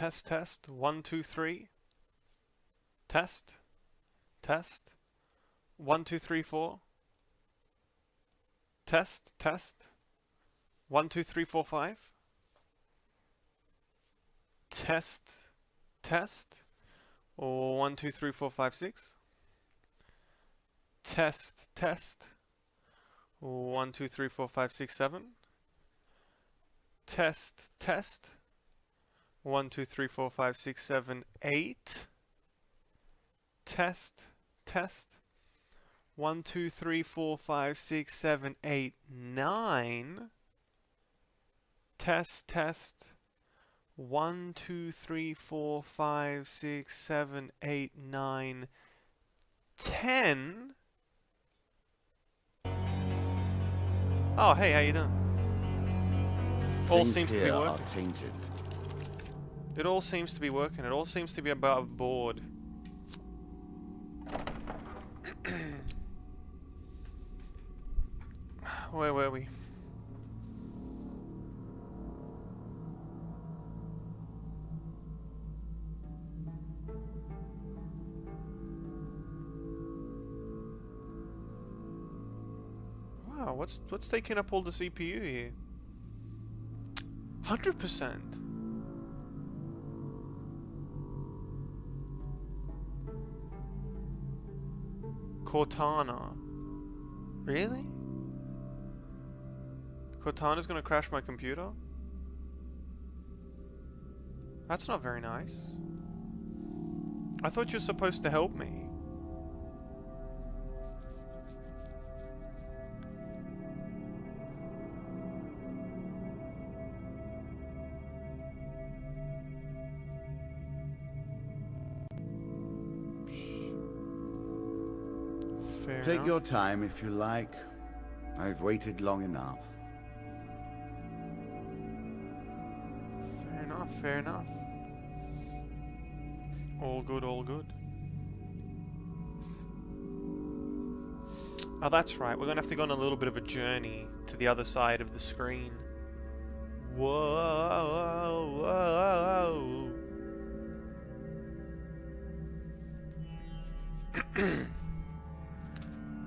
Test, test. 1, 2, 3. Test. Test. 1, 2, 3, 4. Test, test. 1, 2, 3, 4, 5. Test, test. 1, 2, 3, 4, 5, 6. Test, test. 1, 2, 3, 4, 5, 6, 7. Test, test. 1, 2, 3, 4, 5, 6, 7, 8. Test, test. 1, 2, 3, 4, 5, 6, 7, 8, 9. Test, test. 1, 2, 3, 4, 5, 6, 7, 8, 9, 10. Oh, hey, how you doing? All seems to be working. Tainted. It all seems to be working. It all seems to be above board. Where were we? Wow, what's taking up all the CPU here? 100%. Cortana. Really? Cortana's gonna crash my computer? That's not very nice. I thought you're supposed to help me. Fair Take enough. your time if you like. I've waited long enough. Fair enough, fair enough. All good, all good. Oh, that's right. We're going to have to go on a little bit of a journey to the other side of the screen. Whoa, whoa.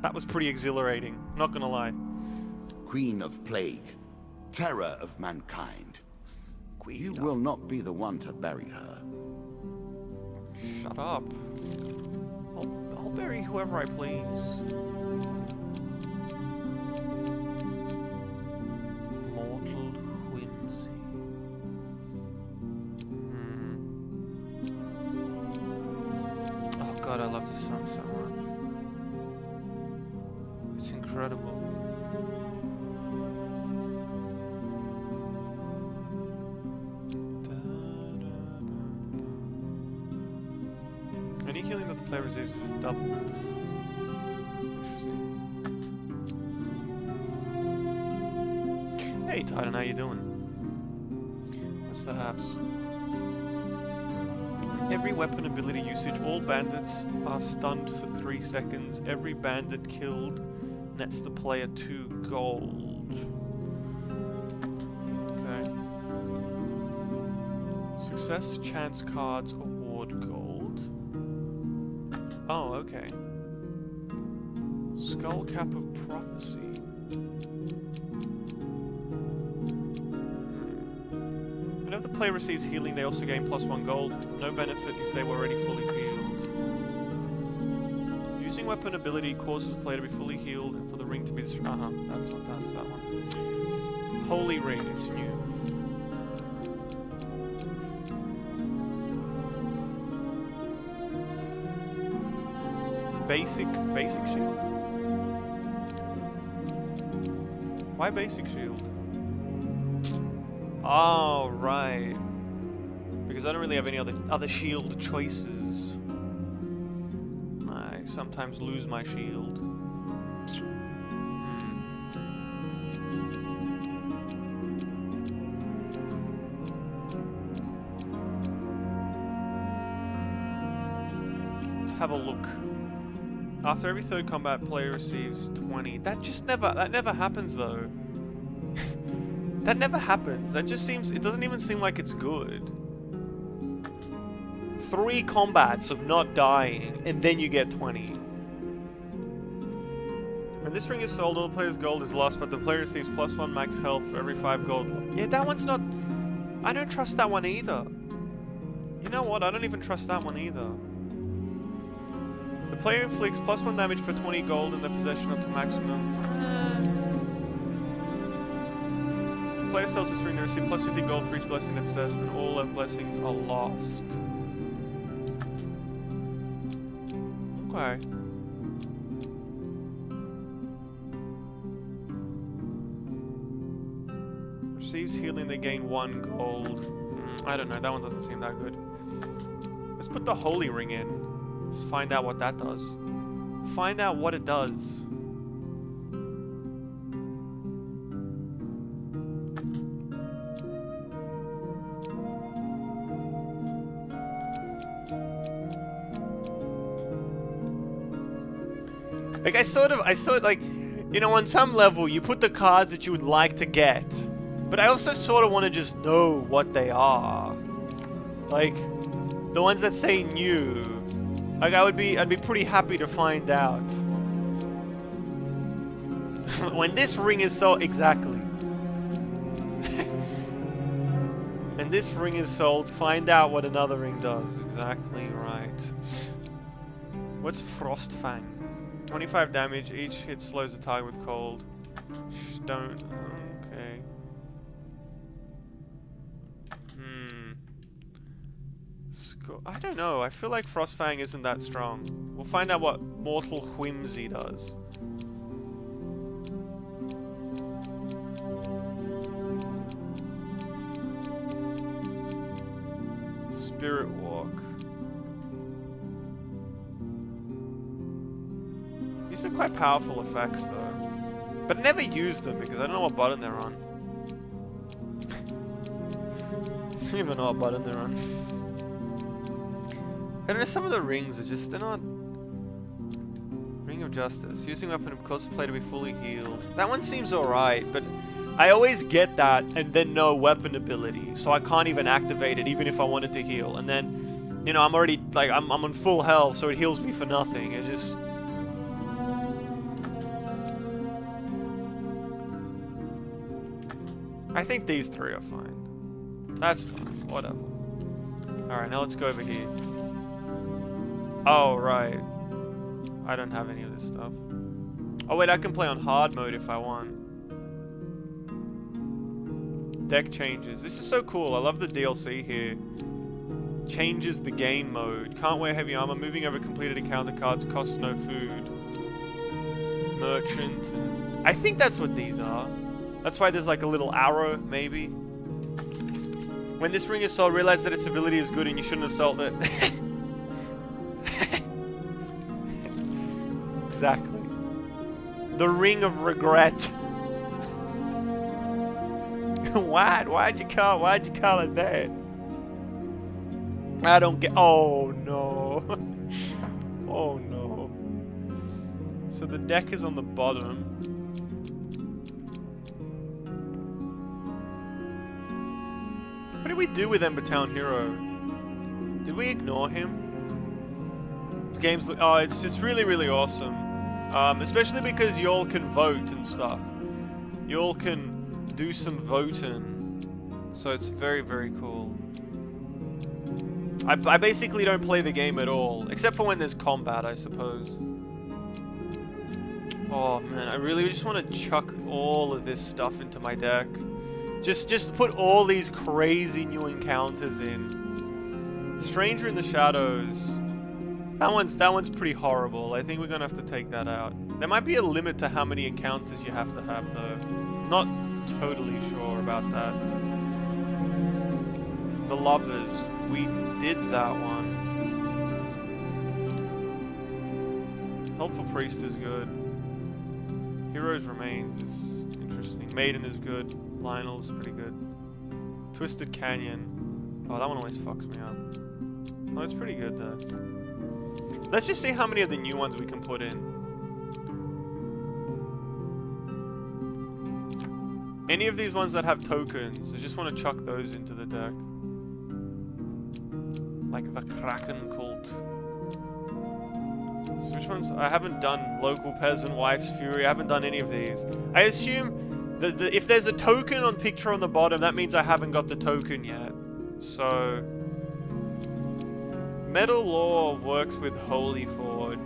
That was pretty exhilarating, not gonna lie. Queen of Plague, terror of mankind. Queen You of- will not be the one to bury her. Shut up. I'll bury whoever I please. Mortal whimsy. Oh god, I love this song so much. It's incredible. Any healing that the player receives is doubled. Interesting. Hey Titan, how you doing? What's the haps? Every weapon ability usage, all bandits are stunned for 3 seconds. Every bandit killed nets the player 2 gold. Okay. Success chance cards award gold. Oh, okay. Skull Cap of Prophecy. Whenever the player receives healing, they also gain +1 gold. No benefit if they were already fully healed. Using weapon ability causes the player to be fully healed and for the ring to be destroyed. That's that one. Holy Ring, it's new. Basic shield? Why basic shield? Oh, right. Because I don't really have any other shield choices. I sometimes lose my shield. Let's have a look. After every third combat, player receives 20. That never happens though. That never happens. That just seems, it doesn't even seem like it's good. 3 combats of not dying, and then you get 20. When this ring is sold, all the player's gold is lost, but the player receives +1 max health for every 5 gold. Yeah, that one's not... I don't trust that one either. You know what? I don't even trust that one either. The player inflicts +1 damage per 20 gold in their possession up to maximum. If the player sells this ring, they receive +50 gold for each blessing they possess, and all their blessings are lost. Okay. Receives healing, they gain 1 gold. I don't know, that one doesn't seem that good. Let's put the holy ring in. Let's find out what that does. Find out what it does. Like, I sort of, like, you know, on some level, you put the cards that you would like to get. But I also sort of want to just know what they are. Like, the ones that say new. Like, I'd be pretty happy to find out. When this ring is sold, exactly. And this ring is sold, find out what another ring does. Exactly right. What's Frostfang? 25 damage, each hit slows the target with cold. Don't. Okay. I don't know, I feel like Frostfang isn't that strong. We'll find out what Mortal Whimsy does. Spirit Walk. These are quite powerful effects though. But I never use them because I don't know what button they're on. I don't even know what button they're on. I don't know, some of the rings are just, they're not... Ring of Justice. Using weapon of causes the player to be fully healed. That one seems alright, but I always get that and then no weapon ability. So I can't even activate it even if I wanted to heal. And then, you know, I'm already, like, I'm on full health, so it heals me for nothing. It just... I think these 3 are fine. That's fine. Whatever. Alright, now let's go over here. Oh, right. I don't have any of this stuff. Oh, wait, I can play on hard mode if I want. Deck changes. This is so cool. I love the DLC here. Changes the game mode. Can't wear heavy armor. Moving over completed encounter cards costs no food. Merchant. I think that's what these are. That's why there's like a little arrow, maybe. When this ring is sold, realize that its ability is good and you shouldn't have sold it. Exactly. The Ring of Regret. Why'd you call it that? I don't get. Oh no. Oh no. So the deck is on the bottom. What did we do with Ember Town Hero? Did we ignore him? The game's... Oh, it's really, really awesome. Especially because y'all can vote and stuff. Y'all can do some voting. So it's very, very cool. I basically don't play the game at all. Except for when there's combat, I suppose. Oh, man. I really just want to chuck all of this stuff into my deck. Just put all these crazy new encounters in. Stranger in the Shadows. That one's pretty horrible. I think we're gonna have to take that out. There might be a limit to how many encounters you have to have, though. Not totally sure about that. The Lovers. We did that one. Helpful Priest is good. Heroes Remains is interesting. Maiden is good. Lionel is pretty good. Twisted Canyon. Oh, that one always fucks me up. Oh, it's pretty good though. Let's just see how many of the new ones we can put in. Any of these ones that have tokens, I just want to chuck those into the deck. Like the Kraken cult. So which ones? I haven't done Local Peasant, Wife's Fury. I haven't done any of these. I assume that if there's a token on picture on the bottom, that means I haven't got the token yet. So... Metal Law works with Holy Forge.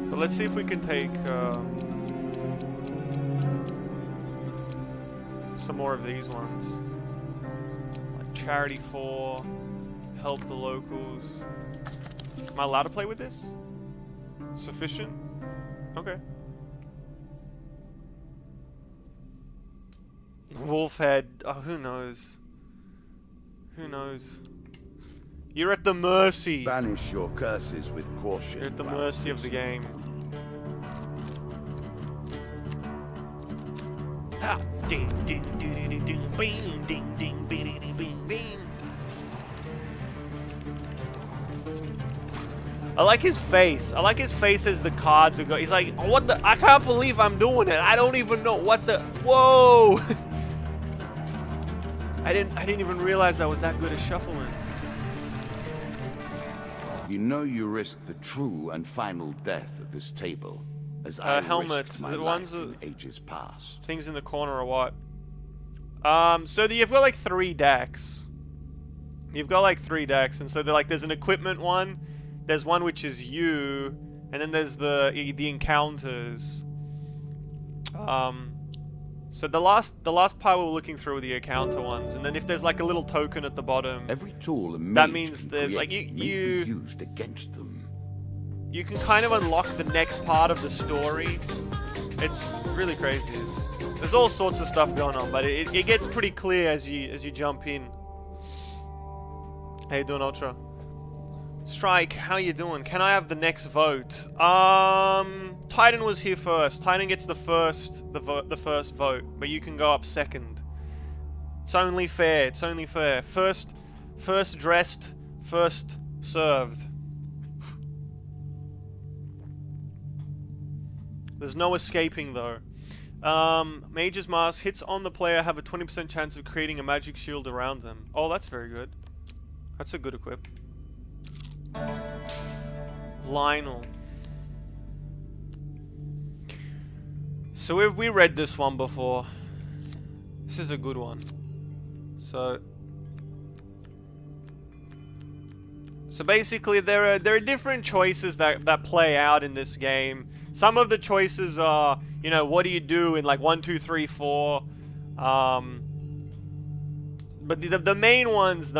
But let's see if we can take some more of these ones. Like Charity 4, Help the Locals. Am I allowed to play with this? Sufficient? Okay. Wolfhead. Oh, who knows? Who knows? You're at the mercy. Banish your curses with caution. You're at the mercy of the game. Ha! Ding ding ding ding ding bing ding ding bing ding bing bing. I like his face. I like his face as the cards are going. He's like, what the? I can't believe I'm doing it. I don't even know what the. Whoa! I didn't even realize I was that good at shuffling. You know you risk the true and final death at this table, as I helmets. risked my The life ones in ages past. Things in the corner are what? So you've got like 3 decks. You've got like 3 decks, and so there's an equipment one. There's one which is you, and then there's the encounters. So the last part we were looking through were the encounter ones, and then if there's like a little token at the bottom, Every tool a that mage means can there's like create may be used against them. you can kind of unlock the next part of the story. It's really crazy. There's all sorts of stuff going on, but it gets pretty clear as you jump in. How you doing, Ultra? Strike, how you doing? Can I have the next vote? Titan was here first. Titan gets the first vote, but you can go up second. It's only fair. It's only fair. First dressed, first served. There's no escaping though. Mage's Mask hits on the player have a 20% chance of creating a magic shield around them. Oh, that's very good. That's a good equip. Lionel. So we read this one before. This is a good one. So basically there are different choices that play out in this game. Some of the choices are, you know, what do you do in like 1, 2, 3, 4. But the main ones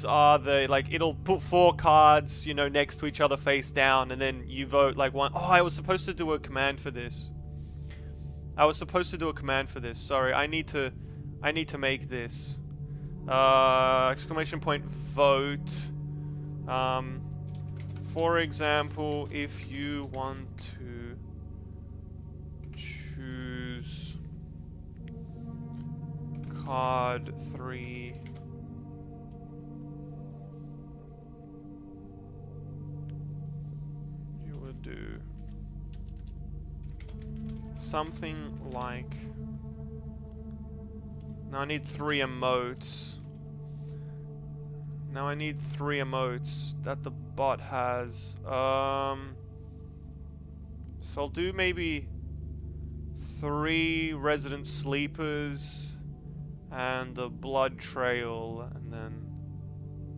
are the, like, it'll put 4 cards, you know, next to each other face down, and then you vote like one. Oh, I was supposed to do a command for this. Sorry, I need to make this. Exclamation point vote. For example, if you want to choose card 3, you would do something like. Now I need 3 emotes. That the bot has. So I'll do maybe 3 resident sleepers and the blood trail, and then,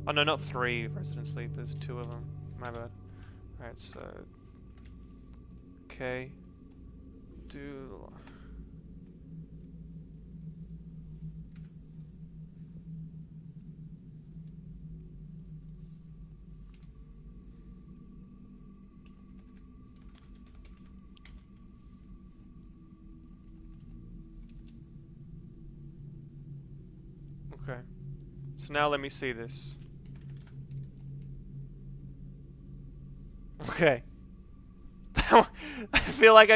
oh no, not 3 resident sleepers, 2 of them. My bad. Alright, so okay. Do okay. So now let me see this. Okay. I feel like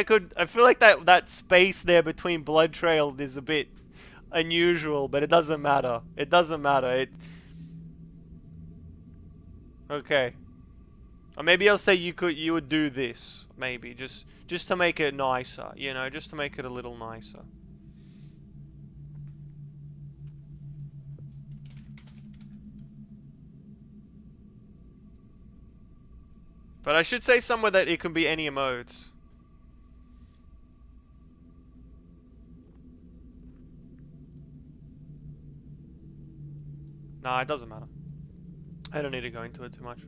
that space there between blood trail is a bit unusual, but it doesn't matter. Okay. Or maybe I'll say you would do this, maybe, just to make it nicer, you know, just to make it a little nicer. But I should say somewhere that it can be any emotes. Nah, it doesn't matter. I don't need to go into it too much.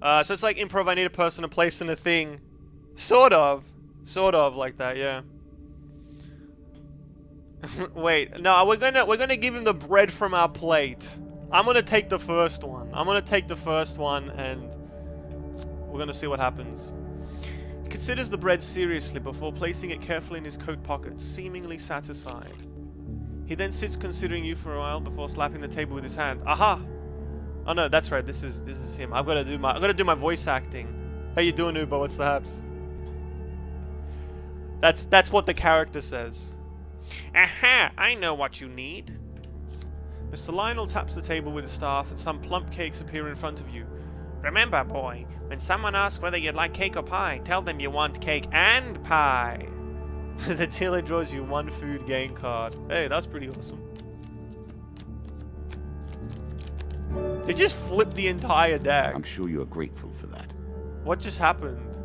So it's like improv, I need a person, a place, and a thing. Sort of like that, yeah. Wait, no, we're gonna give him the bread from our plate. I'm gonna take the first one. And we're gonna see what happens. He considers the bread seriously before placing it carefully in his coat pocket, seemingly satisfied. He then sits considering you for a while before slapping the table with his hand. Aha! Oh no, that's right. This is him. I've got to do my voice acting. How you doing, Ubo? What's the haps? That's what the character says. Aha! I know what you need. Mr. Lionel taps the table with his staff, and some plump cakes appear in front of you. Remember, boy, when someone asks whether you'd like cake or pie, tell them you want cake and pie. The dealer draws you one food gain card. Hey, that's pretty awesome. They just flipped the entire deck. I'm sure you're grateful for that. What just happened?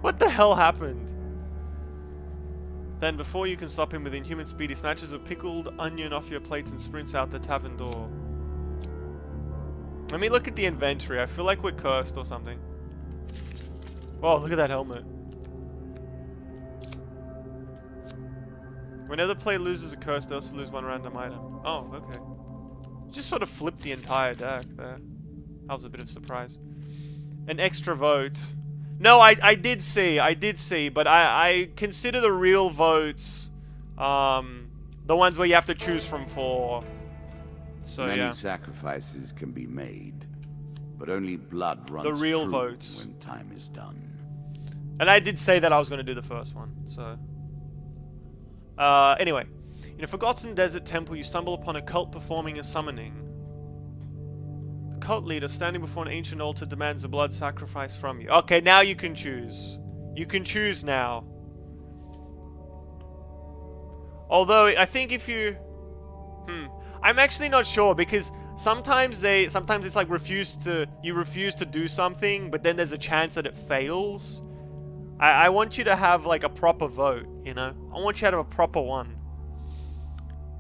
What the hell happened? Then, before you can stop him with inhuman speed, he snatches a pickled onion off your plate and sprints out the tavern door. Let me look at the inventory. I feel like we're cursed or something. Oh, look at that helmet. Whenever the player loses a curse, they also lose one random item. Oh, okay. Just sort of flipped the entire deck there. That was a bit of a surprise. An extra vote. No, I did see, but I consider the real votes, the ones where you have to choose from 4. So Many sacrifices can be made, but only blood runs the real true votes when time is done. And I did say that I was going to do the first one, so... anyway. In a forgotten desert temple, you stumble upon a cult performing a summoning. The cult leader, standing before an ancient altar, demands a blood sacrifice from you. Okay, now you can choose. You can choose now. Although, I think if you... I'm actually not sure, because sometimes it's like you refuse to do something, but then there's a chance that it fails. I want you to have like a proper vote, you know? I want you to have a proper one.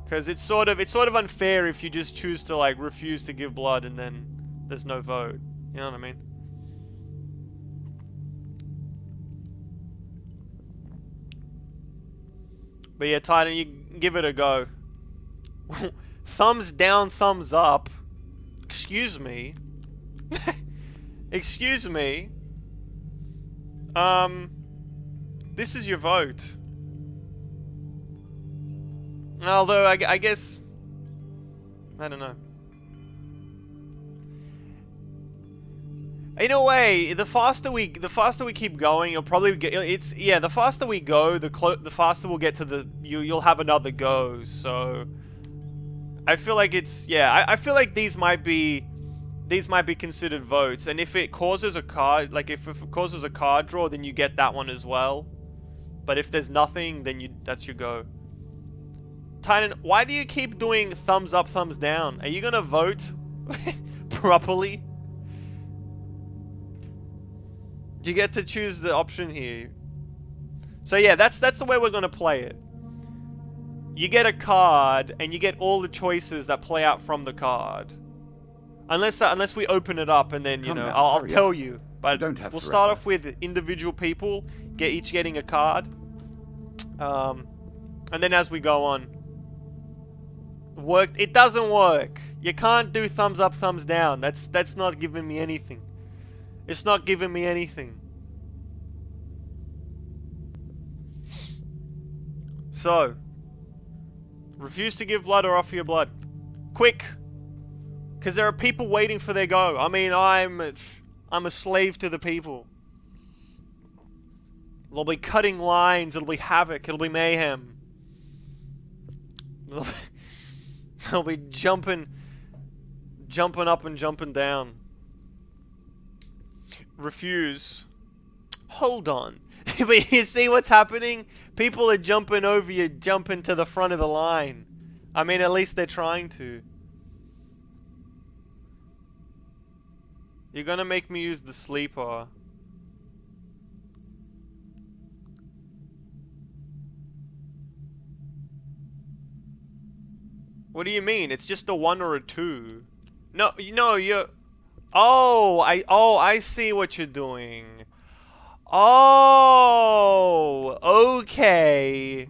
Because it's sort of unfair if you just choose to like refuse to give blood and then there's no vote. You know what I mean? But yeah, Titan, you give it a go. Thumbs down, thumbs up. Excuse me. Excuse me. This is your vote. Although, I guess... I don't know. In a way, the faster we keep going, you'll probably get... the faster we go, the faster we'll get to the... You'll have another go, so... I feel like it's... Yeah, I feel like these might be considered votes, and if it causes a card... Like, if it causes a card draw, then you get that one as well. But if there's nothing, then that's your go. Titan, why do you keep doing thumbs up, thumbs down? Are you gonna vote properly? You get to choose the option here. So yeah, that's the way we're gonna play it. You get a card, and you get all the choices that play out from the card. Unless we open it up, and then, you know, I'll tell you. But we'll start off with individual people, each getting a card. And then as we go on, it doesn't work. You can't do thumbs up, thumbs down. That's not giving me anything. It's not giving me anything. So, refuse to give blood or offer your blood. Quick! Because there are people waiting for their go. I mean, I'm a slave to the people. They'll be cutting lines, it'll be havoc, it'll be mayhem. They'll be jumping up and jumping down. Refuse. Hold on. But you see what's happening? People are jumping over you, jumping to the front of the line. I mean, at least they're trying to. You're gonna make me use the sleeper. What do you mean? It's just a 1 or a 2. No, you're... Oh, I see what you're doing. Oh, okay.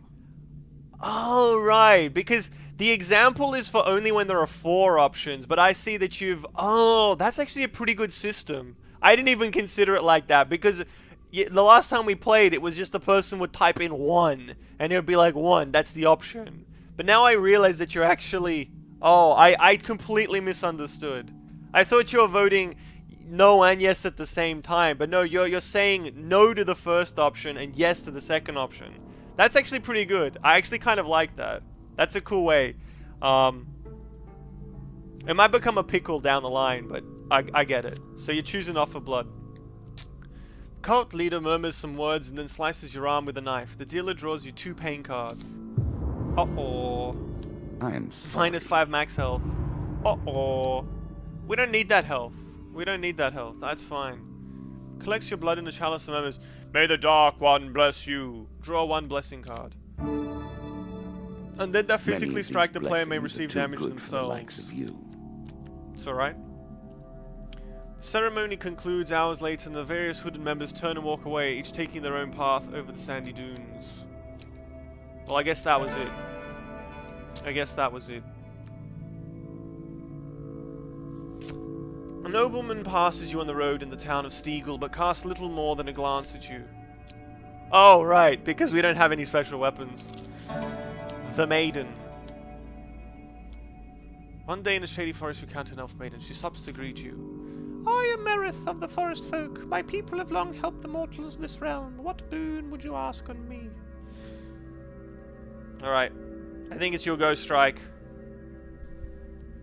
Oh, right. Because the example is for only when there are 4 options, but I see that you've... Oh, that's actually a pretty good system. I didn't even consider it like that, because the last time we played, it was just a person would type in 1, and it would be like 1, that's the option. But now I realize that you're actually... Oh, I completely misunderstood. I thought you were voting no and yes at the same time, but no, you're saying no to the first option and yes to the second option. That's actually pretty good. I actually kind of like that. That's a cool way. It might become a pickle down the line, but I get it. So you're choosing off for blood. Cult leader murmurs some words and then slices your arm with a knife. The dealer draws you 2 pain cards. Uh-oh. I am sorry. -5 max health. Uh-oh. We don't need that health. We don't need that health. That's fine. Collects your blood in the chalice and murmurs, "May the Dark One bless you." Draw 1 blessing card. Undead that physically strike the player may receive damage themselves. It's alright. The ceremony concludes hours later and the various hooded members turn and walk away, each taking their own path over the sandy dunes. Well, I guess that was it. I guess that was it. A nobleman passes you on the road in the town of Steegle, but casts little more than a glance at you. Oh, right, because we don't have any special weapons. The Maiden. One day in a shady forest you encounter an elf maiden. She stops to greet you. I am Merith of the forest folk. My people have long helped the mortals of this realm. What boon would you ask on me? Alright. I think it's your go, Strike.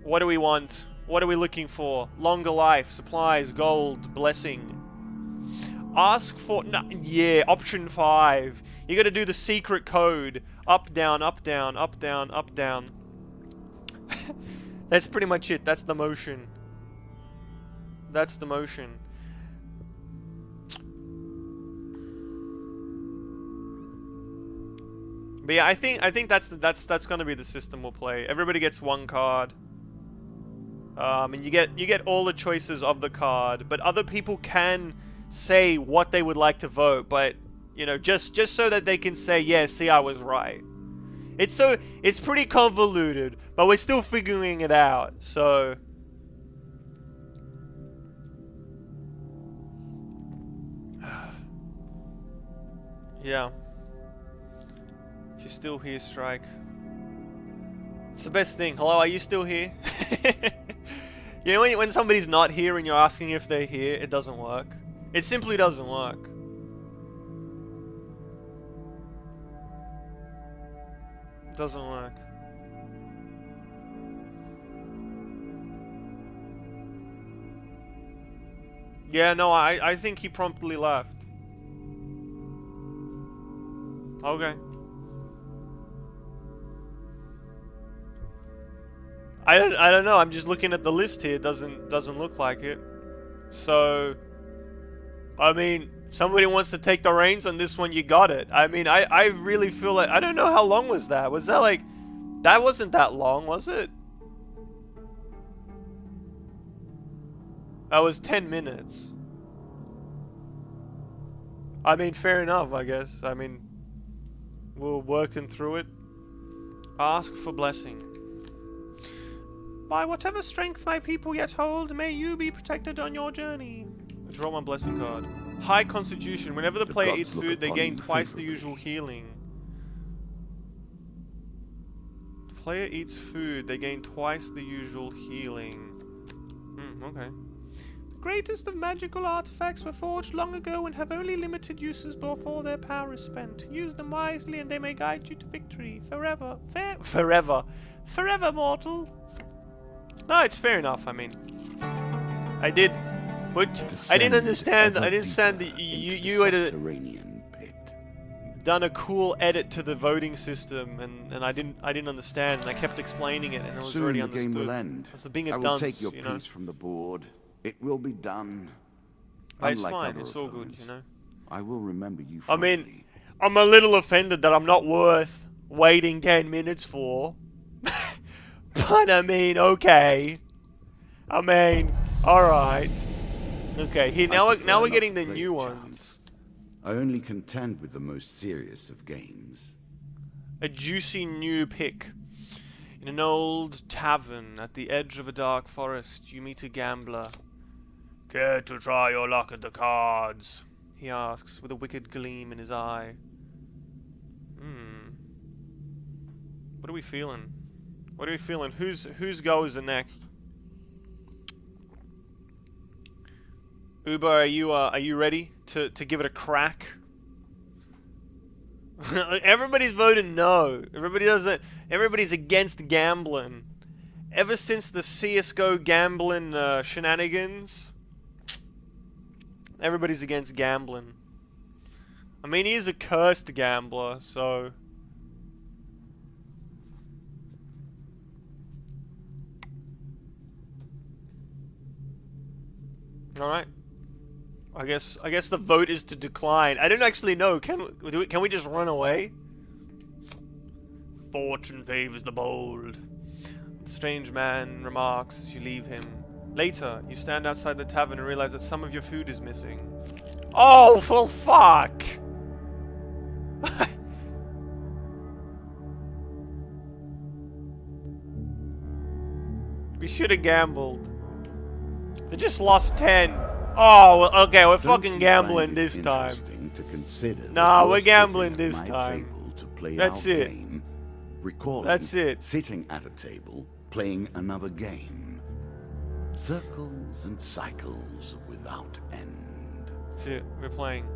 What do we want? What are we looking for? Longer life, supplies, gold, blessing. Ask for... No, yeah, option 5. You gotta do the secret code. Up, down, up, down, up, down, up, down. That's pretty much it. That's the motion. That's the motion. But yeah, I think that's gonna be the system we'll play. Everybody gets 1 card. And you get all the choices of the card, but other people can say what they would like to vote, but you know, just so that they can say, yeah, see, I was right. It's pretty convoluted, but we're still figuring it out. So yeah. If you're still here, Strike. It's the best thing. Hello, are you still here? You know when somebody's not here and you're asking if they're here, it doesn't work. It simply doesn't work. It doesn't work. Yeah, no, I think he promptly left. Okay. I don't know. I'm just looking at the list here. It doesn't look like it. So, I mean, somebody wants to take the reins on this one. You got it. I mean, I really feel like I don't know how long was that. Was that like that wasn't that long, was it? That was 10 minutes. I mean, fair enough, I guess. I mean, we're working through it. Ask for blessing. By whatever strength my people yet hold, may you be protected on your journey. Draw 1 blessing card. High constitution. Whenever the player eats food, they gain twice the usual healing. The player eats food, they gain twice the usual healing. Okay. The greatest of magical artifacts were forged long ago and have only limited uses before their power is spent. Use them wisely and they may guide you to victory. Forever. Forever, mortal. No, it's fair enough, I mean. I did But I didn't understand. I didn't understand that you had subterranean pit. done a cool edit to the voting system, and I didn't understand. And I kept explaining it, and it was Soon already the game understood. will end. I was being a I will dunce, take your you know. piece from the board. It will be done. But it's Unlike fine. other It's all good, opponents, you know. I will remember you I fondly. mean, I'm a little offended that I'm not worth waiting 10 minutes for. But I mean, okay. I mean, alright. Okay, here, now we're not getting to the play new a ones. chance. I only contend with the most serious of games. A juicy new pick. In an old tavern at the edge of a dark forest, you meet a gambler. Care to try your luck at the cards? He asks, with a wicked gleam in his eye. What are we feeling? What are we feeling? Whose go is the next? Uber, are you ready to give it a crack? Everybody's voting no. Everybody's against gambling. Ever since the CS:GO gambling shenanigans, everybody's against gambling. I mean, he's a cursed gambler, so. All right. I guess the vote is to decline. I don't actually know. Can we just run away? Fortune favors the bold. The strange man remarks as you leave him. Later, you stand outside the tavern and realize that some of your food is missing. Oh, well, fuck! We should have gambled. They just lost 10. Oh, well, okay, we're fucking gambling this time. To consider Nah, we're gambling this time. To play That's our it. Game, recalling That's it. Sitting at a table, playing another game. Circles and cycles without end. That's it. We're playing.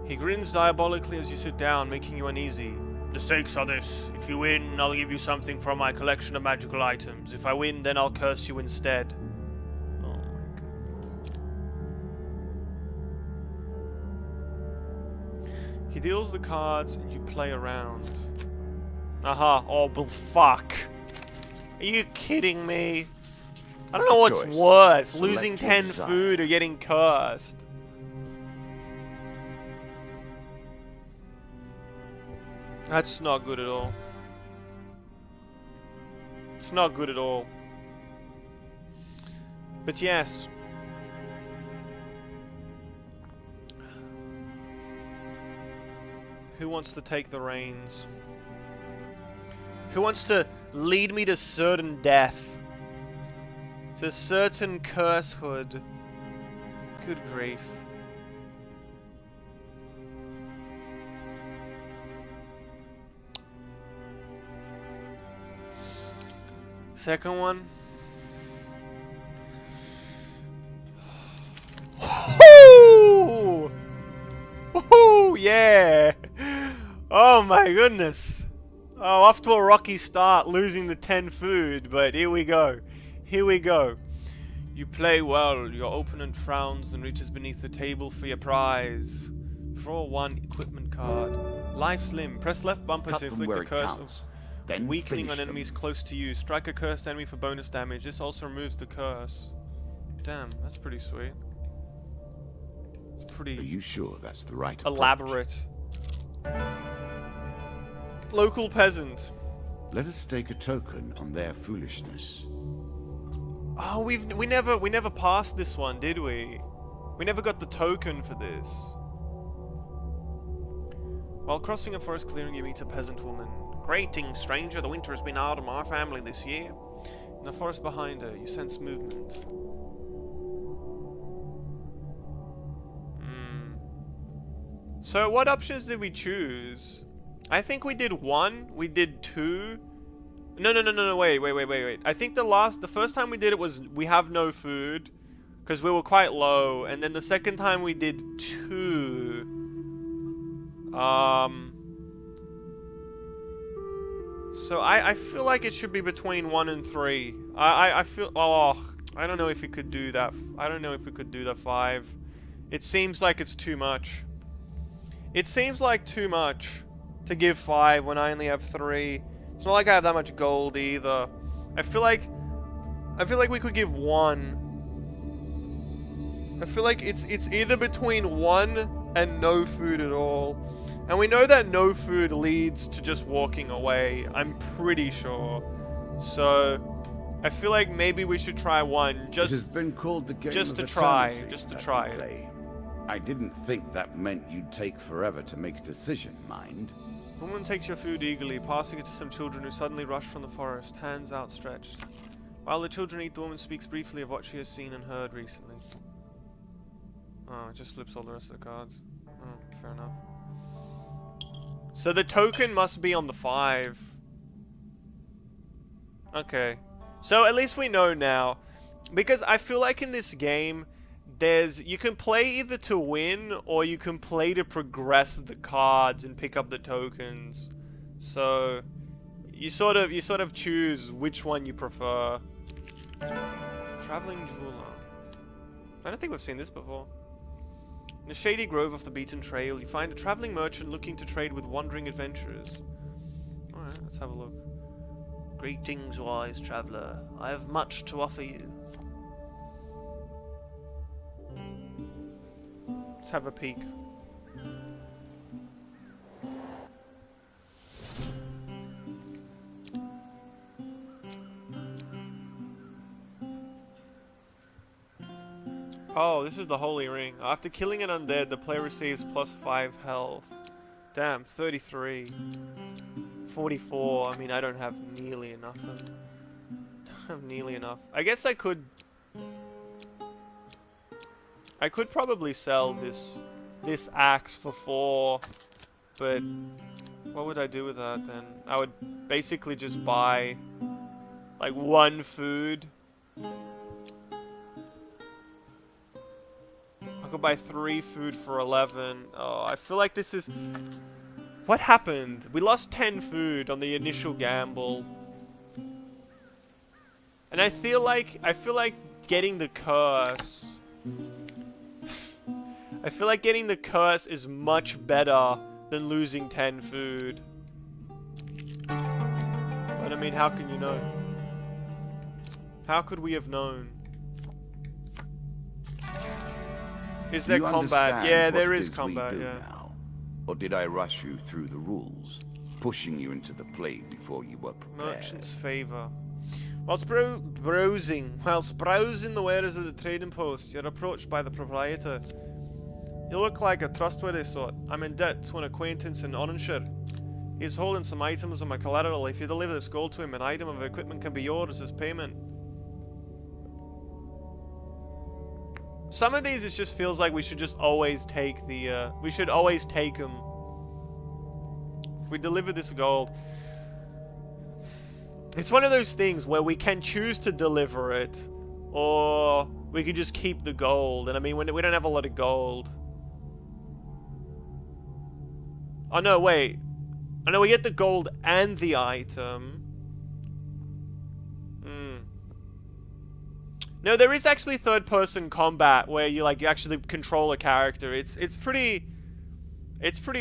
He grins diabolically as you sit down, making you uneasy. The stakes are this. If you win, I'll give you something from my collection of magical items. If I win, then I'll curse you instead. Oh my god. He deals the cards and you play around. Aha. Oh, well, fuck. Are you kidding me? I don't know what's Choice. worse. Select Losing your 10 desire. food or getting cursed. That's not good at all. It's not good at all. But yes. Who wants to take the reins? Who wants to lead me to certain death? To certain cursehood? Good grief. Second one. Woohoo! Woohoo! Yeah! Oh my goodness! Oh, off to a rocky start, losing the 10 food, but here we go. Here we go. You play well. Your opponent frowns and reaches beneath the table for your prize. Draw one equipment card. Life Slim. Press left bumper Cut to them inflict where a it curse counts. of Then weakening finish on them. enemies close to you. Strike a cursed enemy for bonus damage. This also removes the curse. Damn, that's pretty sweet. It's Are pretty you sure that's the right approach? elaborate. Local peasant. Let us stake a token on their foolishness. Oh, we never passed this one, did we? We never got the token for this. While crossing a forest clearing, you meet a peasant woman. Greetings, stranger. The winter has been hard on my family this year. In the forest behind her, you sense movement. So, what options did we choose? I think we did 1. We did 2. No, wait. I think the first time we did it was we have no food. Because we were quite low. And then the second time we did 2. So I feel like it should be between 1 and 3. I feel... Oh, I don't know if we could do that. I don't know if we could do the 5. It seems like it's too much. It seems like too much to give 5 when I only have 3. It's not like I have that much gold either. I feel like we could give 1. I feel like it's either between 1 and no food at all. And we know that no food leads to just walking away. I'm pretty sure. So I feel like maybe we should try 1 just it has been called the game just of to try, eternity just to that try we it. play. I didn't think that meant you'd take forever to make a decision, mind. The woman takes your food eagerly, passing it to some children who suddenly rush from the forest, hands outstretched. While the children eat, the woman speaks briefly of what she has seen and heard recently. Oh, it just flips all the rest of the cards. Oh, fair enough. So the token must be on the 5. Okay. So at least we know now. Because I feel like in this game, you can play either to win, or you can play to progress the cards and pick up the tokens. So you sort of choose which one you prefer. Traveling jeweler. I don't think we've seen this before. In a shady grove off the beaten trail, you find a traveling merchant looking to trade with wandering adventurers. Alright, let's have a look. Greetings, wise traveler. I have much to offer you. Let's have a peek. Oh, this is the Holy Ring. After killing an undead, the player receives +5 health. Damn, 33. 44. I mean, I don't have nearly enough. I don't have nearly enough. I guess I could probably sell this axe for 4, but what would I do with that then? I would basically just buy like 1 food. I could buy 3 food for 11. Oh, I feel like this is... What happened? We lost 10 food on the initial gamble. And I feel like getting the curse... I feel like getting the curse is much better than losing 10 food. But I mean, how can you know? How could we have known? Is there combat? Yeah, there is combat, yeah. Now? Or did I rush you through the rules, pushing you into the play before you were prepared? Merchant's favor. Whilst browsing the wares of the trading post, you're approached by the proprietor. You look like a trustworthy sort. I'm in debt to an acquaintance in Oranshire. He's holding some items on my collateral. If you deliver this gold to him, an item of equipment can be yours as payment. Some of these, it just feels like we should just always take the, we should always take them. If we deliver this gold. It's one of those things where we can choose to deliver it, or we could just keep the gold. And I mean, we don't have a lot of gold. Oh no, wait. I know we get the gold and the item. No, there is actually third-person combat where you actually control a character. It's pretty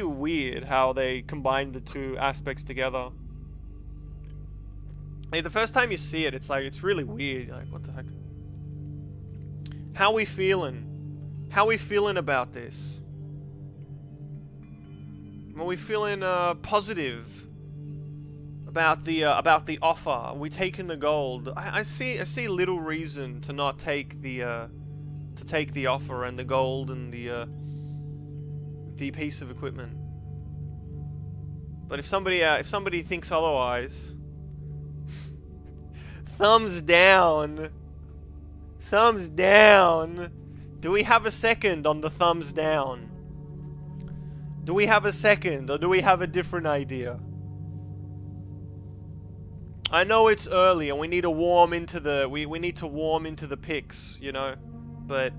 weird how they combine the 2 aspects together. Like, the first time you see it, it's really weird. You're like, what the heck? How we feeling? How we feeling about this? Are we feeling positive about the offer? Are we taking the gold? I see little reason to not take the offer and the gold and the piece of equipment. But if somebody thinks otherwise, thumbs down. Thumbs down. Do we have a second on the thumbs down? Do we have a second, or do we have a different idea? I know it's early and we need to warm into the we need to warm into the picks, you know, but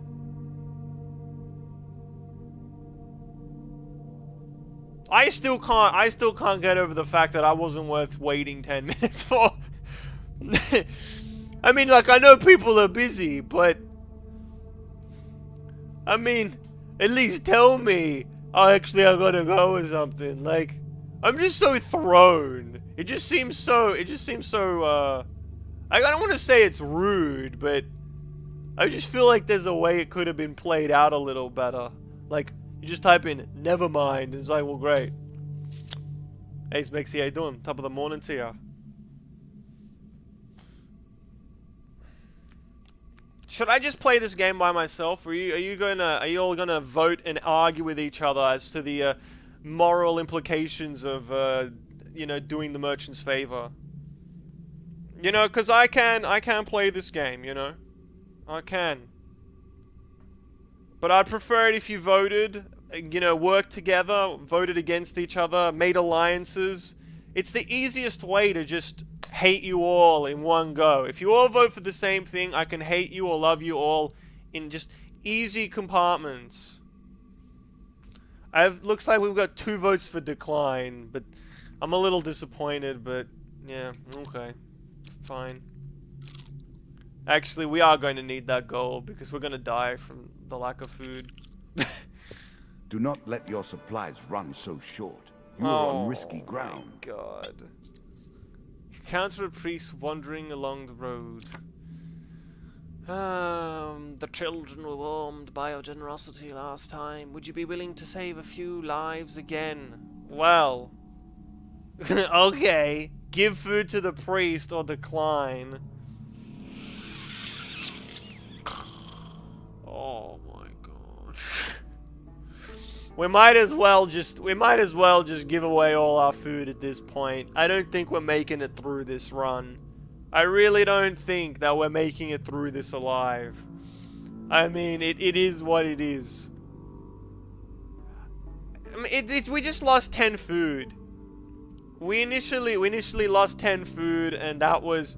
I still can't get over the fact that I wasn't worth waiting 10 minutes for. I mean, like, I know people are busy, but... I mean, at least tell me. Oh, actually, I gotta go or something. Like, I'm just so thrown. It just seems so, I don't want to say it's rude, but I just feel like there's a way it could have been played out a little better. Like, you just type in, never mind, and it's like, well, great. Hey, Smexy, how you doing? Top of the morning to ya. Should I just play this game by myself, or are you all gonna vote and argue with each other as to the moral implications of, you know, doing the merchant's favor? You know, because I can play this game, you know? I can. But I'd prefer it if you voted, you know, worked together, voted against each other, made alliances. It's the easiest way to just hate you all in one go. If you all vote for the same thing, I can hate you or love you all in just easy compartments. Looks like we've got 2 votes for decline, but I'm a little disappointed, but yeah, okay. Fine. Actually, we are going to need that gold because we're going to die from the lack of food. Do not let your supplies run so short. You are on risky ground. Oh my god. You encounter a priest wandering along the road. The children were warmed by your generosity last time. Would you be willing to save a few lives again? Well. Okay. Give food to the priest or decline. Oh my gosh. We might as well just give away all our food at this point. I don't think we're making it through this run. I really don't think that we're making it through this alive. I mean, it is what it is. I mean, we just lost 10 food. We initially lost 10 food, and that was...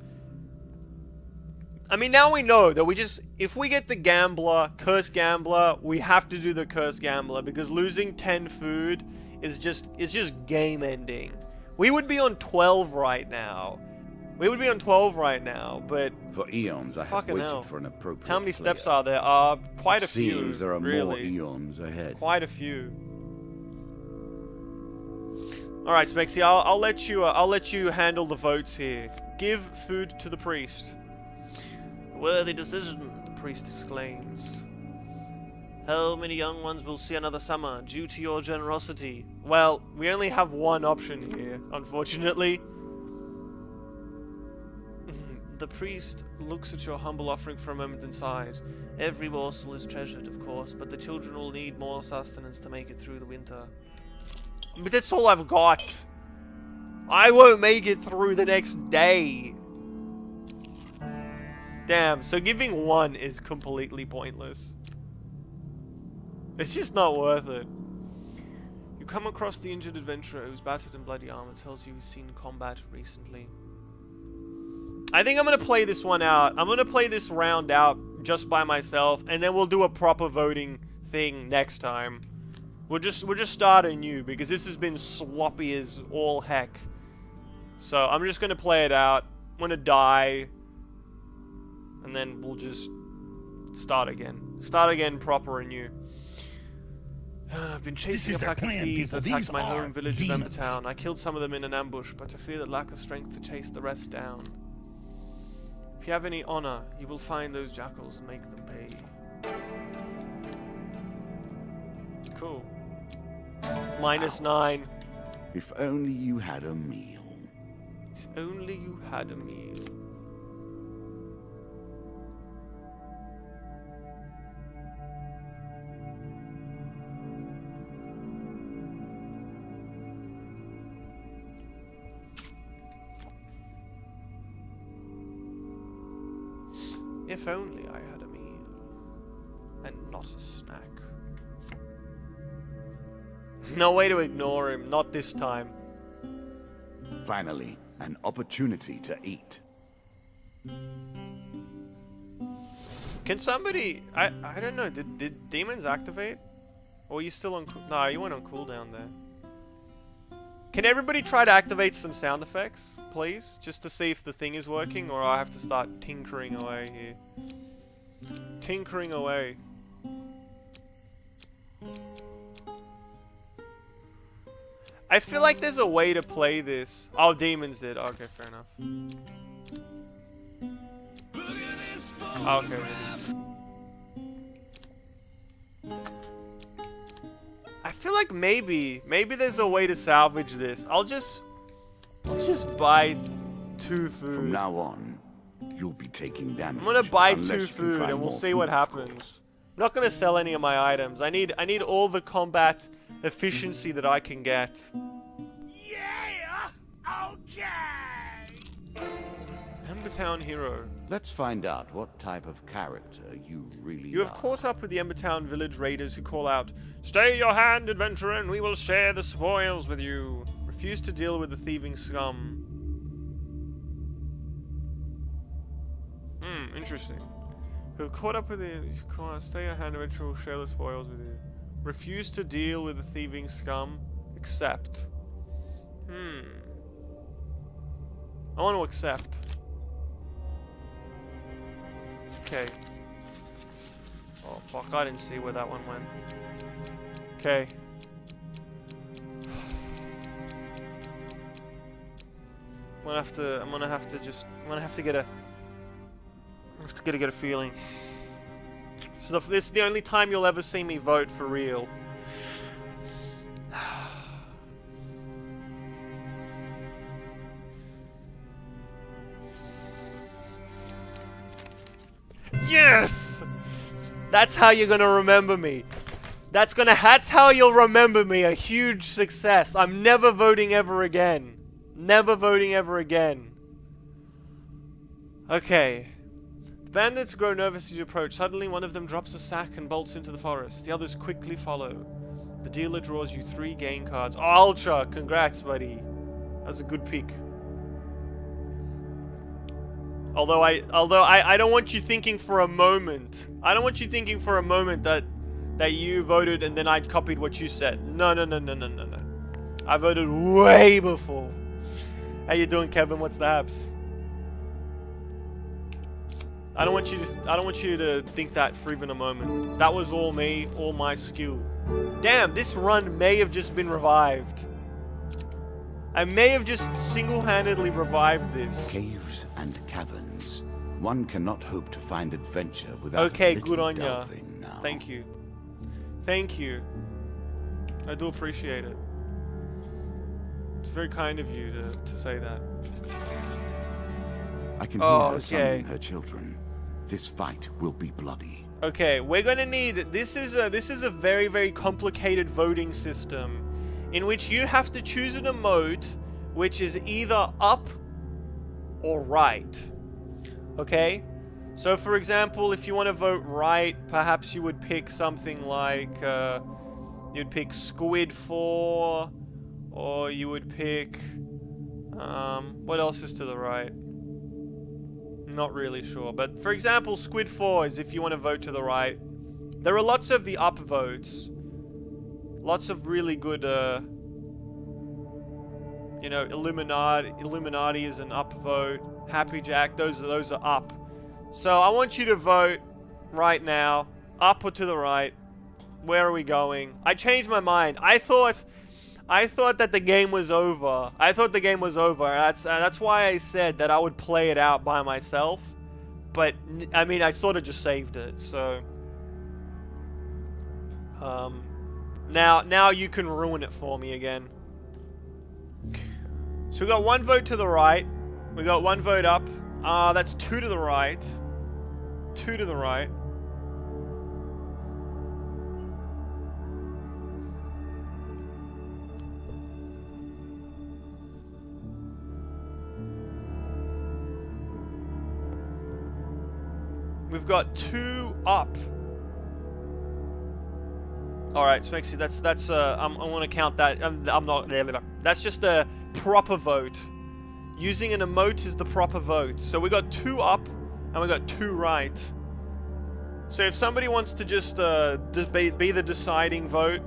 I mean, now we know that if we get the gambler, Curse Gambler, we have to do the Curse Gambler, because losing 10 food is just game ending. We would be on 12 right now. But... For eons, I have waited for an appropriate How many steps player. are there? Quite a few, Seems there are really. more eons ahead. Quite a few. Alright, Spexy, I'll let you handle the votes here. Give food to the priest. Worthy decision, the priest exclaims. How many young ones will see another summer due to your generosity? Well, we only have one option here, unfortunately. The priest looks at your humble offering for a moment and sighs. Every morsel is treasured, of course, but the children will need more sustenance to make it through the winter. But that's all I've got. I won't make it through the next day. Damn, so giving 1 is completely pointless. It's just not worth it. You come across the injured adventurer whose battered and bloody armor tells you he's seen combat recently. I think I'm going to play this one out. I'm going to play this round out just by myself, and then we'll do a proper voting thing next time. We'll just start anew, because this has been sloppy as all heck. So I'm just going to play it out. I'm going to die. And then we'll just start again. Start again proper anew. I've been chasing a pack of thieves that attacked my home village of Embertown. I killed some of them in an ambush, but I fear that lack of strength to chase the rest down. If you have any honor, you will find those jackals and make them pay. Cool. -9. If only you had a meal. If only you had a meal. If only I had a meal, and not a snack. No way to ignore him, not this time. Finally, an opportunity to eat. Can somebody... I don't know, did demons activate? Or are you still on... No, you went on cooldown there. Can everybody try to activate some sound effects, please? Just to see if the thing is working, or I have to start tinkering away here. Tinkering away. I feel like there's a way to play this. Oh, demons did. Okay, fair enough. Okay. I feel like maybe there's a way to salvage this. I'll just buy 2 food. From now on, you'll be taking damage. I'm gonna buy unless 2 you can food find and we'll more see food, what of happens. course. I'm not gonna sell any of my items. I need all the combat efficiency that I can get. Yeah! Okay! Embertown hero. Let's find out what type of character you really You have are. caught up with the Embertown village raiders who call out, "Stay your hand, adventurer, and we will share the spoils with you." Refuse to deal with the thieving scum. Interesting. You have caught up with the... Stay your hand, adventurer, will share the spoils with you. Refuse to deal with the thieving scum. Accept. I want to accept. Okay. Oh fuck, I didn't see where that one went. Okay. I'm gonna have to get a feeling. So this is the only time you'll ever see me vote for real. Yes! That's how you're gonna remember me. That's how you'll remember me. A huge success. I'm never voting ever again. Never voting ever again. Okay. The bandits grow nervous as you approach. Suddenly one of them drops a sack and bolts into the forest. The others quickly follow. The dealer draws you 3 gain cards. Oh, Ultra! Congrats, buddy. That's a good pick. Although I don't want you thinking for a moment. I don't want you thinking for a moment that you voted and then I copied what you said. No. I voted way before. How you doing, Kevin? What's the haps? I don't want you to think that for even a moment. That was all me, all my skill. Damn, this run may have just been revived. I may have just single-handedly revived this. Caves and caverns. One cannot hope to find adventure without Okay, a little good on ya. delving now. Thank you. Thank you. I do appreciate it. It's very kind of you to say that. I can Oh, hear her summoning okay. her children. This fight will be bloody. Okay, we're gonna need... This is a very, very complicated voting system in which you have to choose an emote which is either up or right. Okay? So, for example, if you want to vote right, perhaps you would pick something like... you'd pick Squid 4, or you would pick... what else is to the right? Not really sure, but for example, Squid 4 is if you want to vote to the right. There are lots of the up votes. Lots of really good, you know, Illuminati is an up vote. Happy Jack, those are up. So I want you to vote right now, up or to the right. Where are we going? I changed my mind. I thought that the game was over. That's why I said that I would play it out by myself. But I mean, I sort of just saved it. So now you can ruin it for me again. So we got 1 vote to the right. We got 1 vote up. That's 2 to the right. 2 to the right. We've got 2 up. All right, Smexy, that's I'm gonna count that. I'm not. That's just a proper vote. Using an emote is the proper vote. So we got 2 up and we got 2 right. So if somebody wants to just be the deciding vote,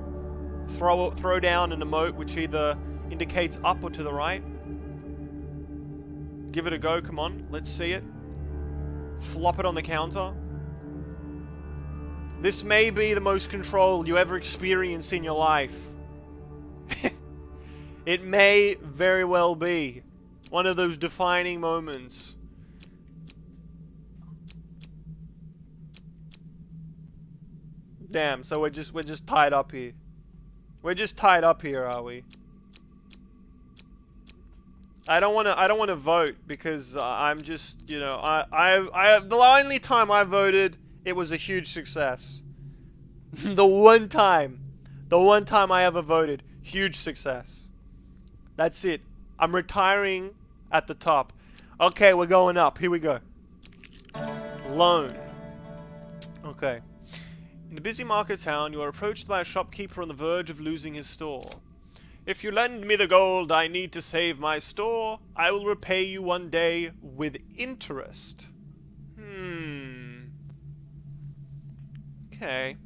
throw down an emote which either indicates up or to the right. Give it a go, come on. Let's see it. Flop it on the counter. This may be the most control you ever experience in your life. It may very well be one of those defining moments. Damn, so we're just tied up here. We're just tied up here, are we? I don't want to vote because I'm just, you know, the only time I voted, it was a huge success. the one time I ever voted, huge success. That's it. I'm retiring at the top. Okay, we're going up. Here we go. Loan. Okay. In a busy market town, you are approached by a shopkeeper on the verge of losing his store. If you lend me the gold I need to save my store, I will repay you one day with interest. Okay.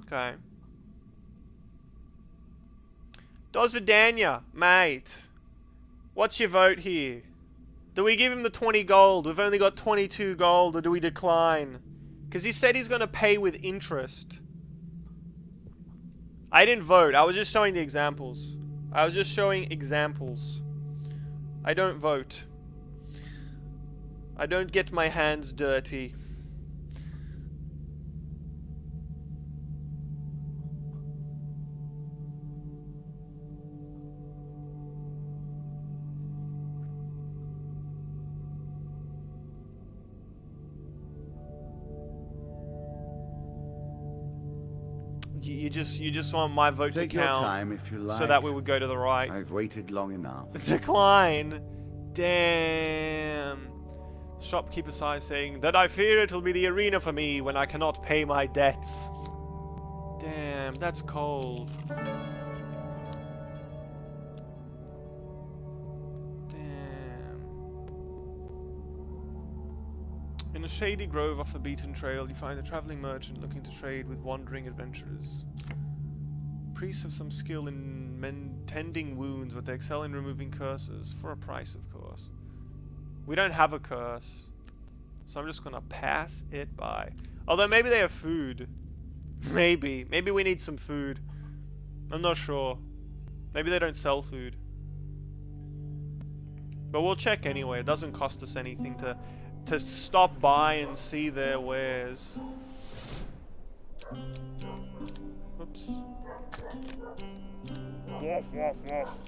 Okay. Dos Vidania, mate. What's your vote here? Do we give him the 20 gold? We've only got 22 gold, or do we decline? Because he said he's going to pay with interest. I didn't vote. I was just showing the examples. I was just showing examples. I don't vote. I don't get my hands dirty. You just want my vote Take to your count, time if you like. so that we would go to the right. I've waited long enough. Decline. Damn. Shopkeeper sighs, saying that I fear it will be the arena for me when I cannot pay my debts. Damn, that's cold. In a shady grove off the beaten trail, you find a traveling merchant looking to trade with wandering adventurers. Priests have some skill in tending wounds, but they excel in removing curses, for a price, of course. We don't have a curse, so I'm just gonna pass it by. Although maybe they have food. Maybe we need some food. I'm not sure. Maybe they don't sell food. But we'll check anyway. It doesn't cost us anything to stop by and see their wares. Oops. Woof, woof, woof.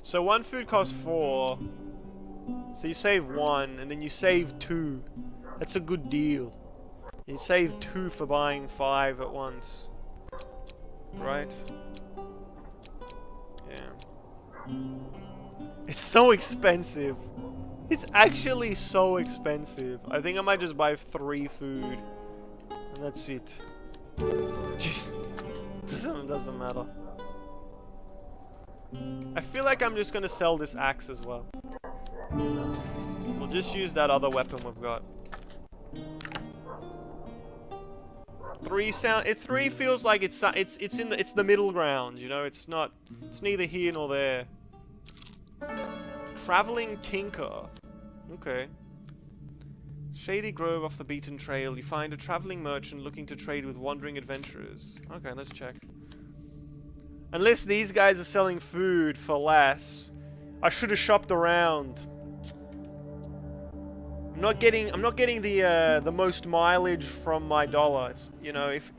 So one food costs 4. So you save 1, and then you save 2. That's a good deal. You save 2 for buying 5 at once. Right? Yeah. It's so expensive. It's actually so expensive. I think I might just buy 3 food. And that's it. Just doesn't matter. I feel like I'm just gonna sell this axe as well. We'll just use that other weapon we've got. 3 feels like it's the middle ground, you know. It's neither here nor there. Traveling tinker. Okay. Shady grove off the beaten trail. You find a traveling merchant looking to trade with wandering adventurers. Okay, let's check. Unless these guys are selling food for less, I should have shopped around. I'm not getting the most mileage from my dollars. You know, if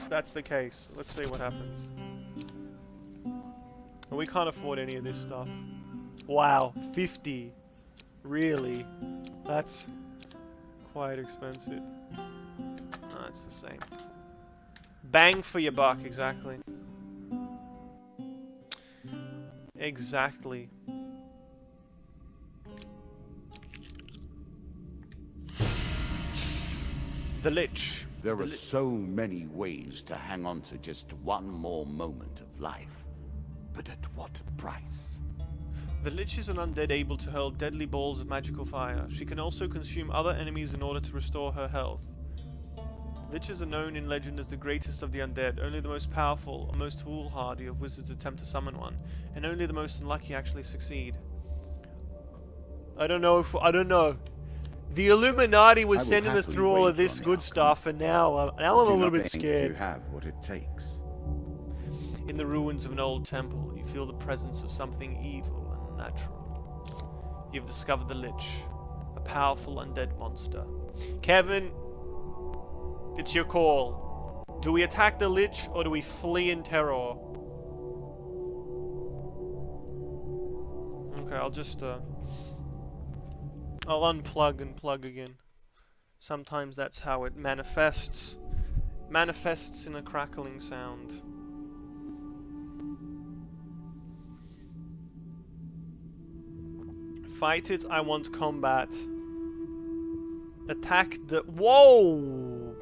that's the case. Let's see what happens. Well, we can't afford any of this stuff. Wow, 50. Really? That's quite expensive. No, it's the same. Bang for your buck, exactly. Exactly. The Lich. There are so many ways to hang on to just one more moment of life. But at what price? The Lich is an undead able to hurl deadly balls of magical fire. She can also consume other enemies in order to restore her health. Liches are known in legend as the greatest of the undead. Only the most powerful or most foolhardy of wizards attempt to summon one, and only the most unlucky actually succeed. I don't know. The Illuminati was sending us through all of this good stuff, and now I'm a little bit scared. You have what it takes. In the ruins of an old temple, you feel the presence of something evil and unnatural. You've discovered the Lich, a powerful undead monster. Kevin, it's your call. Do we attack the Lich or do we flee in terror? Okay, I'll just I'll unplug and plug again. Sometimes that's how it manifests. Manifests in a crackling sound. Fight it, I want combat. Attack the... Whoa!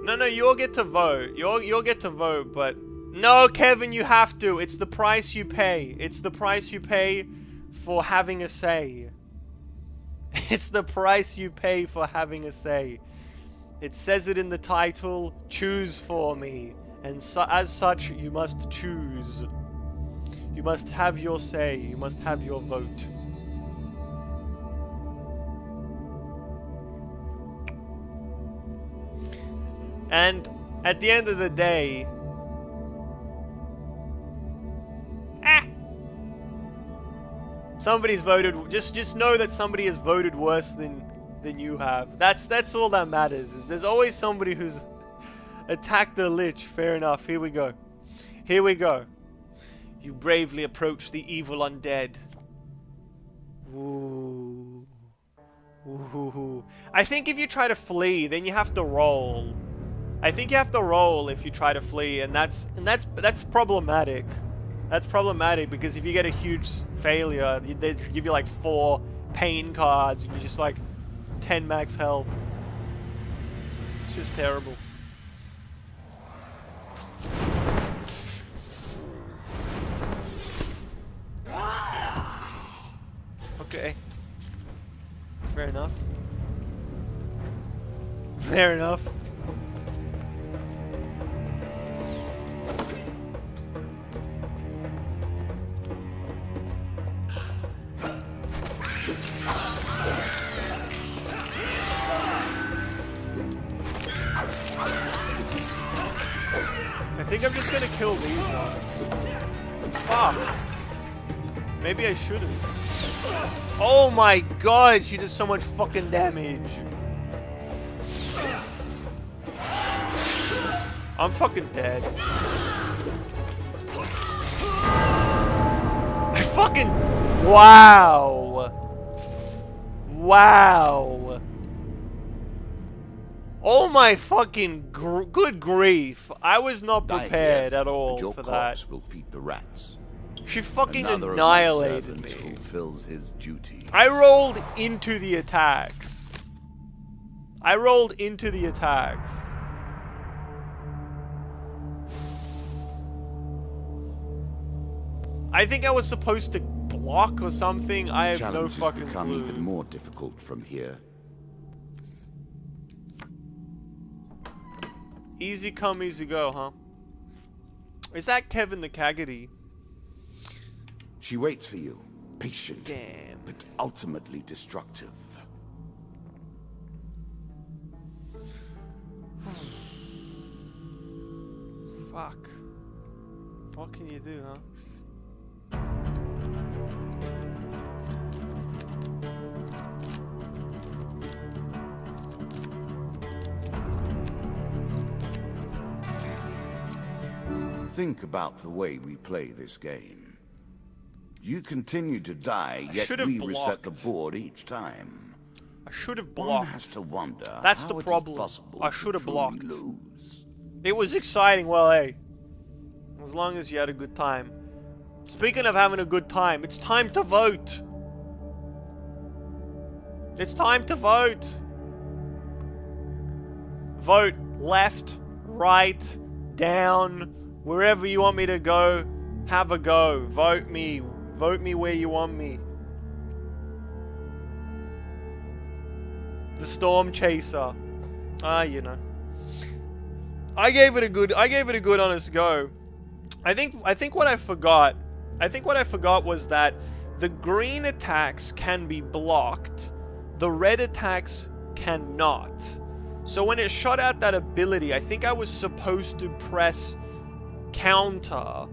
No, you'll get to vote. You'll get to vote, but... No, Kevin, you have to. It's the price you pay. It's the price you pay for having a say. It's the price you pay for having a say. It says it in the title, choose for me. And as such, you must choose. You must have your say. You must have your vote. And at the end of the day, somebody's voted. Just know that somebody has voted worse than you have. That's all that matters. Is there's always somebody who's attacked the Lich. Fair enough. Here we go. Here we go. You bravely approach the evil undead. Ooh. Ooh. I think if you try to flee, then you have to roll. I think you have to roll if you try to flee, and that's problematic. That's problematic because if you get a huge failure, they give you like 4 pain cards, and you're just like 10 max health. It's just terrible. Okay. Fair enough. Fair enough. I think I'm just gonna kill these ones. Fuck. Maybe I shouldn't. Oh my god, she does so much fucking damage. I'm fucking dead. I fucking... Wow. Wow. Oh my fucking good grief. I was not prepared at all for that. Will feed the rats. She fucking Another annihilated me. Fulfills his duty. I rolled into the attacks. I rolled into the attacks. I think I was supposed to block or something. I have no fucking clue. Become even more difficult from here. Easy come, easy go, huh? Is that Kevin the Caggity? She waits for you, patient, Damn. but ultimately destructive. Fuck. What can you do, huh? Think about the way we play this game. You continue to die, yet we reset the board each time. I should have One blocked. has to wonder That's how the it is problem. possible I to should have truly blocked. lose. It was exciting. Well, hey. As long as you had a good time. Speaking of having a good time, it's time to vote. It's time to vote. Vote left, right, down, wherever you want me to go. Have a go. Vote me. Vote me where you want me. The Storm Chaser. You know. I gave it a good honest go. I think what I forgot was that the green attacks can be blocked, the red attacks cannot. So when it shot out that ability, I think I was supposed to press counter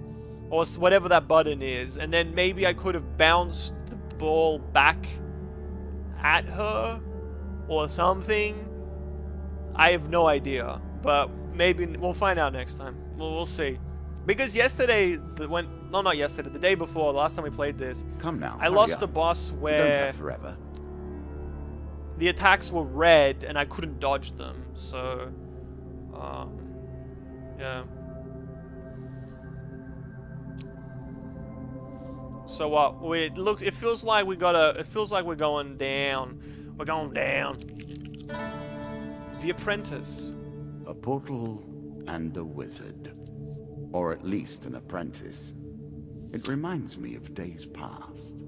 or whatever that button is, and then maybe I could have bounced the ball back at her or something. I have no idea, but maybe we'll find out next time. We'll see. Because yesterday, not yesterday, the day before, the last time we played this, come now, I lost a boss where you don't have forever. The attacks were red and I couldn't dodge them. So, yeah. So what? It feels like we're going down. We're going down. The Apprentice. A portal and a wizard. Or at least an apprentice. It reminds me of days past.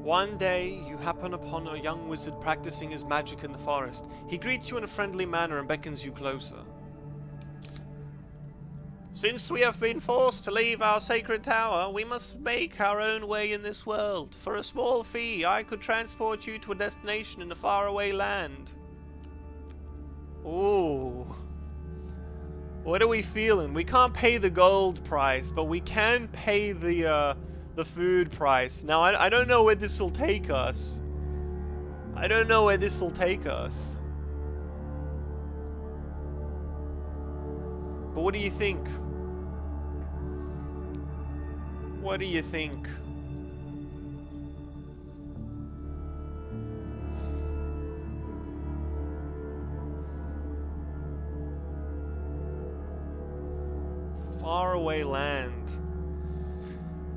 One day, you happen upon a young wizard practicing his magic in the forest. He greets you in a friendly manner and beckons you closer. Since we have been forced to leave our sacred tower, we must make our own way in this world. For a small fee, I could transport you to a destination in a faraway land. Ooh. What are we feeling? We can't pay the gold price, but we can pay the food price. Now, I don't know where this will take us. I don't know where this will take us. But what do you think? What do you think? Faraway land.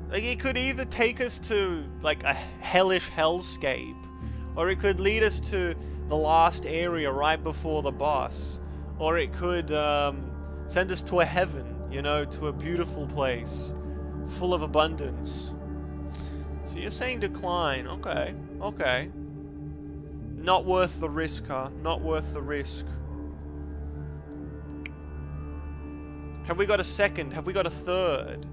Like, it could either take us to, like, a hellish hellscape, or it could lead us to the last area right before the boss, or it could send us to a heaven, you know, to a beautiful place, full of abundance. So you're saying decline. Okay, okay. Not worth the risk, huh? Not worth the risk. Have we got a second? Have we got a third?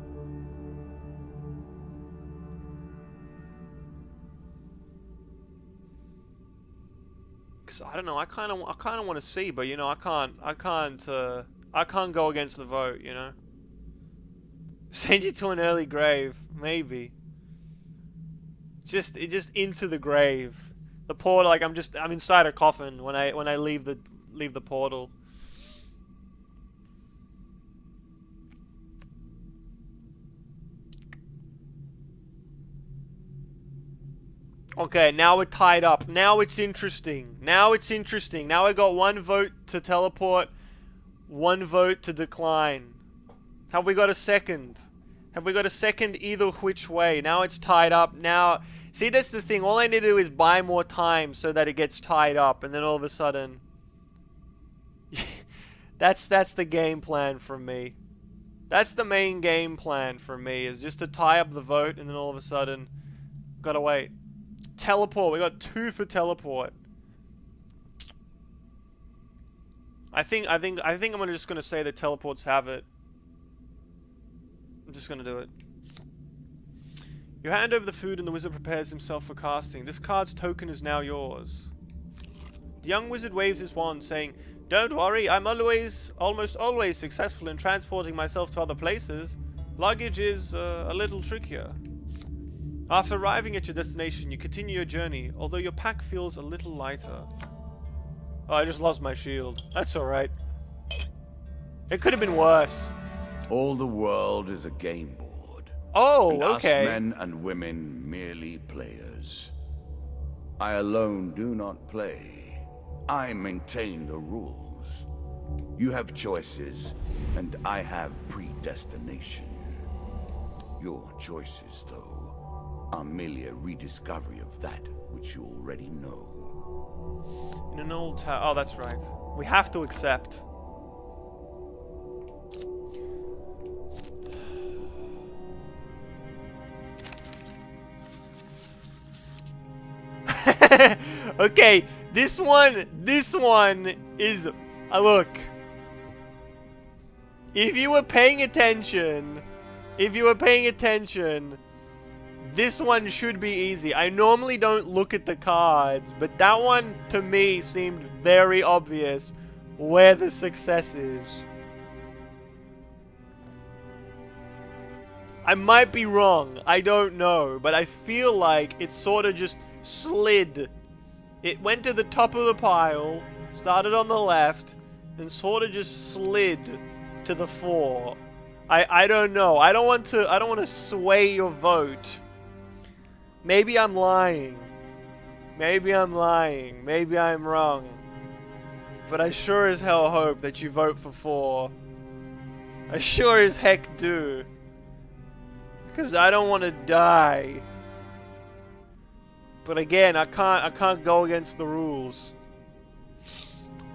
Cause I don't know. I kind of want to see, but you know, I can't go against the vote. You know. Send you to an early grave, maybe. Just into the grave. The portal, like I'm inside a coffin when I leave the portal. Okay, now we're tied up. Now it's interesting. Now it's interesting. Now I got one vote to teleport, one vote to decline. Have we got a second? Have we got a second either which way? Now it's tied up. Now, see, that's the thing. All I need to do is buy more time so that it gets tied up, and then all of a sudden, that's the game plan for me. That's the main game plan for me, is just to tie up the vote, and then all of a sudden, gotta wait. Teleport. We got 2 for teleport. I think I'm just gonna say that teleports have it. I'm just gonna do it. You hand over the food and the wizard prepares himself for casting. This card's token is now yours. The young wizard waves his wand, saying, "Don't worry, I'm almost always successful in transporting myself to other places. Luggage is a little trickier." After arriving at your destination, you continue your journey, although your pack feels a little lighter. Oh, I just lost my shield. That's alright. It could have been worse. All the world is a game board. Oh, and okay. Us men and women merely players. I alone do not play. I maintain the rules. You have choices, and I have predestination. Your choices, though, are merely a rediscovery of that which you already know. In an old tower. Oh, that's right. We have to accept. Okay, this one is... look. If you were paying attention, this one should be easy. I normally don't look at the cards, but that one, to me, seemed very obvious where the success is. I might be wrong, I don't know, but I feel like it sort of just slid. It went to the top of the pile, started on the left, and sort of just slid to the 4. I don't know. I don't want to sway your vote. Maybe I'm lying. Maybe I'm wrong. But I sure as hell hope that you vote for 4. I sure as heck do. Because I don't want to die. But again, I can't go against the rules.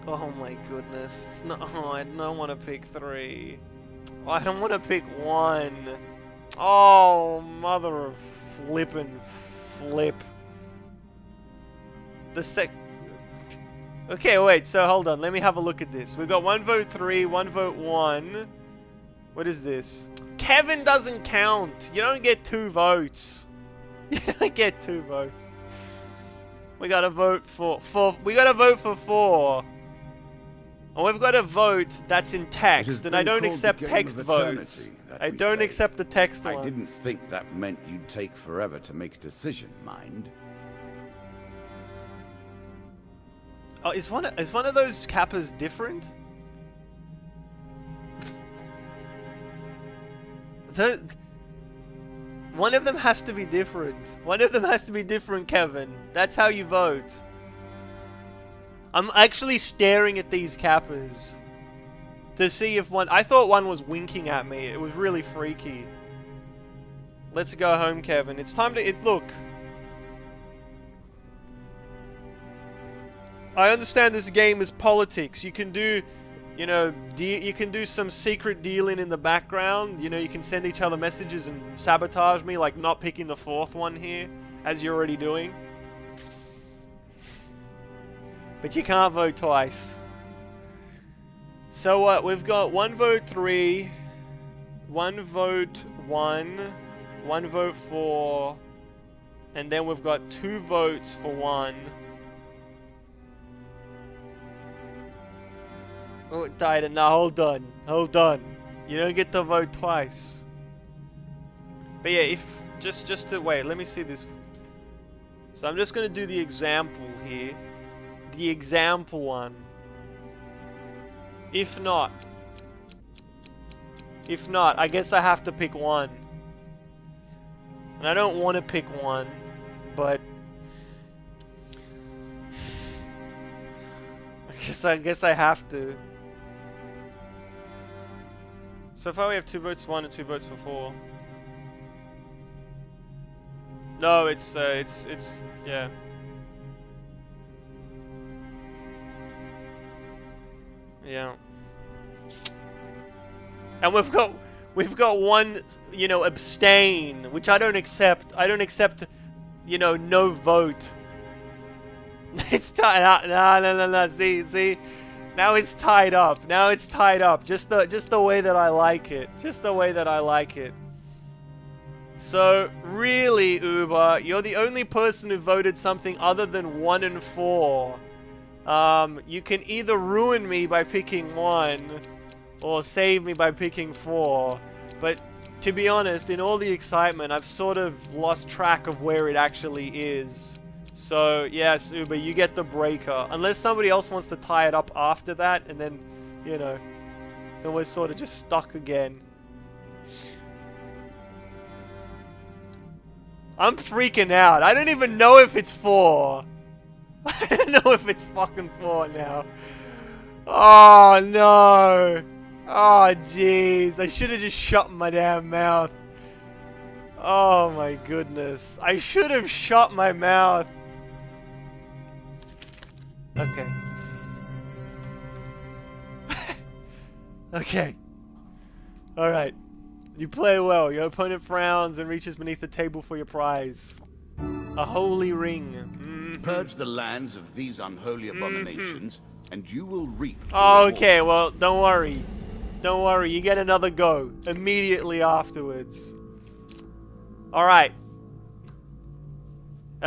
Oh my goodness. It's not, oh, I don't want to pick 3. Oh, I don't want to pick 1. Oh, mother of flippin' flip. Okay, wait, so hold on. Let me have a look at this. We've got 1 vote 3, 1 vote 1. What is this? Kevin doesn't count. You don't get 2 votes. You don't get 2 votes. We gotta vote for 4. We gotta vote for 4. And we've got a vote that's in text, and I don't accept text votes. I don't accept the text ones. I didn't think that meant you'd take forever to make a decision, mind. Oh, is one of those Kappas different? One of them has to be different. One of them has to be different, Kevin. That's how you vote. I'm actually staring at these Kappas to see if one... I thought one was winking at me. It was really freaky. Let's go home, Kevin. It's time to... Look. I understand this game is politics. You can do... You know, you can do some secret dealing in the background. You know, you can send each other messages and sabotage me, like not picking the 4th one here, as you're already doing. But you can't vote twice. So what? We've got 1 vote 3, 1 vote 1, 1 vote 4, and then we've got 2 votes for 1. Oh, it died. Now hold on. Hold on. You don't get to vote twice. But yeah, if... Just to... Wait, let me see this. So I'm just going to do the example here. The example one. If not, I guess I have to pick 1. And I don't want to pick 1, but... I guess I have to. So far we have 2 votes for 1 and 2 votes for 4. No, it's yeah. Yeah. And we've got 1, you know, abstain, which I don't accept. I don't accept, you know, no vote. It's tied. No. See. Now it's tied up. Now it's tied up. Just the way that I like it. Just the way that I like it. So really, Uber, you're the only person who voted something other than 1 and 4. You can either ruin me by picking 1, or save me by picking 4. But to be honest, in all the excitement, I've sort of lost track of where it actually is. So, yes, Uber, you get the breaker. Unless somebody else wants to tie it up after that, and then, you know, then we're sort of just stuck again. I'm freaking out. I don't even know if it's 4. I don't know if it's fucking 4 now. Oh, no. Oh, jeez. I should have just shut my damn mouth. Oh, my goodness. I should have shut my mouth. Okay. Okay. Alright. You play well. Your opponent frowns and reaches beneath the table for your prize. A holy ring. Purge the lands of these unholy abominations, and you will reap the Okay, rewards. well, don't worry. Don't worry, you get another go immediately afterwards. Alright.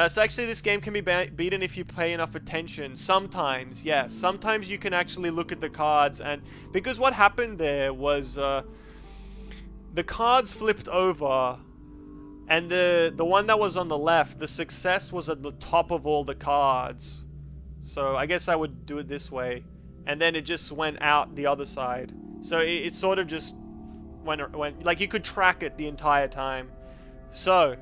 So actually this game can be beaten if you pay enough attention. Sometimes, yes. Sometimes you can actually look at the cards, and because what happened there was the cards flipped over, and the one that was on the left, the success was at the top of all the cards. So I guess I would do it this way, and then it just went out the other side. So it sort of just went like you could track it the entire time. So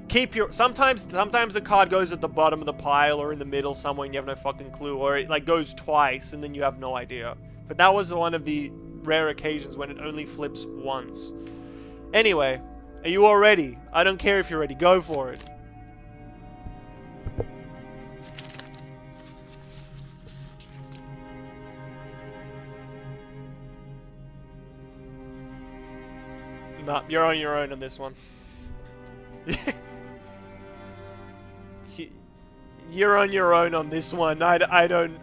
keep your sometimes the card goes at the bottom of the pile or in the middle somewhere and you have no fucking clue, or it like goes twice and then you have no idea. But that was one of the rare occasions when it only flips once. Anyway, are you all ready? I don't care if you're ready. Go for it. Nah, you're on your own on this one. You're on your own on this one. I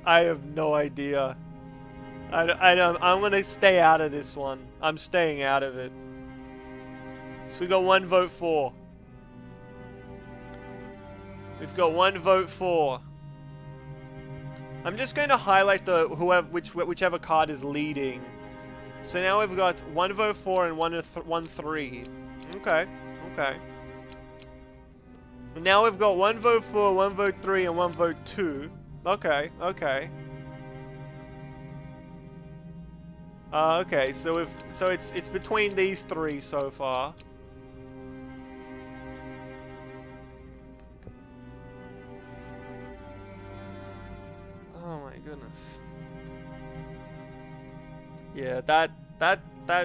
have no idea. I'm gonna stay out of this one. I'm staying out of it. So we got one vote for. We've got one vote for. I'm just going to highlight the whichever card is leading. So now we've got one vote for and one 3. Okay, okay. Now we've got one vote for, one vote 3, and one vote 2. Okay, okay. Okay, so it's between these 3 so far. Oh my goodness. Yeah, that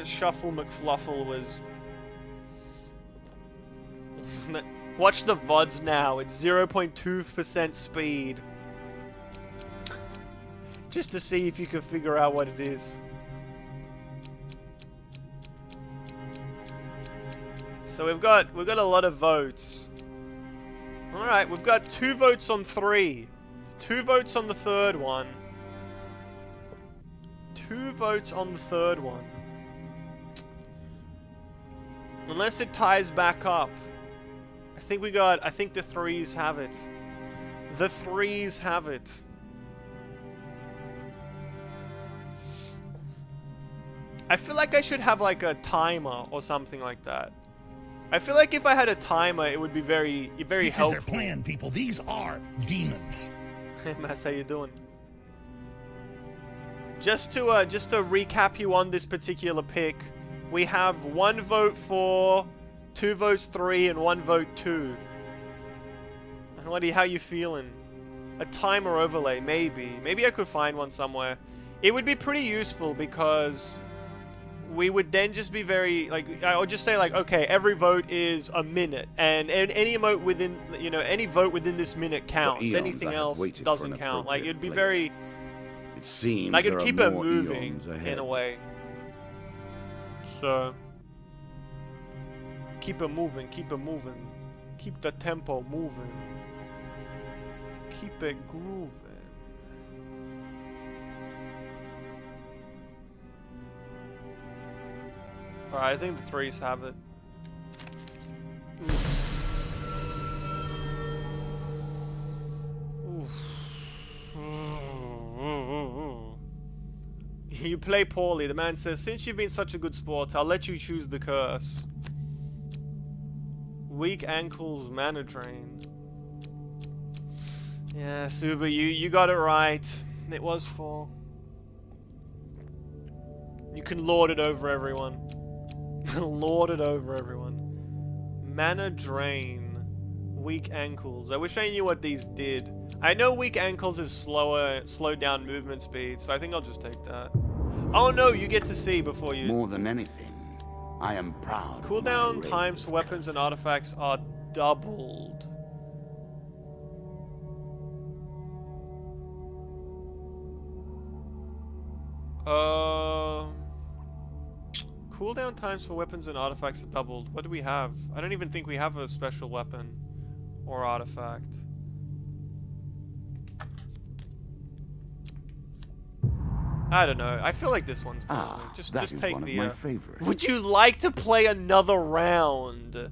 shuffle McFluffle was. Watch the VODs now. It's 0.2% speed. Just to see if you can figure out what it is. So we've got a lot of votes. All right, we've got 2 votes on 3. 2 votes on the third one. 2 votes on the third one. Unless it ties back up. I think the 3s have it. The 3s have it. I feel like I should have like a timer or something like that. I feel like if I had a timer, it would be very helpful. This is their plan, people. These are demons. Hey, Mass, how you doing? Just to recap you on this particular pick, we have 1 vote for, 2 votes 3, and 1 vote 2. How you feeling? A timer overlay, maybe. Maybe I could find one somewhere. It would be pretty useful because we would then just be very, like, I would just say, like, okay, every vote is a minute, and any emote within, you know, any vote within this minute counts. Anything else doesn't count. Like, it'd be very, it seems like, there it'd are keep it more moving eons ahead. in a way. So, keep it moving, keep it moving. Keep the tempo moving. Keep it grooving. Alright, I think the 3s have it. You play poorly. The man says, since you've been such a good sport, I'll let you choose the curse. Weak ankles, mana drain. Yeah, Suba, you got it right. It was 4. You can lord it over everyone. Lord it over everyone. Mana drain. Weak ankles. I wish I knew what these did. I know weak ankles is slowed down movement speed, so I think I'll just take that. Oh no, you get to see before you. More than anything, I am proud. Cooldown times for weapons and artifacts are doubled. Cooldown times for weapons and artifacts are doubled. What do we have? I don't even think we have a special weapon or artifact. I don't know. I feel like this one's perfect. Ah, Just that is take one the. of my favorites. Would you like to play another round?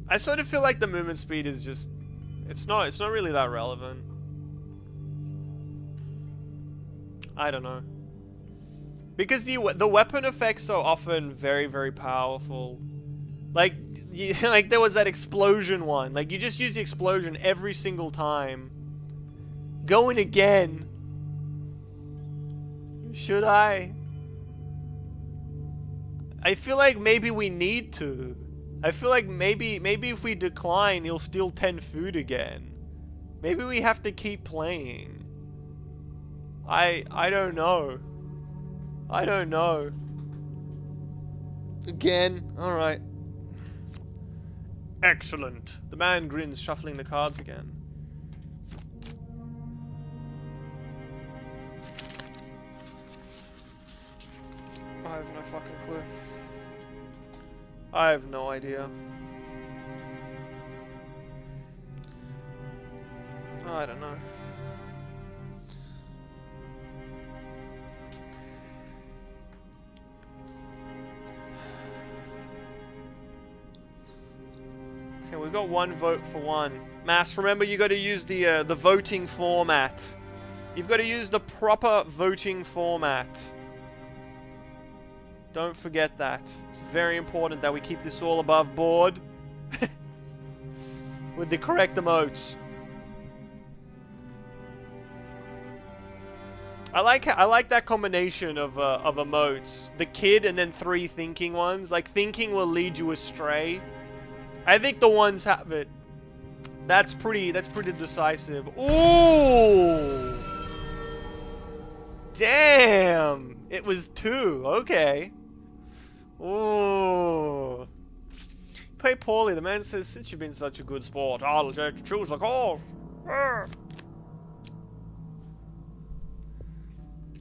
I sort of feel like the movement speed is just. It's not really that relevant. I don't know. Because the weapon effects are often very, very powerful. Like, like there was that explosion one. Like, you just use the explosion every single time. Going again. Should I? I feel like maybe we need to. I feel like maybe if we decline, he'll steal 10 food again. Maybe we have to keep playing. I don't know. I don't know. Again, alright. Excellent. The man grins, shuffling the cards again. I have no fucking clue. I have no idea. I don't know. Okay, we've got one vote for one. Mass, remember you got to use the voting format. You've got to use the proper voting format. Don't forget that. It's very important that we keep this all above board. With the correct emotes. I like that combination of emotes. The kid and then 3 thinking ones. Like, thinking will lead you astray. I think the ones have it. That's pretty decisive. Ooh! Damn! It was 2. Okay. Ooh. Play poorly. The man says, since you've been such a good sport, I'll choose the course.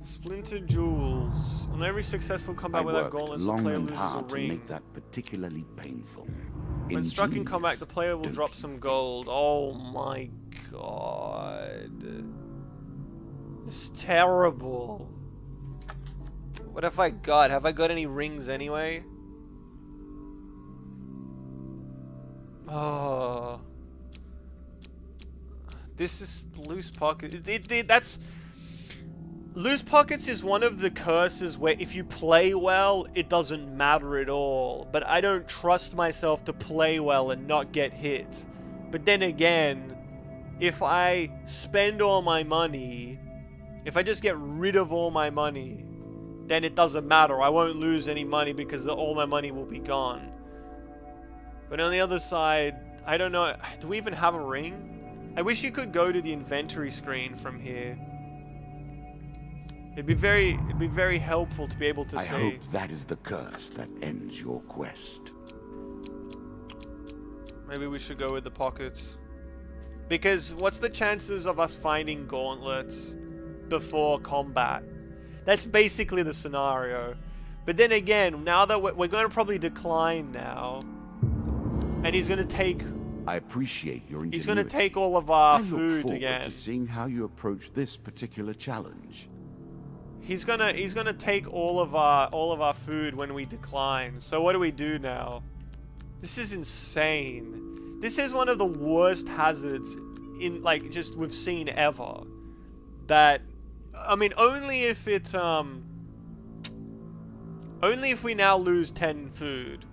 Splinter Jewels. On every successful combat without gauntlets, the player loses a ring. To make that particularly painful. When struck in combat, the player will drop some gold. Oh my god. It's terrible. What have I got? Have I got any rings anyway? Oh. This is loose pocket. That's... Loose pockets is one of the curses where if you play well, it doesn't matter at all. But I don't trust myself to play well and not get hit. But then again, if I spend all my money, if I just get rid of all my money, then it doesn't matter. I won't lose any money because all my money will be gone. But on the other side, I don't know. Do we even have a ring? I wish you could go to the inventory screen from here. It'd be very helpful to be able to see. I hope that is the curse that ends your quest. Maybe we should go with the pockets. Because what's the chances of us finding gauntlets before combat? That's basically the scenario. But then again, now that we're going to probably decline now. And he's going to take... I appreciate your ingenuity. He's going to take all of our food food forward again. To seeing how you approach this particular challenge. He's gonna take all of our food when we decline. So what do we do now? This is insane. This is one of the worst hazards in like just we've seen ever. That I mean only if it's only if we now lose 10 food.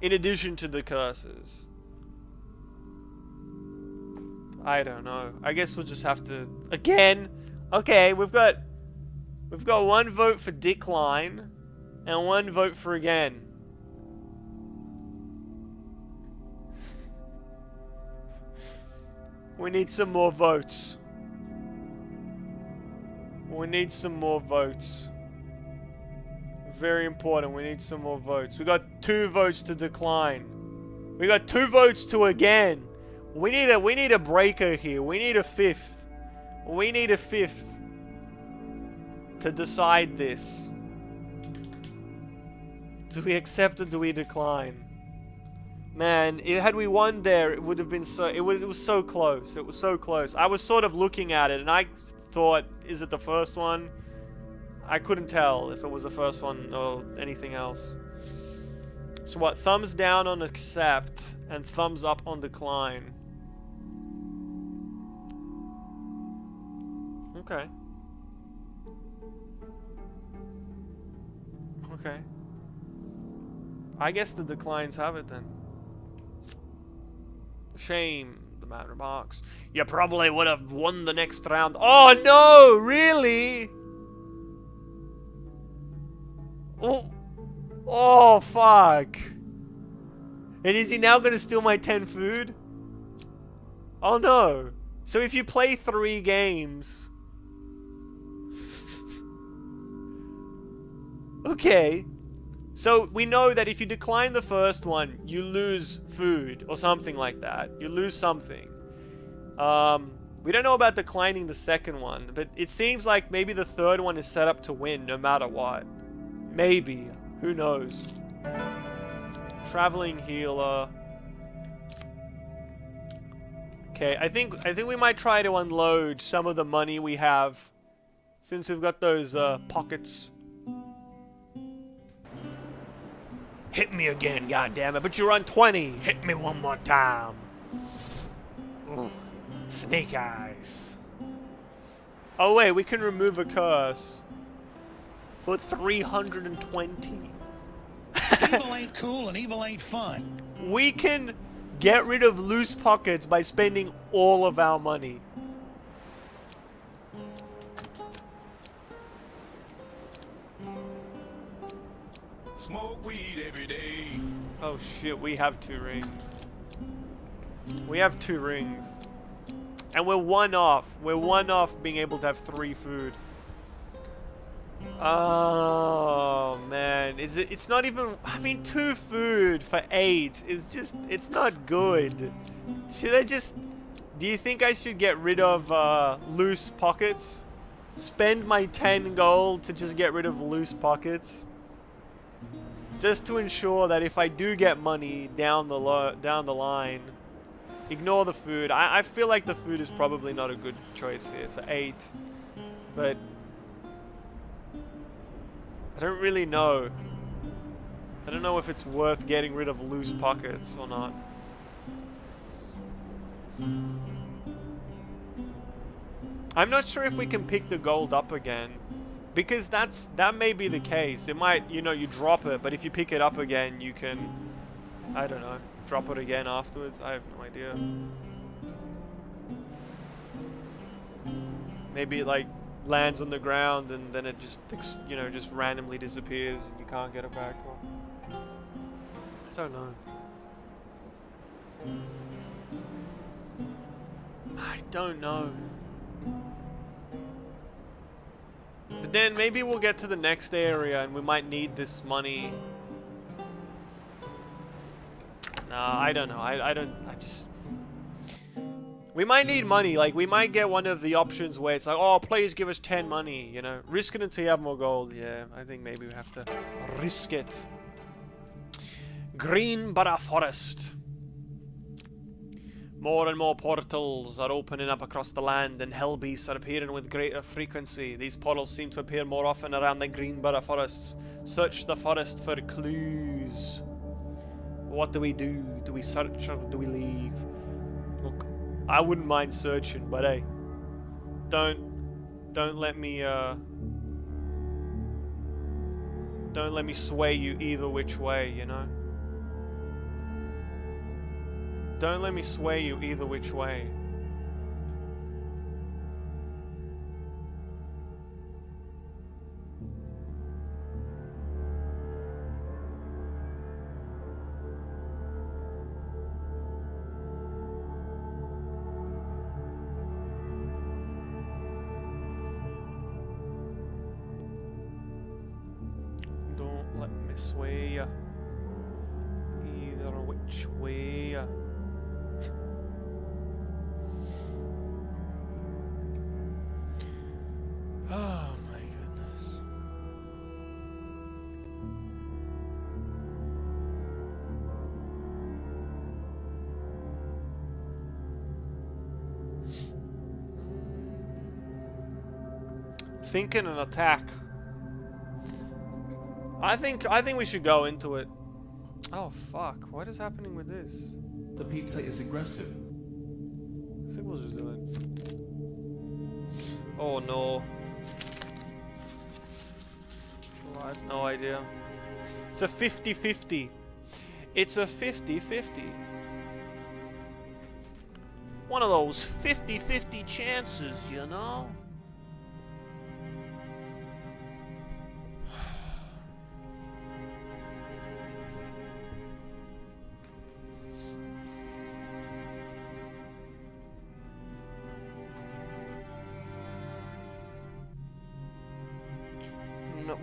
In addition to the curses. I don't know. I guess we'll just have to again. Okay, we've got one vote for decline and one vote for again. We need some more votes. We need some more votes. Very important, we need some more votes. We got 2 votes to decline. We got 2 votes to again. We need a breaker here. We need a 5th. We need a 5th to decide this. Do we accept or do we decline? Man, had we won there, it would have been so... It was so close. It was so close. I was sort of looking at it, and I thought, is it the first one? I couldn't tell if it was the first one or anything else. So what? Thumbs down on accept, and thumbs up on decline. Okay. Okay. I guess the declines have it then. Shame, the man remarks. You probably would have won the next round. Oh no, really? Oh fuck. And is he now gonna steal my 10 food? Oh no. So if you play 3 games... Okay. So we know that if you decline the first one, you lose food or something like that. You lose something. We don't know about declining the second one, but it seems like maybe the third one is set up to win no matter what. Maybe. Who knows? Traveling healer. Okay, I think we might try to unload some of the money we have, since we've got those pockets. Hit me again, goddammit! But you're on 20. Hit me one more time. Ooh. Snake eyes. Oh wait, we can remove a curse for 320. Evil ain't cool and evil ain't fun. We can get rid of loose pockets by spending all of our money. Smoke weed every day. Oh shit, we have 2 rings. We have 2 rings. And we're 1 off. We're 1 off being able to have 3 food. Oh man, it's not even, I mean 2 food for 8 is just, it's not good. Should I just, do you think I should get rid of loose pockets? Spend my 10 gold to just get rid of loose pockets? Just to ensure that if I do get money down the line, ignore the food. I feel like the food is probably not a good choice here for 8, but I don't really know. I don't know if it's worth getting rid of loose pockets or not. I'm not sure if we can pick the gold up again. Because that may be the case. It might, you know, you drop it, but if you pick it up again, you can, I don't know, drop it again afterwards. I have no idea. Maybe it like lands on the ground and then it just, you know, just randomly disappears and you can't get it back. Or... I don't know. I don't know. But then maybe we'll get to the next area and we might need this money. Nah, I don't know. I just... We might need money. Like, we might get one of the options where it's like, oh, please give us 10 money, you know. Risk it until you have more gold. Yeah, I think maybe we have to risk it. Greenborough Forest. More and more portals are opening up across the land, and hell beasts are appearing with greater frequency. These portals seem to appear more often around the Greenborough forests. Search the forest for clues. What do we do? Do we search or do we leave? Look, I wouldn't mind searching, but hey, don't let me sway you either which way, you know? Don't let me sway you either which way. Don't let me sway you either which way. Oh my goodness. thinking an attack. I think we should go into it. Oh fuck! What is happening with this? The pizza is aggressive. I think we'll just do it. Oh no. Oh, I have no idea. It's a 50-50. It's a 50-50. One of those 50-50 chances, you know?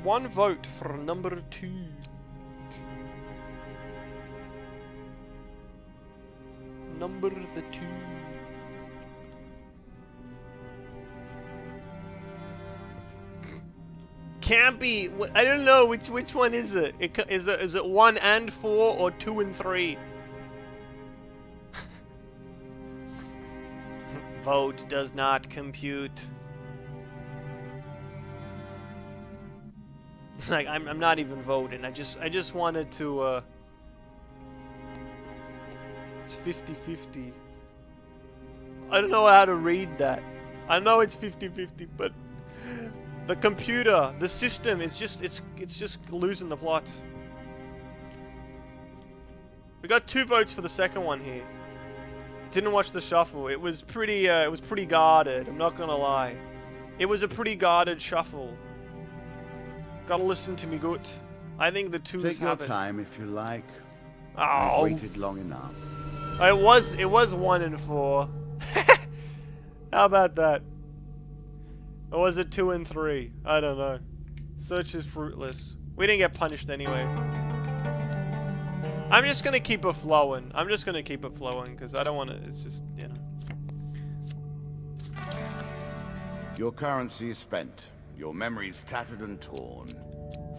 One vote for number 2. Number the 2. Can't be. I don't know which one is it. Is it 1 and 4 or 2 and 3? Vote does not compute. Like I'm not even voting. I just wanted to. It's 50-50. I don't know how to read that. I know it's 50-50, but the computer, the system is just it's just losing the plot. We got 2 votes for the second one here. Didn't watch the shuffle. It was pretty guarded. I'm not gonna lie. It was a pretty guarded shuffle. Gotta listen to me good. I think the 2s Take your have it. time if you like. Oh. I've waited long enough. It was 1 and 4. How about that? Or was it 2 and 3? I don't know. Search is fruitless. We didn't get punished anyway. I'm just gonna keep it flowing. Because I don't want to. It's just, you know. Your currency is spent. Your memories tattered and torn.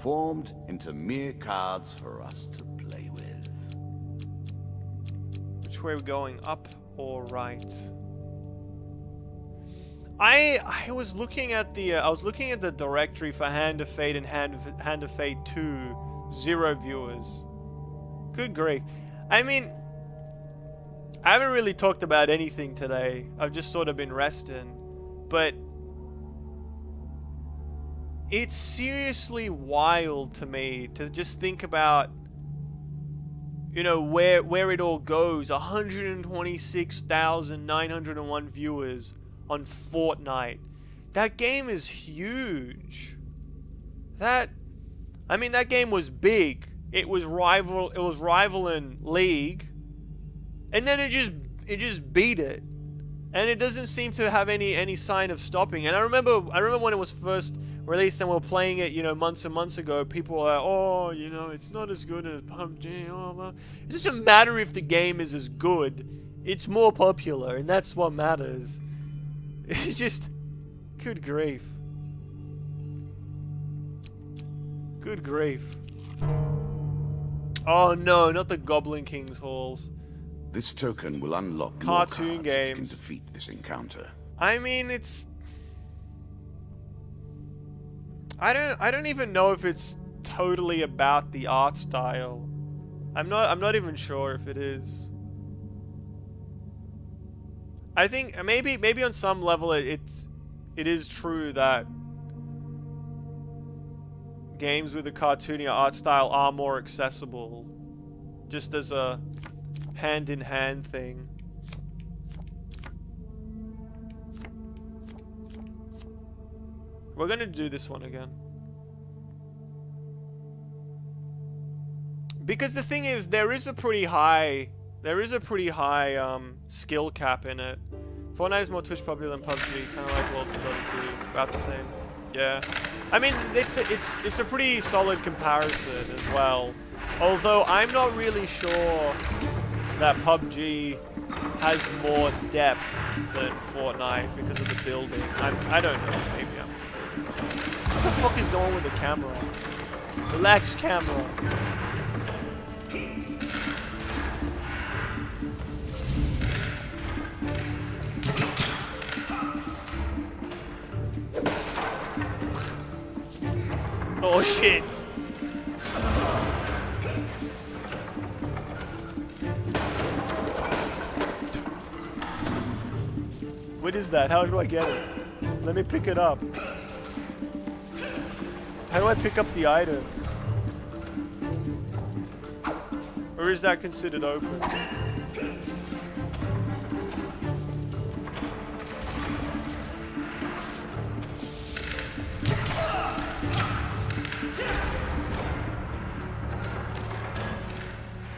Formed into mere cards for us to play with. Which way are we going? Up or right? I was looking at the directory for Hand of Fate and Hand of Fate 2. 0 viewers. Good grief. I mean, I haven't really talked about anything today. I've just sort of been resting. But it's seriously wild to me to just think about, you know, where it all goes. 126,901 viewers on Fortnite. That game is huge. That game was big. It was rivaling League. And then it just beat it. And it doesn't seem to have any sign of stopping. And I remember when it was first released and we were playing it, you know, months and months ago, people were like, oh, you know, it's not as good as PUBG. Oh, blah. It doesn't matter if the game is as good. It's more popular, and that's what matters. It's just, good grief. Good grief. Oh no, not the Goblin King's halls. This token will unlock Cartoon more cards games. if you can defeat this encounter. I mean, it's... I don't even know if it's totally about the art style. I'm not even sure if it is. I think maybe on some level it is true that games with a cartoony art style are more accessible, just as a hand-in-hand thing. We're gonna do this one again. Because the thing is, there is a pretty high skill cap in it. Fortnite is more Twitch popular than PUBG, kind of like World of Dota 2, about the same. Yeah, I mean it's a pretty solid comparison as well. Although I'm not really sure that PUBG has more depth than Fortnite because of the building. I don't know. Maybe I'm. What the fuck is going with the camera? Relax, camera. Oh shit! What is that? How do I get it? Let me pick it up. How do I pick up the items? Or is that considered open?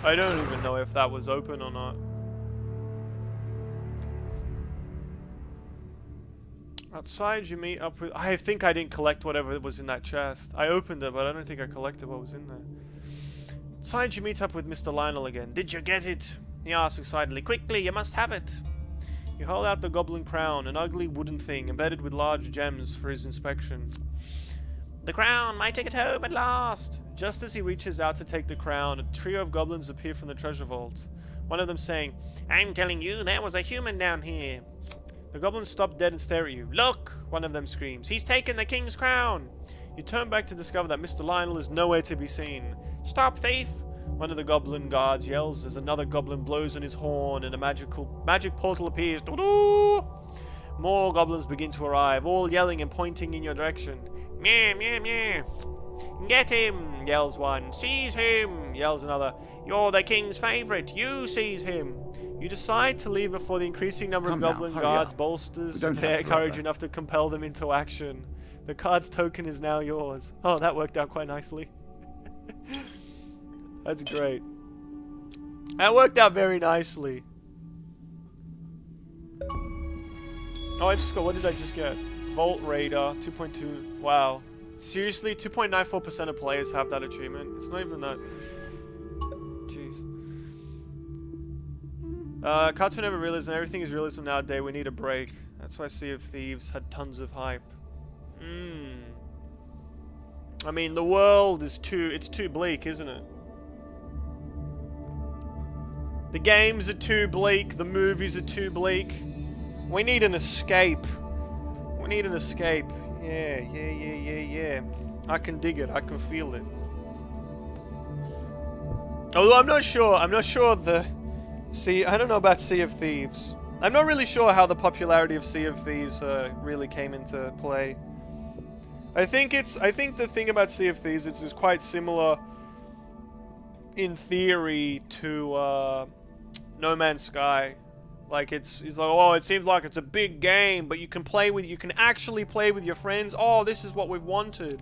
I don't even know if that was open or not. Outside you meet up with... I think I didn't collect whatever was in that chest. I opened it, but I don't think I collected what was in there. Outside you meet up with Mr. Lionel again. Did you get it? He asks excitedly. Quickly, you must have it. You hold out the goblin crown, an ugly wooden thing embedded with large gems for his inspection. The crown, my ticket home at last! Just as he reaches out to take the crown, a trio of goblins appear from the treasure vault. One of them saying, I'm telling you, there was a human down here. The goblins stop dead and stare at you. Look! One of them screams. He's taken the king's crown! You turn back to discover that Mr. Lionel is nowhere to be seen. Stop, thief! One of the goblin guards yells as another goblin blows on his horn and a magic portal appears. Doo-doo! More goblins begin to arrive, all yelling and pointing in your direction. Meow, meow, meow. Get him, yells one. Seize him, yells another. You're the king's favorite. You seize him. You decide to leave before the increasing number of goblin guards bolsters their courage enough to compel them into action. The card's token is now yours. Oh, that worked out quite nicely. That's great. That worked out very nicely. Oh, I just got... What did I just get? Vault Raider 2.2. Wow. Seriously? 2.94% of players have that achievement. It's not even that... Jeez. Cartoon never realism. Everything is realism nowadays. We need a break. That's why Sea of Thieves had tons of hype. I mean, the world is it's too bleak, isn't it? The games are too bleak. The movies are too bleak. We need an escape. We need an escape. Yeah. I can dig it. I can feel it. Although I'm not sure I don't know about Sea of Thieves. I'm not really sure how the popularity of Sea of Thieves really came into play. I think the thing about Sea of Thieves is quite similar in theory to No Man's Sky. Like it's like, oh, it seems like it's a big game, but you can actually play with your friends. Oh, this is what we've wanted.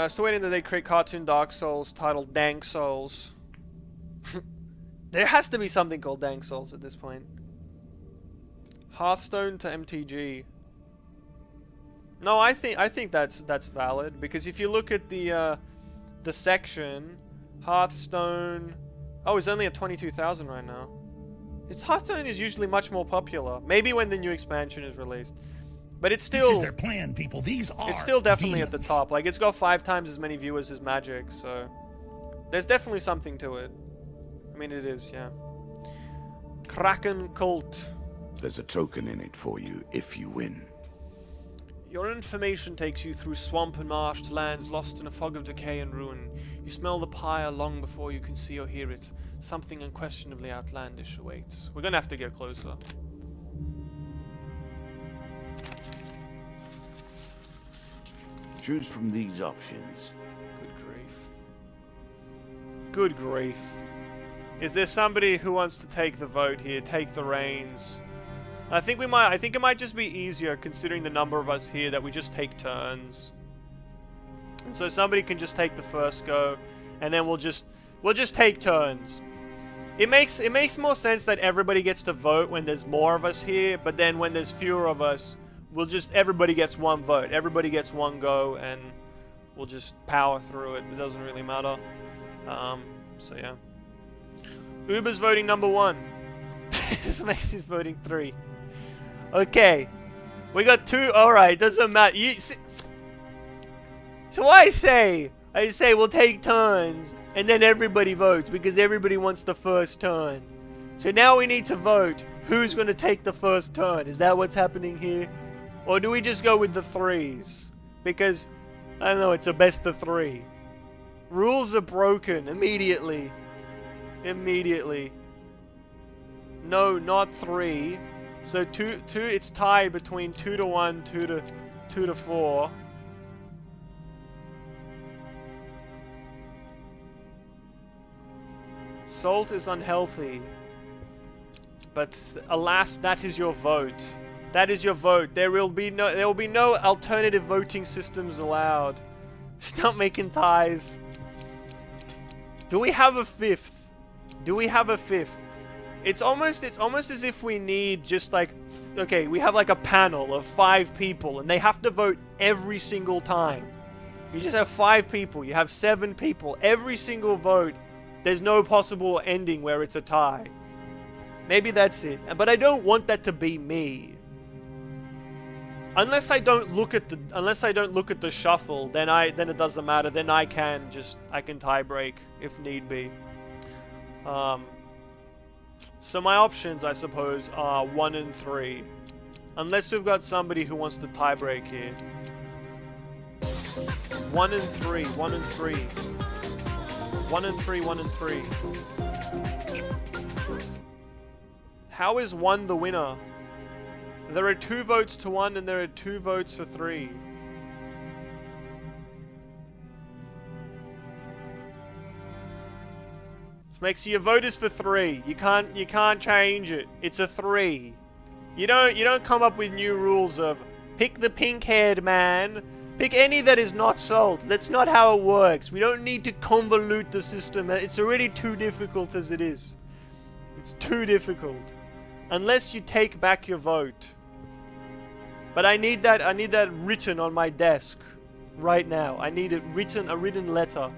Still waiting that they create cartoon Dark Souls titled Dank Souls. There has to be something called Dank Souls at this point. Hearthstone to MTG. No, I think that's valid, because if you look at the section, Hearthstone, oh, it's only at 22,000 right now. Hearthstone is usually much more popular. Maybe when the new expansion is released, but it's still. This is their plan, people. These are. It's still definitely demons. at the top. Like, it's got 5 times as many viewers as Magic, so there's definitely something to it. I mean, it is, yeah. Kraken Cult. There's a token in it for you if you win. Your information takes you through swamp and marsh to lands lost in a fog of decay and ruin. You smell the pyre long before you can see or hear it. Something unquestionably outlandish awaits. We're gonna have to get closer. Choose from these options. Good grief. Good grief. Is there somebody who wants to take the vote here, take the reins? I think it might just be easier, considering the number of us here, that we just take turns. And so somebody can just take the first go, and then we'll just take turns. It makes more sense that everybody gets to vote when there's more of us here, but then when there's fewer of us, everybody gets one vote. Everybody gets one go, and we'll just power through it. It doesn't really matter. So yeah. Uber's voting number 1. Macy's voting 3. Okay. We got 2. Alright, doesn't matter. So I say we'll take turns, and then everybody votes, because everybody wants the first turn. So now we need to vote who's going to take the first turn? Is that what's happening here? Or do we just go with the 3s? Because, I don't know, it's a best of 3. Rules are broken immediately. Immediately. No, not 3. So 2, it's tied between 2 to 1, 2 to 4. Salt is unhealthy. But alas, that is your vote. That is your vote. There will be no alternative voting systems allowed. Stop making ties. Do we have a 5th? Do we have a 5th? It's almost as if we need just like, okay, we have like a panel of 5 people and they have to vote every single time. You just have 5 people, you have 7 people, every single vote, there's no possible ending where it's a tie. Maybe that's it, but I don't want that to be me. Unless I don't look at the shuffle, then it doesn't matter. Then I can tie break if need be. So my options, I suppose, are 1 and 3. Unless we've got somebody who wants to tie break here. 1 and 3, 1 and 3. 1 and 3, 1 and 3. How is 1 the winner? There are 2 votes to 1 and there are 2 votes for 3. This makes your vote is for 3. You can't change it. It's a 3. You don't come up with new rules of pick the pink-haired man. Pick any that is not Salt. That's not how it works. We don't need to convolute the system. It's already too difficult as it is. It's too difficult. Unless you take back your vote. But I need that written on my desk right now. I need it written, a written letter.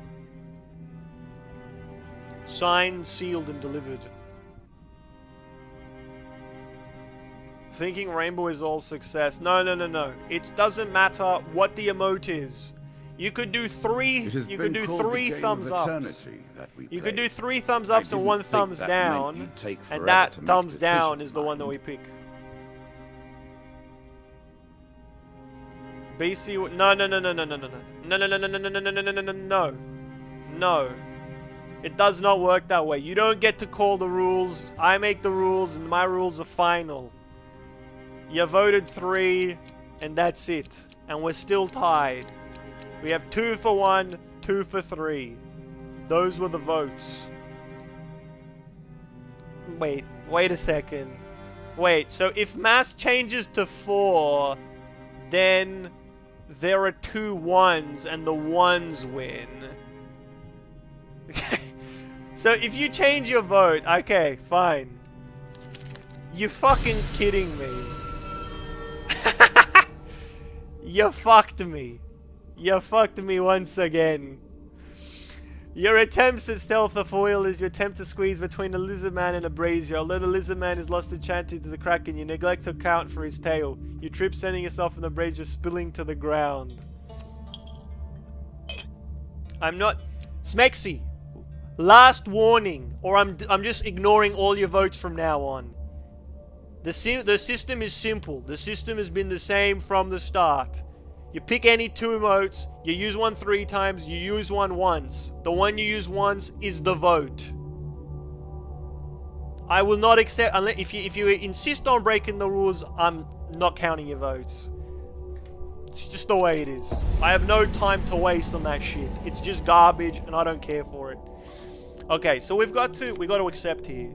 Signed, sealed, and delivered. Thinking rainbow is all success. No. It doesn't matter what the emote is. You could do 3. You could do 3 thumbs ups. You could do 3 thumbs ups and 1 thumbs down, and that thumbs down is the one that we pick. BC. No. It does not work that way. You don't get to call the rules. I make the rules, and my rules are final. You voted 3, and that's it. And we're still tied. We have 2 for 1, 2 for 3. Those were the votes. Wait a second. Wait, so if mass changes to 4, then there are 2 1s, and the 1s win. So if you change your vote, okay, fine. You fucking kidding me? You fucked me. You fucked me once again. Your attempts at stealth are foil is your attempt to squeeze between a lizard man and a brazier. Although the lizard man is lost enchanted to the kraken, you neglect to account for his tail. You trip, sending yourself in the brazier, spilling to the ground. I'm not... Smexy! Last warning, or I'm just ignoring all your votes from now on. The system is simple. The system has been the same from the start. You pick any 2 emotes, you use one 3 times, you use one once. The one you use once is the vote. I will not accept, unless if you insist on breaking the rules, I'm not counting your votes. It's just the way it is. I have no time to waste on that shit. It's just garbage and I don't care for it. Okay, so we got to accept here.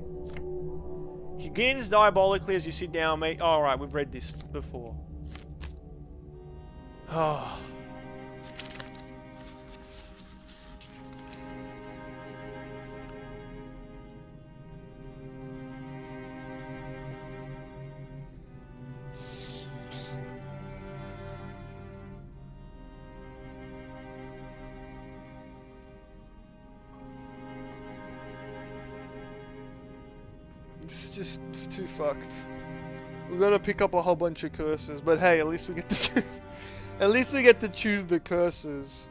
He begins diabolically as you sit down, mate. Alright, we've read this before. Oh. It's too fucked. We're gonna pick up a whole bunch of curses, but hey, at least we get to choose. At least we get to choose the curses.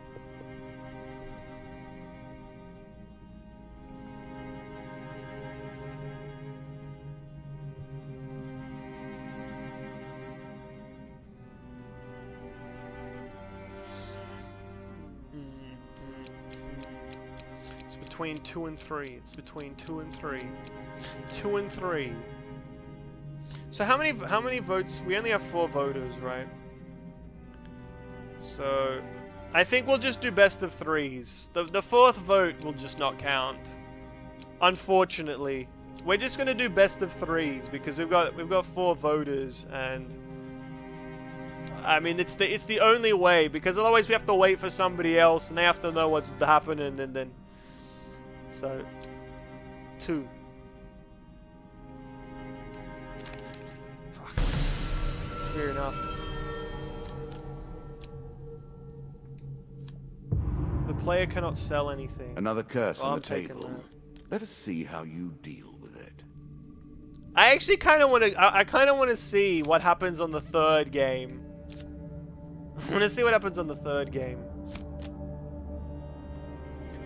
between 2 and 3. It's between 2 and 3. 2 and 3. So how many votes? We only have 4 voters, right? So I think we'll just do best of 3s. The 4th vote will just not count. Unfortunately. We're just gonna do best of 3s because we've got 4 voters, and I mean it's the only way, because otherwise we have to wait for somebody else and they have to know what's happening, and then so 2. Fuck. Fair enough. The player cannot sell anything. Another curse Well, on I'm the taking table. that. Let us see how you deal with it. I actually kind of want to. I kind of want to see what happens on the 3rd game. I want to see what happens on the 3rd game.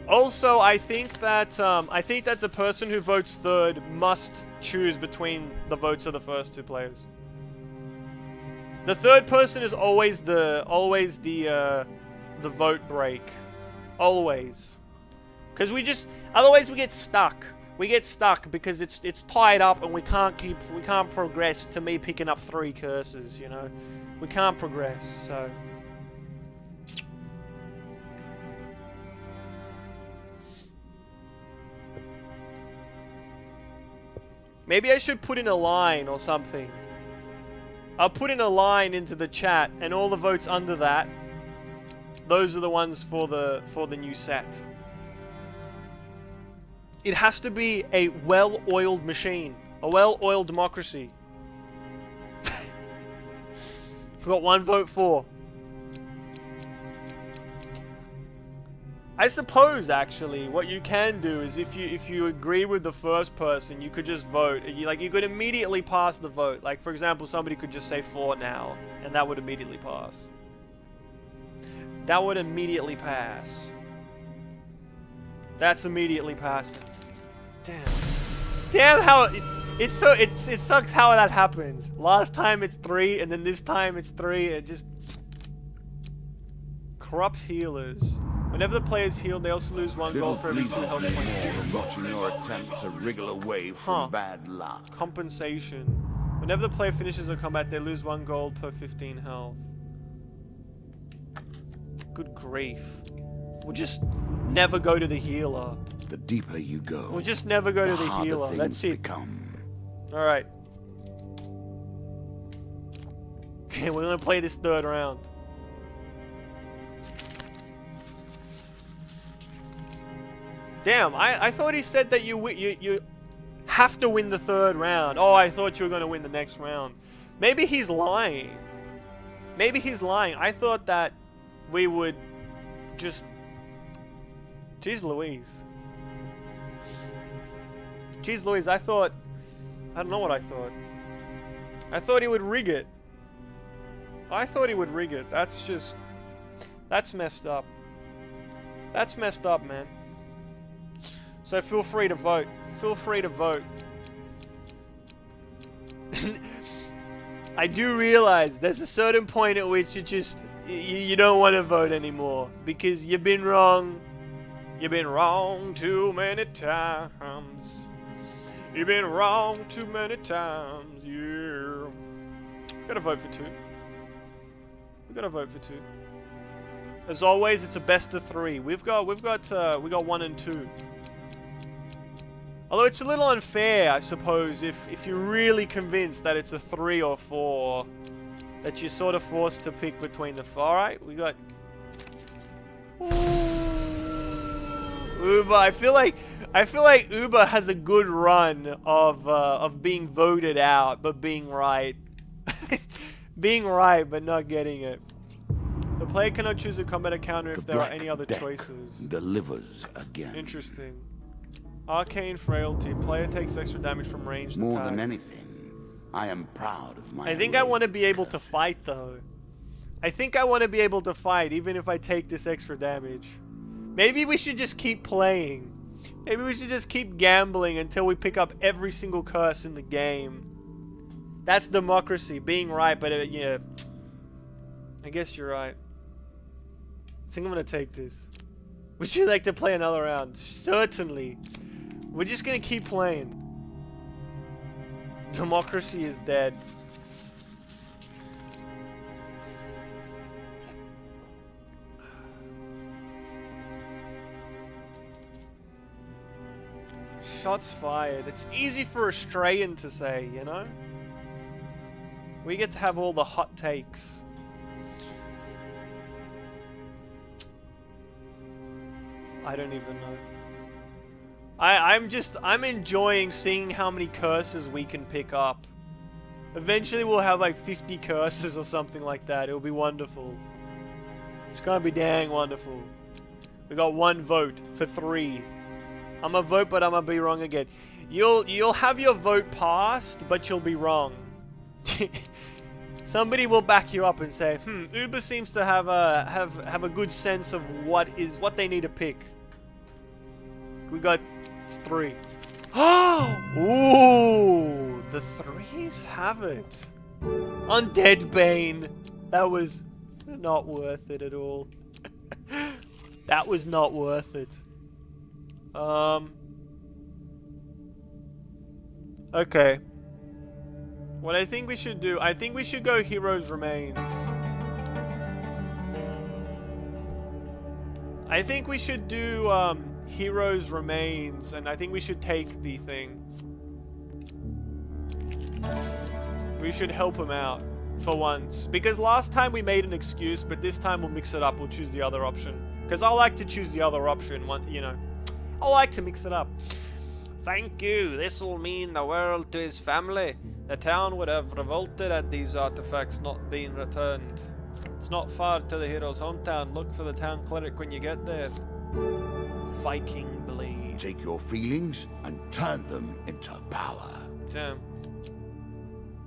Also, I think that the person who votes 3rd must choose between the votes of the first 2 players. The 3rd person is always the vote break, always. Because otherwise we get stuck. We get stuck because it's tied up and we can't progress to me picking up 3 curses, you know? We can't progress, so. Maybe I should put in a line or something. I'll put in a line into the chat, and all the votes under that, those are the ones for the new set. It has to be a well-oiled machine. A well-oiled democracy. We've got 1 vote for. I suppose, actually, what you can do is if you agree with the first person, you could just vote. You could immediately pass the vote. Like, for example, somebody could just say 4 now, and that would immediately pass. That would immediately pass. That's immediately passing. Damn. Damn how it sucks how that happens. Last time it's 3 and then this time it's 3. It just corrupt healers. Whenever the player is healed, they also lose 1 gold for every 2 health more points. than watching your attempt to wriggle away from bad luck. Compensation. Whenever the player finishes a combat, they lose 1 gold per 15 health. Good grief. We'll just never go to the healer. The deeper you go, We'll just never go to the harder healer. things That's it. become. Alright. Okay, we're gonna play this 3rd round. Damn, I thought he said that you have to win the 3rd round. Oh, I thought you were gonna win the next round. Maybe he's lying. Maybe he's lying. I thought that we would just... Jeez Louise. Jeez Louise, I thought... I don't know what I thought. I thought he would rig it. I thought he would rig it. That's just... That's messed up. That's messed up, man. So feel free to vote. Feel free to vote. I do realize there's a certain point at which it just... You don't want to vote anymore. Because you've been wrong. You've been wrong too many times. You've been wrong too many times, yeah. We gotta vote for 2. We gotta vote for 2. As always, it's a best of 3. We got 1 and 2. Although it's a little unfair, I suppose, if you're really convinced that it's a 3 or 4, that you're sort of forced to pick between the 4. Alright, we got... Uber. I feel like Uber has a good run of being voted out, but being right. Being right, but not getting it. The player cannot choose a combat encounter if there are any other choices. Delivers again. Interesting. Arcane Frailty. Player takes extra damage from ranged More attacks. than anything, I am proud of my... I think I want to be able to fight, though. I think I want to be able to fight, even if I take this extra damage. Maybe we should just keep playing. Maybe we should just keep gambling until we pick up every single curse in the game. That's democracy, being right, but yeah. I guess you're right. I think I'm gonna take this. Would you like to play another round? Certainly. We're just gonna keep playing. Democracy is dead. Shots fired. It's easy for Australian to say, you know? We get to have all the hot takes. I don't even know. I'm enjoying seeing how many curses we can pick up. Eventually we'll have like 50 curses or something like that. It'll be wonderful. It's gonna be dang wonderful. We got 1 vote for 3. I'm gonna vote, but I'm gonna be wrong again. You'll have your vote passed, but you'll be wrong. Somebody will back you up and say, Uber seems to have a good sense of what they need to pick. We got 3. Ooh, the 3s have it. Undead Bane. That was not worth it at all. That was not worth it. Okay. What I think we should do, I think we should go Heroes Remains. I think we should do, Heroes Remains, and I think we should take the thing. We should help him out, for once. Because last time we made an excuse, but this time we'll mix it up, we'll choose the other option. Because I like to choose the other option, you know. I like to mix it up. Thank you. This will mean the world to his family. The town would have revolted had these artifacts not been returned. It's not far to the hero's hometown. Look for the town cleric when you get there. Viking Blade. Take your feelings and turn them into power. Damn.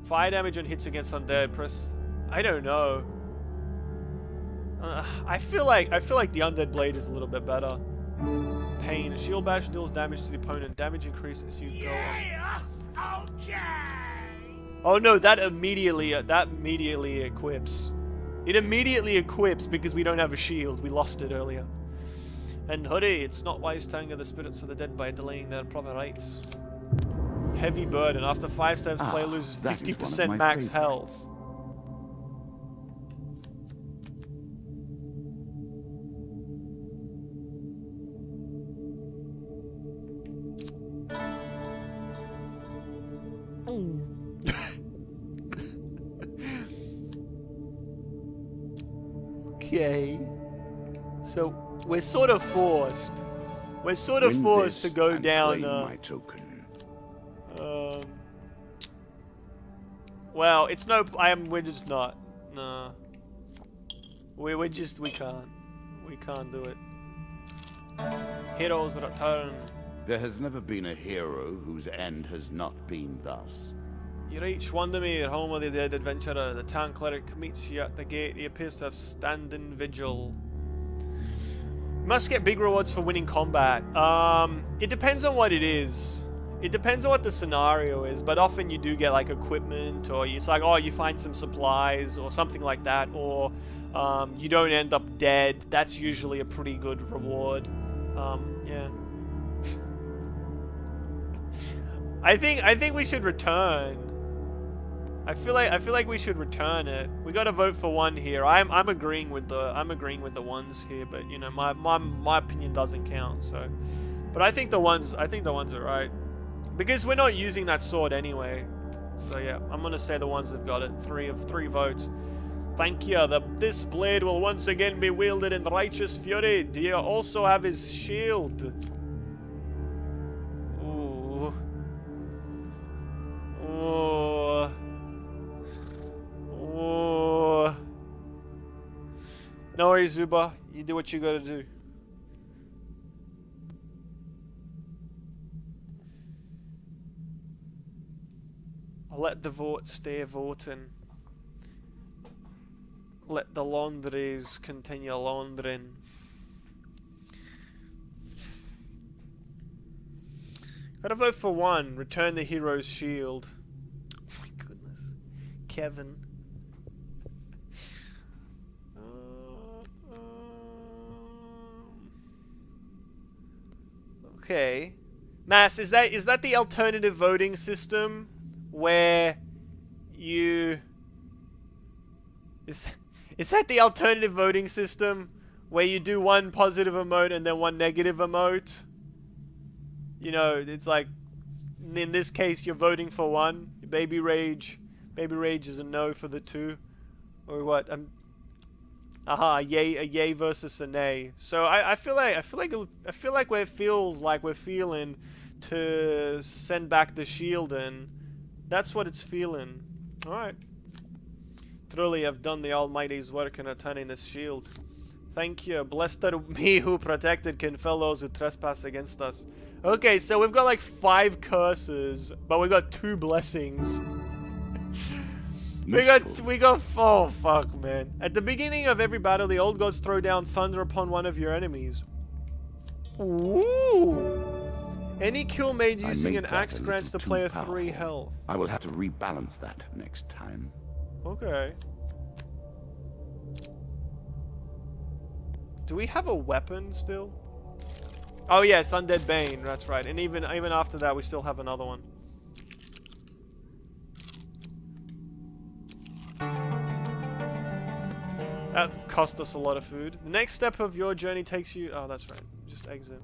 Fire damage on hits against undead. Press. I don't know. I feel like the undead blade is a little bit better. Pain. A shield bash deals damage to the opponent. Damage increases as you go on. Okay. Oh no, that immediately equips. It immediately equips because we don't have a shield. We lost it earlier. And hurry, it's not wise to anger the spirits of the dead by delaying their proper rites. Heavy burden. After 5 steps, player loses 50% max health. Okay. So we're sort of forced. We're sort of forced to go down. My token. Well, it's no. We're just not. No. We can't. We can't do it. Heroes return. There has never been a hero whose end has not been thus. You reach Wandermere, home of the dead adventurer. The town cleric meets you at the gate. He appears to have standing vigil. You must get big rewards for winning combat. It depends on what it is. It depends on what the scenario is, but often you do get like equipment, or it's like, oh, you find some supplies or something like that, or you don't end up dead. That's usually a pretty good reward. Yeah. I think we should return. I feel like we should return it. We got to vote for 1 here. I'm agreeing with the ones here, but you know my opinion doesn't count. So, but I think the ones are right because we're not using that sword anyway. So yeah, I'm gonna say the ones that got it. 3 of 3 votes. Thank you. This blade will once again be wielded in righteous fury. Do you also have his shield? Ooh. Ooh. Ooh. No worries, Zuba. You do what you gotta do. I'll let the vote stay voting. Let the laundries continue laundering. Gotta vote for 1. Return the hero's shield. Oh my goodness. Kevin. Okay. Mass, is that the alternative voting system where you... Is that the alternative voting system where you do one positive emote and then one negative emote? You know, it's like, in this case, you're voting for one. Baby Rage is a no for the two. Or what? A yay versus a nay. So I feel like we're feeling to send back the shield in. That's what it's feeling. Alright. Truly have done the Almighty's work in returning this shield. Thank you. Blessed are me who protected can fell those who trespass against us. Okay, so we've got like 5 curses, but we got 2 blessings. we got oh fuck, man. At the beginning of every battle, the old gods throw down thunder upon one of your enemies. Ooh. Any kill made using an axe grants the player 3 health. I will have to rebalance that next time. Okay. Do we have a weapon still? Oh yes, Undead Bane, that's right. And even after that, we still have another one. That cost us a lot of food. The next step of your journey takes you... Oh, that's right. Just exit.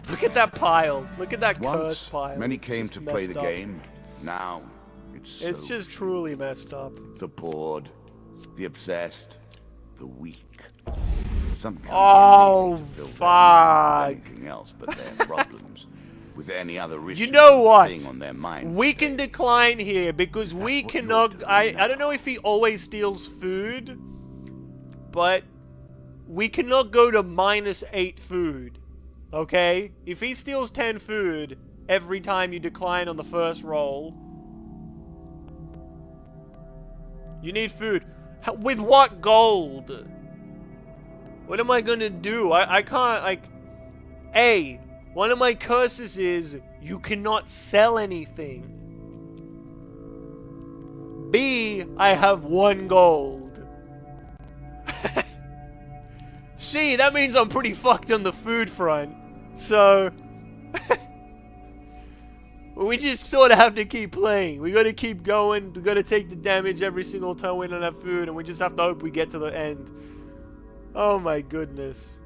Look at that pile. Look at that cursed pile. Many came to play the game. Now, it's just truly messed up. The bored, the obsessed, the weak. Some oh, fuck. Anything else but their problems. With any other issue you know what? On their mind we can decline here because we cannot... I don't know if he always steals food, but we cannot go to -8 food. Okay? If he steals 10 food every time you decline on the first roll, you need food. With what gold? What am I gonna do? I can't, like... A, one of my curses is you cannot sell anything. B, I have 1 gold. C, that means I'm pretty fucked on the food front. So... we just sort of have to keep playing. We gotta keep going. We gotta take the damage every single time we don't have food. And we just have to hope we get to the end. Oh my goodness.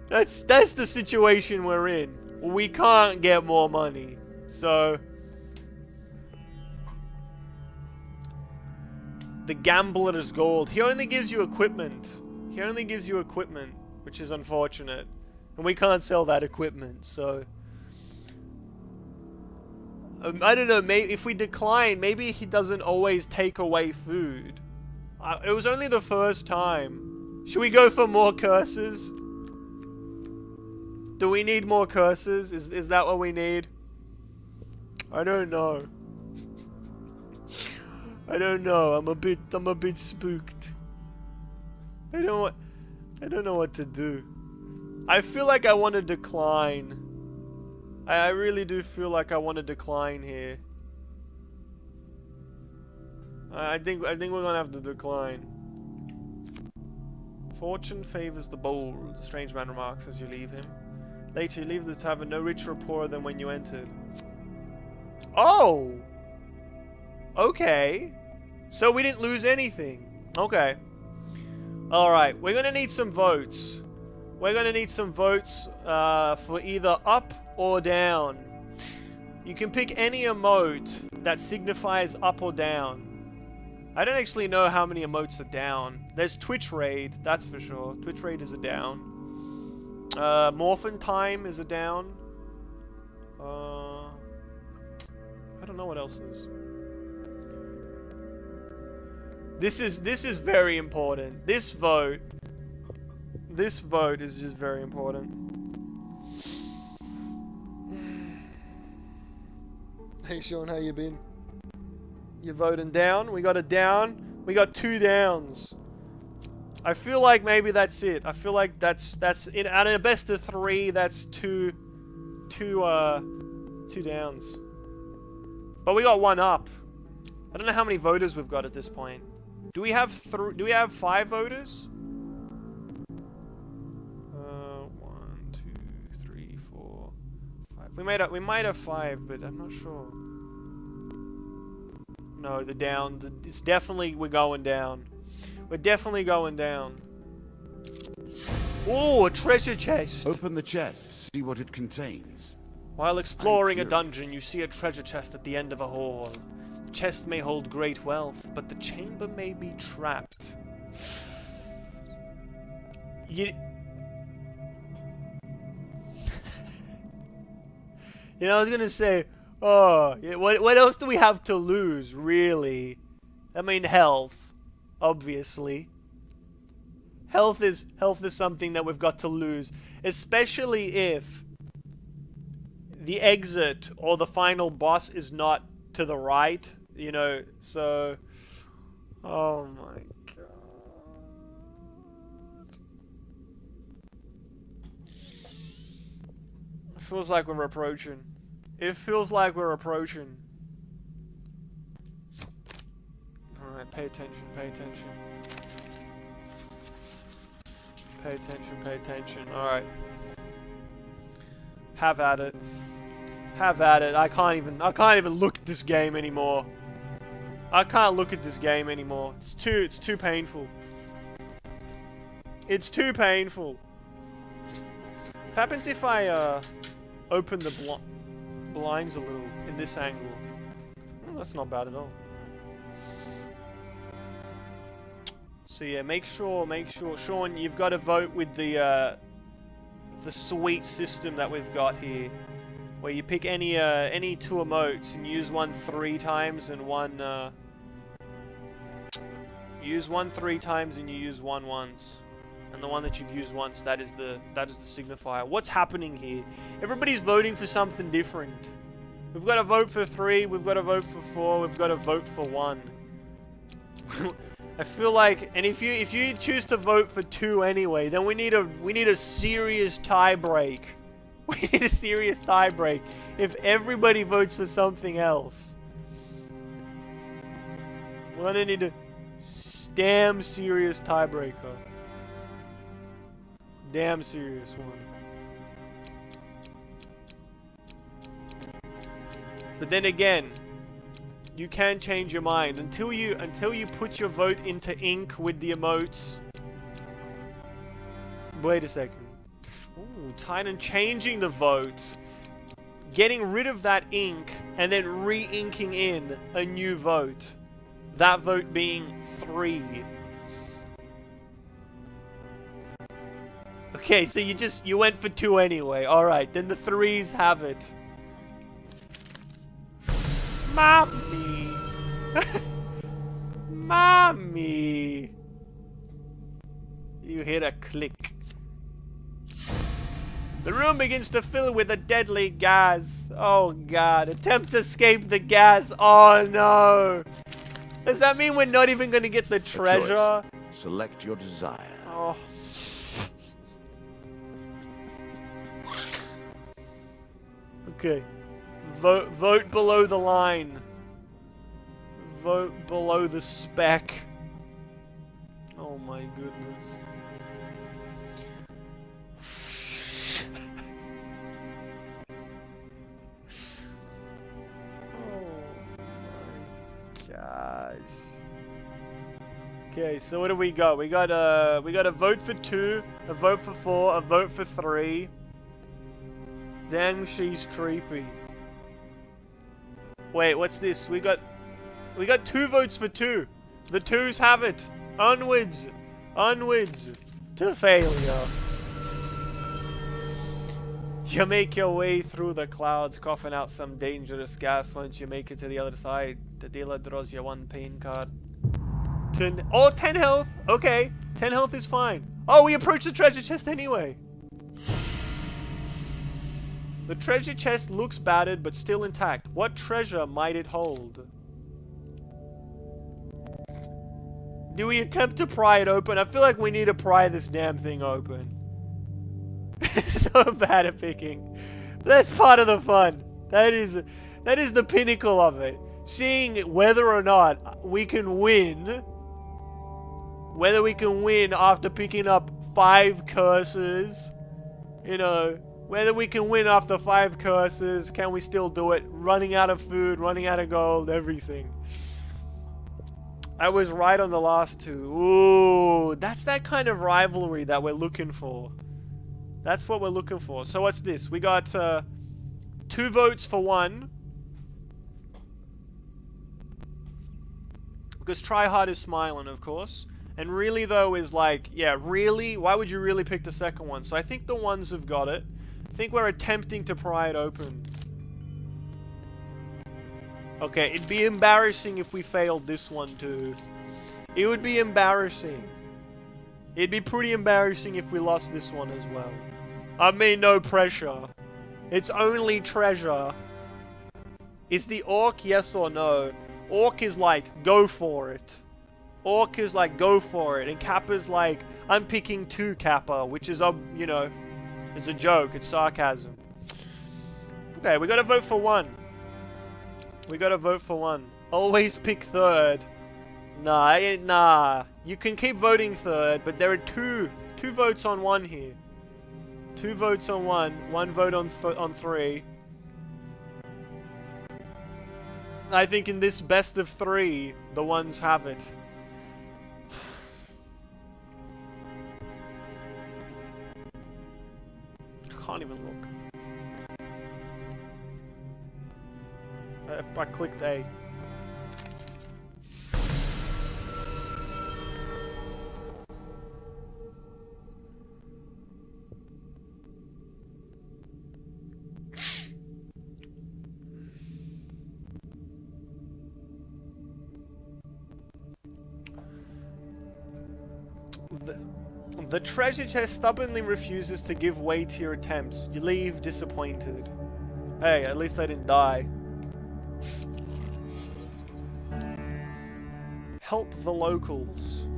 That's the situation we're in. We can't get more money. So... the Gambler's Gold. He only gives you equipment. He only gives you equipment. Which is unfortunate. And we can't sell that equipment, so... I don't know, maybe if we decline, maybe he doesn't always take away food. It was only the first time. Should we go for more curses? Do we need more curses? Is that what we need? I don't know. I don't know. I'm a bit spooked. I don't know what to do. I feel like I want to decline. I really do feel like I want to decline here. I think we're gonna have to decline. Fortune favors the bold, the strange man remarks as you leave him. Later, you leave the tavern no richer or poorer than when you entered. Oh! Okay. So we didn't lose anything. Okay. Alright, we're gonna need some votes. We're gonna need some votes for either up or down. You can pick any emote that signifies up or down. I don't actually know how many emotes are down. There's Twitch Raid, that's for sure. Twitch Raid is a down. Morphin Time is a down. I don't know what else is. This is very important. This vote is just very important. Hey Sean, how you been? You voting down? We got a down. We got 2 downs. I feel like maybe that's it. I feel like that's it. Out of a best of 3, that's two downs. But we got 1 up. I don't know how many voters we've got at this point. Do we have 5 voters? We might have 5, but I'm not sure. No, it's definitely, we're going down. We're definitely going down. Oh, a treasure chest! Open the chest, see what it contains. While exploring a curious. dungeon, you see a treasure chest at the end of a hall. The chest may hold great wealth, but the chamber may be trapped. You know, I was gonna say, oh, yeah, what else do we have to lose, really? I mean, health, obviously. Health is something that we've got to lose, especially if the exit or the final boss is not to the right, you know, so... Oh my god. It feels like we're approaching. It feels like we're approaching. Alright, pay attention, pay attention. Pay attention, pay attention. Alright. Have at it. Have at it. I can't even look at this game anymore. I can't look at this game anymore. It's too painful. It's too painful. What happens if I open the blinds a little in this angle? Oh, that's not bad at all. So yeah, make sure, Sean, you've got to vote with the sweet system that we've got here, where you pick any 2 emotes and use one 3 times and one use one 3 times and you use one once, and the one that you've used once, that is the signifier. What's happening here? Everybody's voting for something different. We've got to vote for 3. We've got to vote for 4. We've got to vote for 1. I feel like, and if you choose to vote for 2 anyway, then we need a serious tie break. We need a serious tie break if everybody votes for something else. We're gonna need a damn serious tiebreaker. Damn serious one. But then again, you can change your mind until you put your vote into ink with the emotes. Wait a second. Ooh, Titan changing the votes, getting rid of that ink and then re-inking in a new vote. That vote being 3. Okay, so you went for 2 anyway. All right, then the 3s have it. Mommy. Mommy. You hear a click. The room begins to fill with a deadly gas. Oh god. Attempt to escape the gas. Oh no. Does that mean we're not even going to get the treasure? Select your desire. Oh. Okay. Vote below the line. Vote below the spec. Oh my goodness. Gosh. Okay, so what do we got? We got a vote for 2, a vote for 4, a vote for 3. Dang, she's creepy. Wait, what's this? We got 2 votes for 2. The 2s have it. Onwards. Onwards to failure. You make your way through the clouds, coughing out some dangerous gas. Once you make it to the other side, the dealer draws you 1 pain card. 10 health. Okay, 10 health is fine. Oh, we approach the treasure chest anyway. The treasure chest looks battered, but still intact. What treasure might it hold? Do we attempt to pry it open? I feel like we need to pry this damn thing open. So bad at picking. But that's part of the fun. That is the pinnacle of it. Seeing whether or not we can win. Whether we can win after picking up 5 curses. You know, Whether we can win after 5 curses, can we still do it? Running out of food, running out of gold, everything. I was right on the last 2. Ooh, that's that kind of rivalry that we're looking for. That's what we're looking for. So what's this? We got 2 votes for 1. Because Tryhard is smiling, of course. And really, though, is like, yeah, really? Why would you really pick the second one? So I think the ones have got it. I think we're attempting to pry it open. Okay, it'd be embarrassing if we failed this one, too. It would be embarrassing. It'd be pretty embarrassing if we lost this one as well. I mean, no pressure. It's only treasure. Is the orc yes or no? Orc is like, go for it. Orc is like, go for it. And Kappa's like, I'm picking 2 Kappa, which is, you know, it's a joke. It's sarcasm. Okay, we gotta vote for 1. We gotta vote for 1. Always pick 3rd. Nah. You can keep voting 3rd, but there are 2 votes on 1 here. 2 votes on 1. 1 vote on 3. I think in this best of 3, the ones have it. I can't even look. I clicked A. The treasure chest stubbornly refuses to give way to your attempts. You leave disappointed. Hey, at least I didn't die. Help the locals.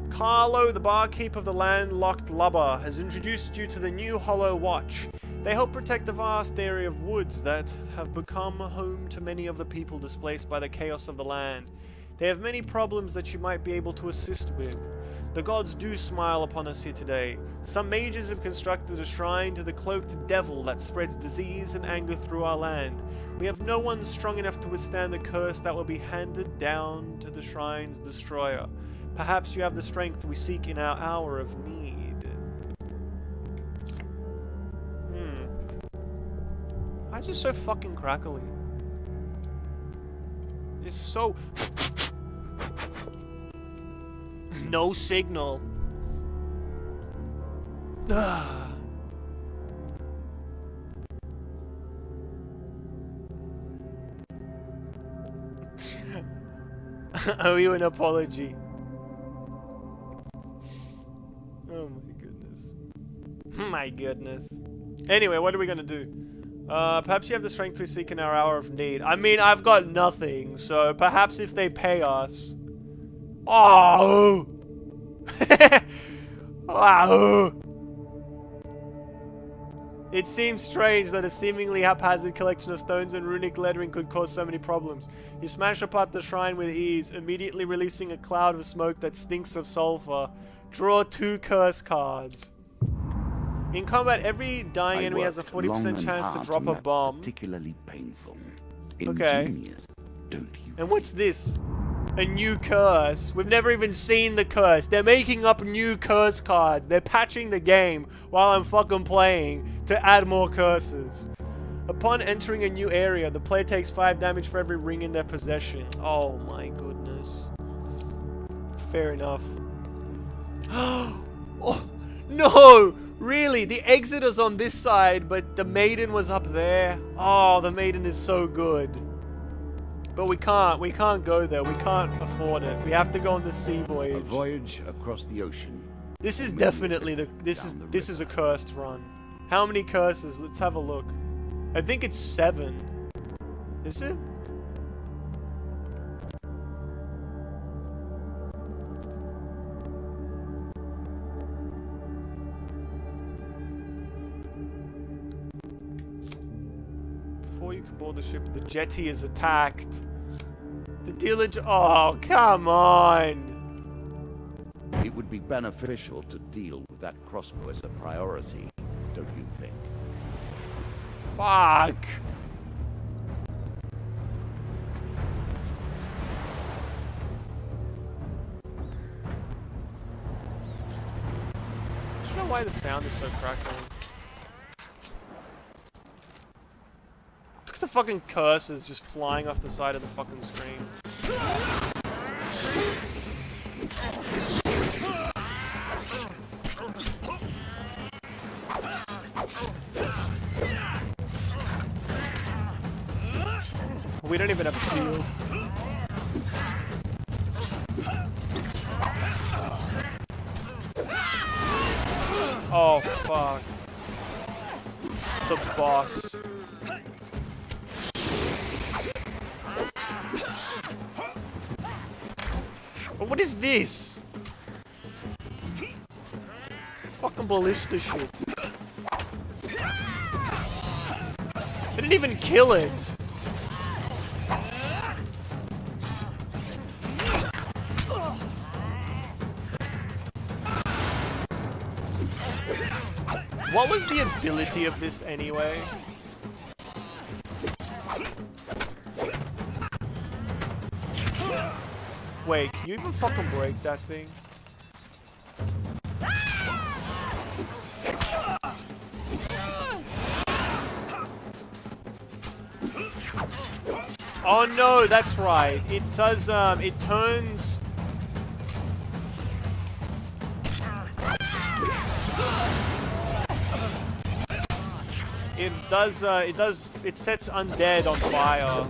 Carlo, the barkeep of the landlocked Lubber, has introduced you to the new Hollow Watch. They help protect the vast area of woods that have become home to many of the people displaced by the chaos of the land. They have many problems that you might be able to assist with. The gods do smile upon us here today. Some mages have constructed a shrine to the cloaked devil that spreads disease and anger through our land. We have no one strong enough to withstand the curse that will be handed down to the shrine's destroyer. Perhaps you have the strength we seek in our hour of need. Why is this so fucking crackly? It's so... No signal. Owe you an apology. Oh my goodness. My goodness. Anyway, what are we gonna do? Perhaps you have the strength we seek in our hour of need. I mean, I've got nothing, so perhaps if they pay us... Oh! Wow! It seems strange that a seemingly haphazard collection of stones and runic lettering could cause so many problems. You smash apart the shrine with ease, immediately releasing a cloud of smoke that stinks of sulfur. Draw 2 curse cards. In combat, every dying enemy has a 40% chance to drop a bomb. Particularly painful. Okay. Ingenious, don't you? And what's this? A new curse. We've never even seen the curse. They're making up new curse cards. They're patching the game while I'm fucking playing to add more curses. Upon entering a new area, the player takes 5 damage for every ring in their possession. Oh my goodness. Fair enough. Oh, no! Really? The exit is on this side, but the maiden was up there? Oh, the maiden is so good. But we can't go there. We can't afford it. We have to go on the sea voyage. A voyage across the ocean. This is definitely this is a cursed run. How many curses? Let's have a look. I think it's 7. Is it? Before you can board the ship, the jetty is attacked. The diligence. Oh, come on! It would be beneficial to deal with that crossbow as a priority, don't you think? Fuck. I don't know why the sound is so crackling. Look at the fucking cursors just flying off the side of the fucking screen. We don't even have a shield. Oh, fuck. The boss. What is this? Fucking ballista shit. I didn't even kill it. What was the ability of this anyway? Wait, can you even fucking break that thing? Oh no, that's right. It does, it turns... It sets undead on fire.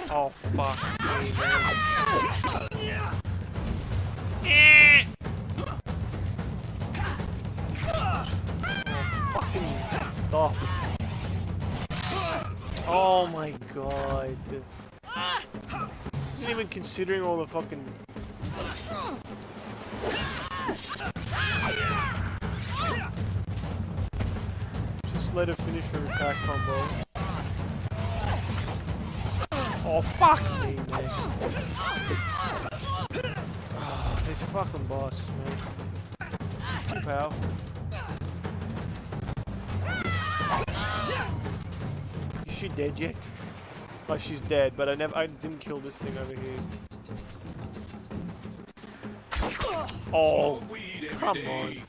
Oh, fuck me, man. Fucking stop. Oh my god. This isn't even considering all the fucking... Just let her finish her attack combo. Oh, fuck me, man. Oh, this fucking boss, man. He's too powerful. Is she dead yet? Oh, she's dead, but I didn't kill this thing over here. Oh, come on.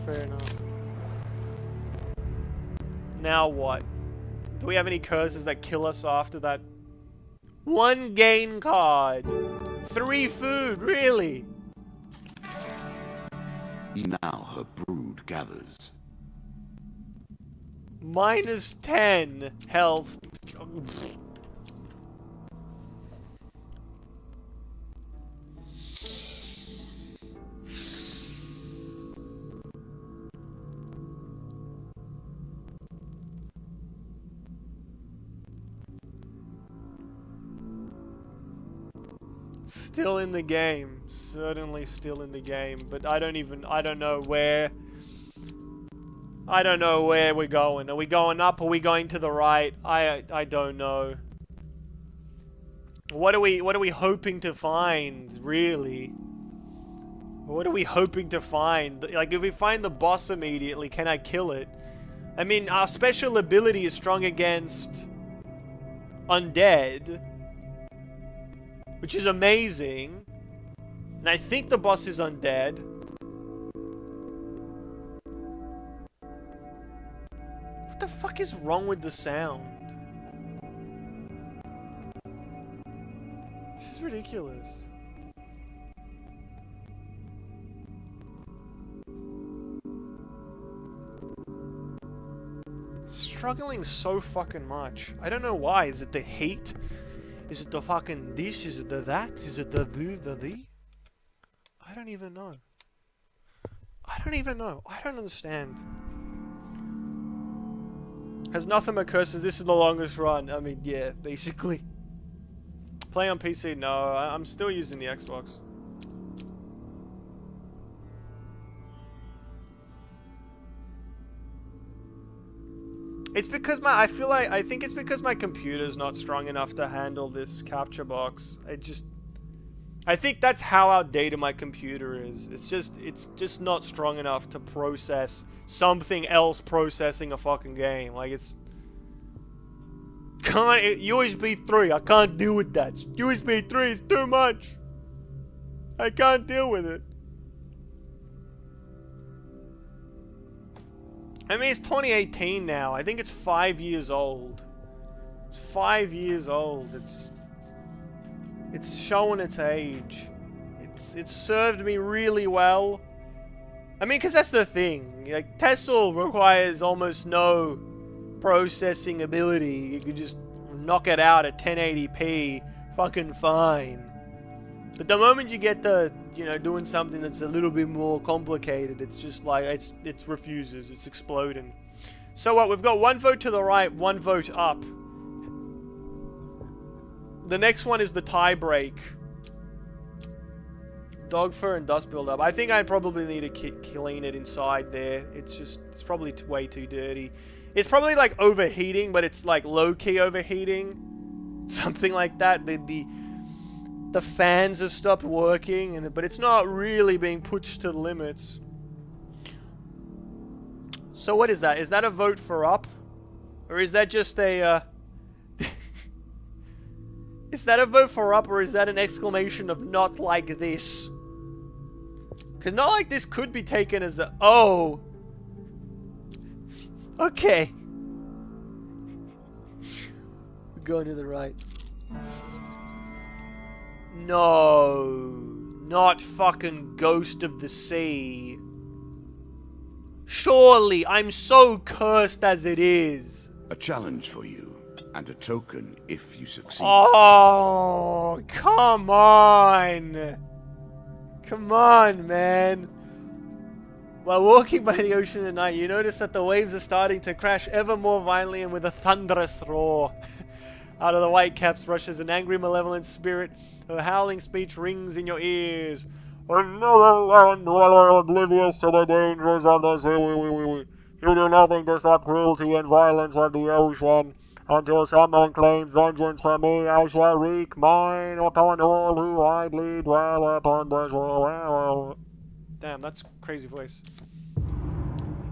Fair enough. Now what? Do we have any curses that kill us after that? 1 gain card. 3 food, really? Now her brood gathers. Minus 10 health. Still in the game. Certainly still in the game. But I don't know where. I don't know where we're going. Are we going up? Are we going to the right? I don't know. What are we hoping to find, really? What are we hoping to find? Like, if we find the boss immediately, can I kill it? I mean, our special ability is strong against undead, which is amazing. And I think the boss is undead. What the fuck is wrong with the sound? This is ridiculous. Struggling so fucking much. I don't know why. Is it the heat? Is it the fucking this? Is it the that? Is it the the? I don't even know. I don't even know. I don't understand. Has nothing but curses. This is the longest run. I mean, yeah, basically. Play on PC? No, I'm still using the Xbox. It's because I think it's because my computer's not strong enough to handle this capture box. I think that's how outdated my computer is. It's just not strong enough to process something else processing a fucking game. Like USB 3, I can't deal with that. USB 3 is too much. I can't deal with it. I mean, it's 2018 now. I think it's 5 years old. It's 5 years old. It's showing its age. It's served me really well. I mean, because that's the thing. Like, Tesla requires almost no processing ability. You can just knock it out at 1080p, fucking fine. But the moment you get to, you know, doing something that's a little bit more complicated, it's just like, it refuses. It's exploding. So what? We've got 1 vote to the right, 1 vote up. The next one is the tie break. Dog fur and dust buildup. I think I probably need to clean it inside there. It's probably way too dirty. It's probably like overheating, but it's like low-key overheating. Something like that. The fans have stopped working, but it's not really being pushed to the limits. So what is that? Is that a vote for up? Or is that just a... Is that a vote for up, or is that an exclamation of not like this? Because not like this could be taken as a... Oh! Okay. We're going to the right. No. Not fucking Ghost of the Sea. Surely, I'm so cursed as it is. A challenge for you, and a token if you succeed. Oh, come on. Come on, man. While walking by the ocean at night, you notice that the waves are starting to crash ever more violently and with a thunderous roar. Out of the whitecaps rushes an angry, malevolent spirit. Her howling speech rings in your ears. Another land dweller oblivious to the dangers of the sea. You do nothing to stop cruelty and violence of the ocean. Until someone claims vengeance for me, I shall wreak mine upon all who idly dwell upon the shore. Damn, that's crazy voice.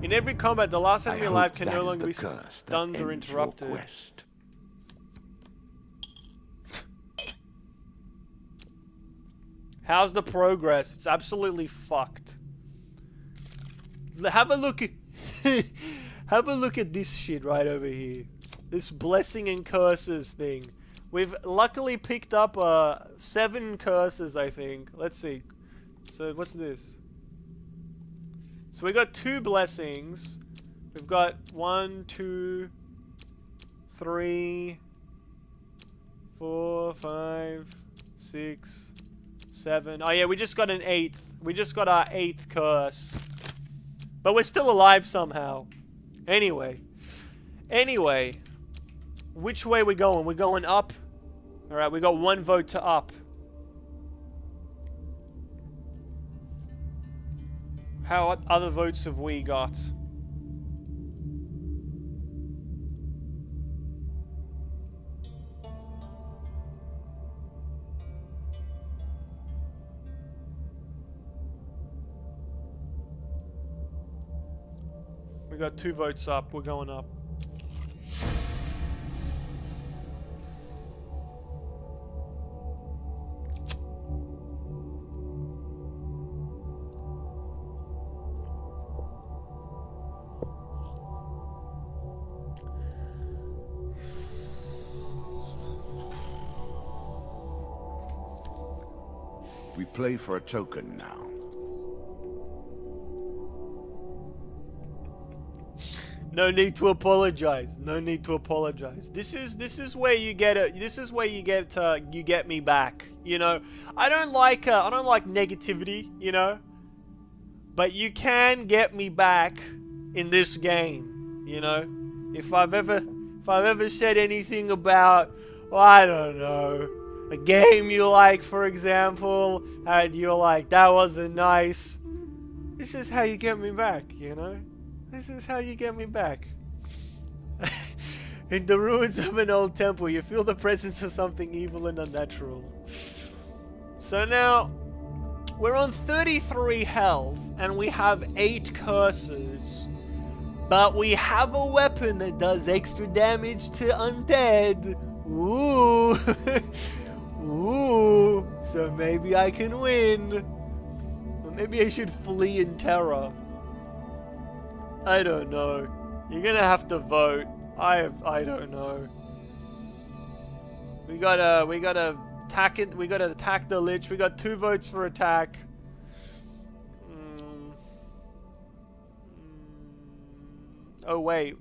In every combat, the last enemy alive can no longer be stunned or interrupted. How's the progress? It's absolutely fucked. Have a look at have a look at this shit right over here. This blessing and curses thing. We've luckily picked up 7 curses, I think. Let's see. So what's this? So we got 2 blessings. We've got 1, 2, 3, 4, 5, 6, 7. Oh yeah, we just got an 8th. We just got our 8th curse. But we're still alive somehow. Anyway. Which way are we going? We're going up. Alright, we got 1 vote to up. What other votes have we got? We got 2 votes up. We're going up. We play for a token now. No need to apologize. No need to apologize. This is where you get it. This is where you get me back. You know, I don't like negativity. You know, but you can get me back in this game. You know, if I've ever said anything about, well, I don't know, a game you like, for example, and you're like, that wasn't nice. This is how you get me back. You know. This is how you get me back. In the ruins of an old temple, you feel the presence of something evil and unnatural. So now, we're on 33 health, and we have 8 curses. But we have a weapon that does extra damage to undead. Ooh. Ooh. So maybe I can win. Or maybe I should flee in terror. I don't know. You're gonna have to vote. I don't know. We gotta attack it. We gotta attack the Lich. We got 2 votes for attack. Oh wait.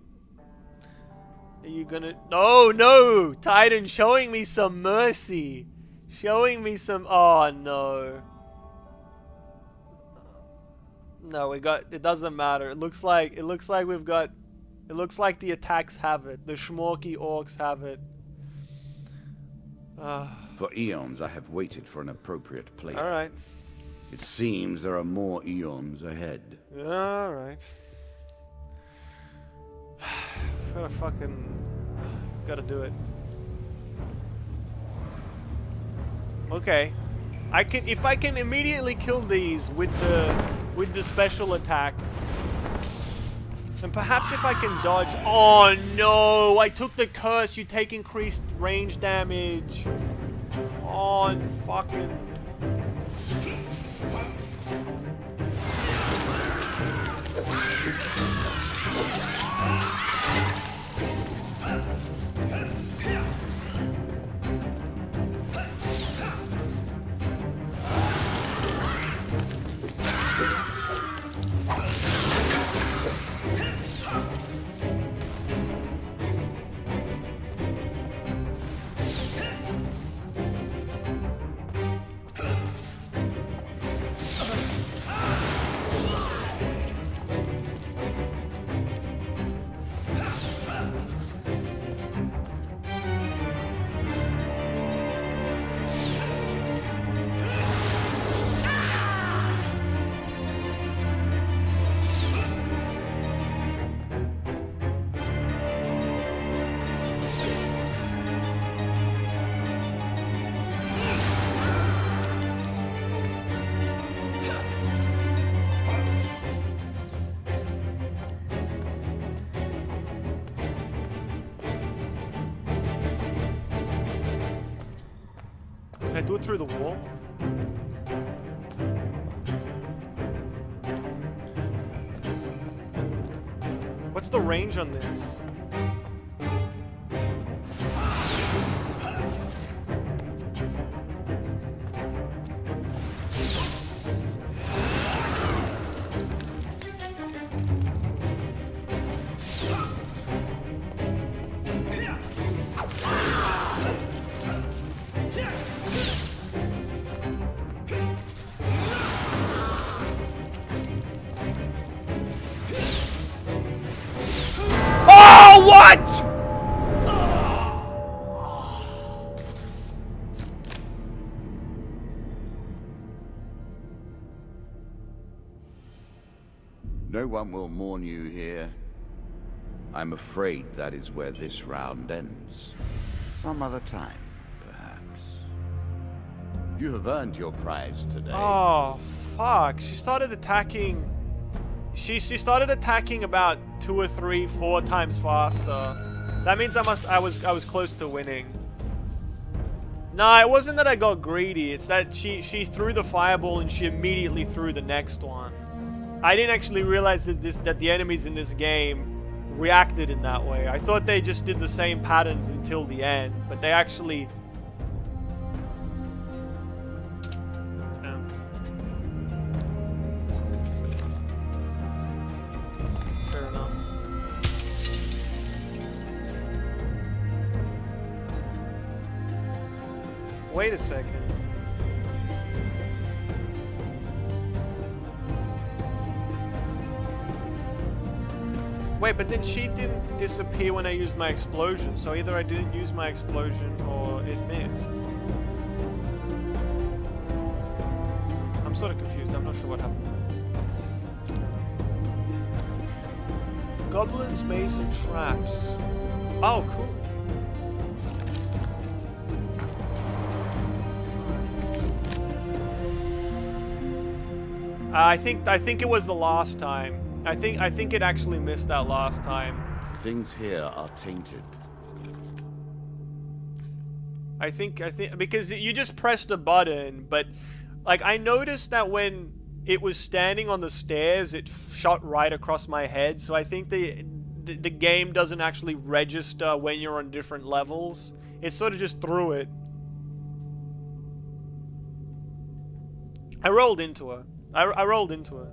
Are you gonna? Oh no! Titan showing me some mercy. Showing me some. Oh no. No, we got. It doesn't matter. It looks like we've got. It looks like the attacks have it. The Schmorky orcs have it. For eons, I have waited for an appropriate player. All right. It seems there are more eons ahead. All right. Gotta do it. Okay. If I can immediately kill these with the special attack. And perhaps if I can dodge. Oh no! I took the curse. You take increased range damage. Oh fucking. Can I do it through the wall? What's the range on this? Oh, what? No one will mourn you here. I'm afraid that is where this round ends. Some other time, perhaps. You have earned your prize today. Oh, fuck. She started attacking. She started attacking about 2 or 3, 4 times faster. That means I was close to winning. Nah, it wasn't that I got greedy. It's that she threw the fireball and she immediately threw the next one. I didn't actually realize that the enemies in this game reacted in that way. I thought they just did the same patterns until the end, but they actually. Yeah. Wait a second. Wait, but then she didn't disappear when I used my explosion, so either I didn't use my explosion or it missed. I'm sort of confused. I'm not sure what happened. Goblin's Maze of Traps. Oh, cool. I think it was the last time. I think it actually missed that last time. Things here are tainted. I think because you just pressed a button, but like I noticed that when it was standing on the stairs, it shot right across my head. So I think the game doesn't actually register when you're on different levels. It sort of just threw it. I rolled into her. I rolled into her.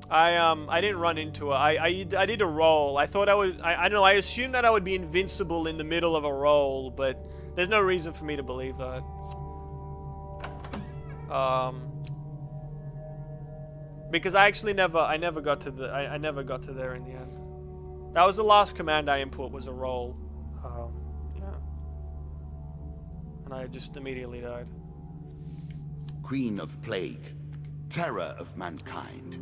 I didn't run into her. I did a roll. I thought I would. I don't know. I assumed that I would be invincible in the middle of a roll, but there's no reason for me to believe that. Because I actually never got to the. I never got to there in the end. That was the last command I input was a roll. Yeah. And I just immediately died. Queen of Plague, terror of mankind.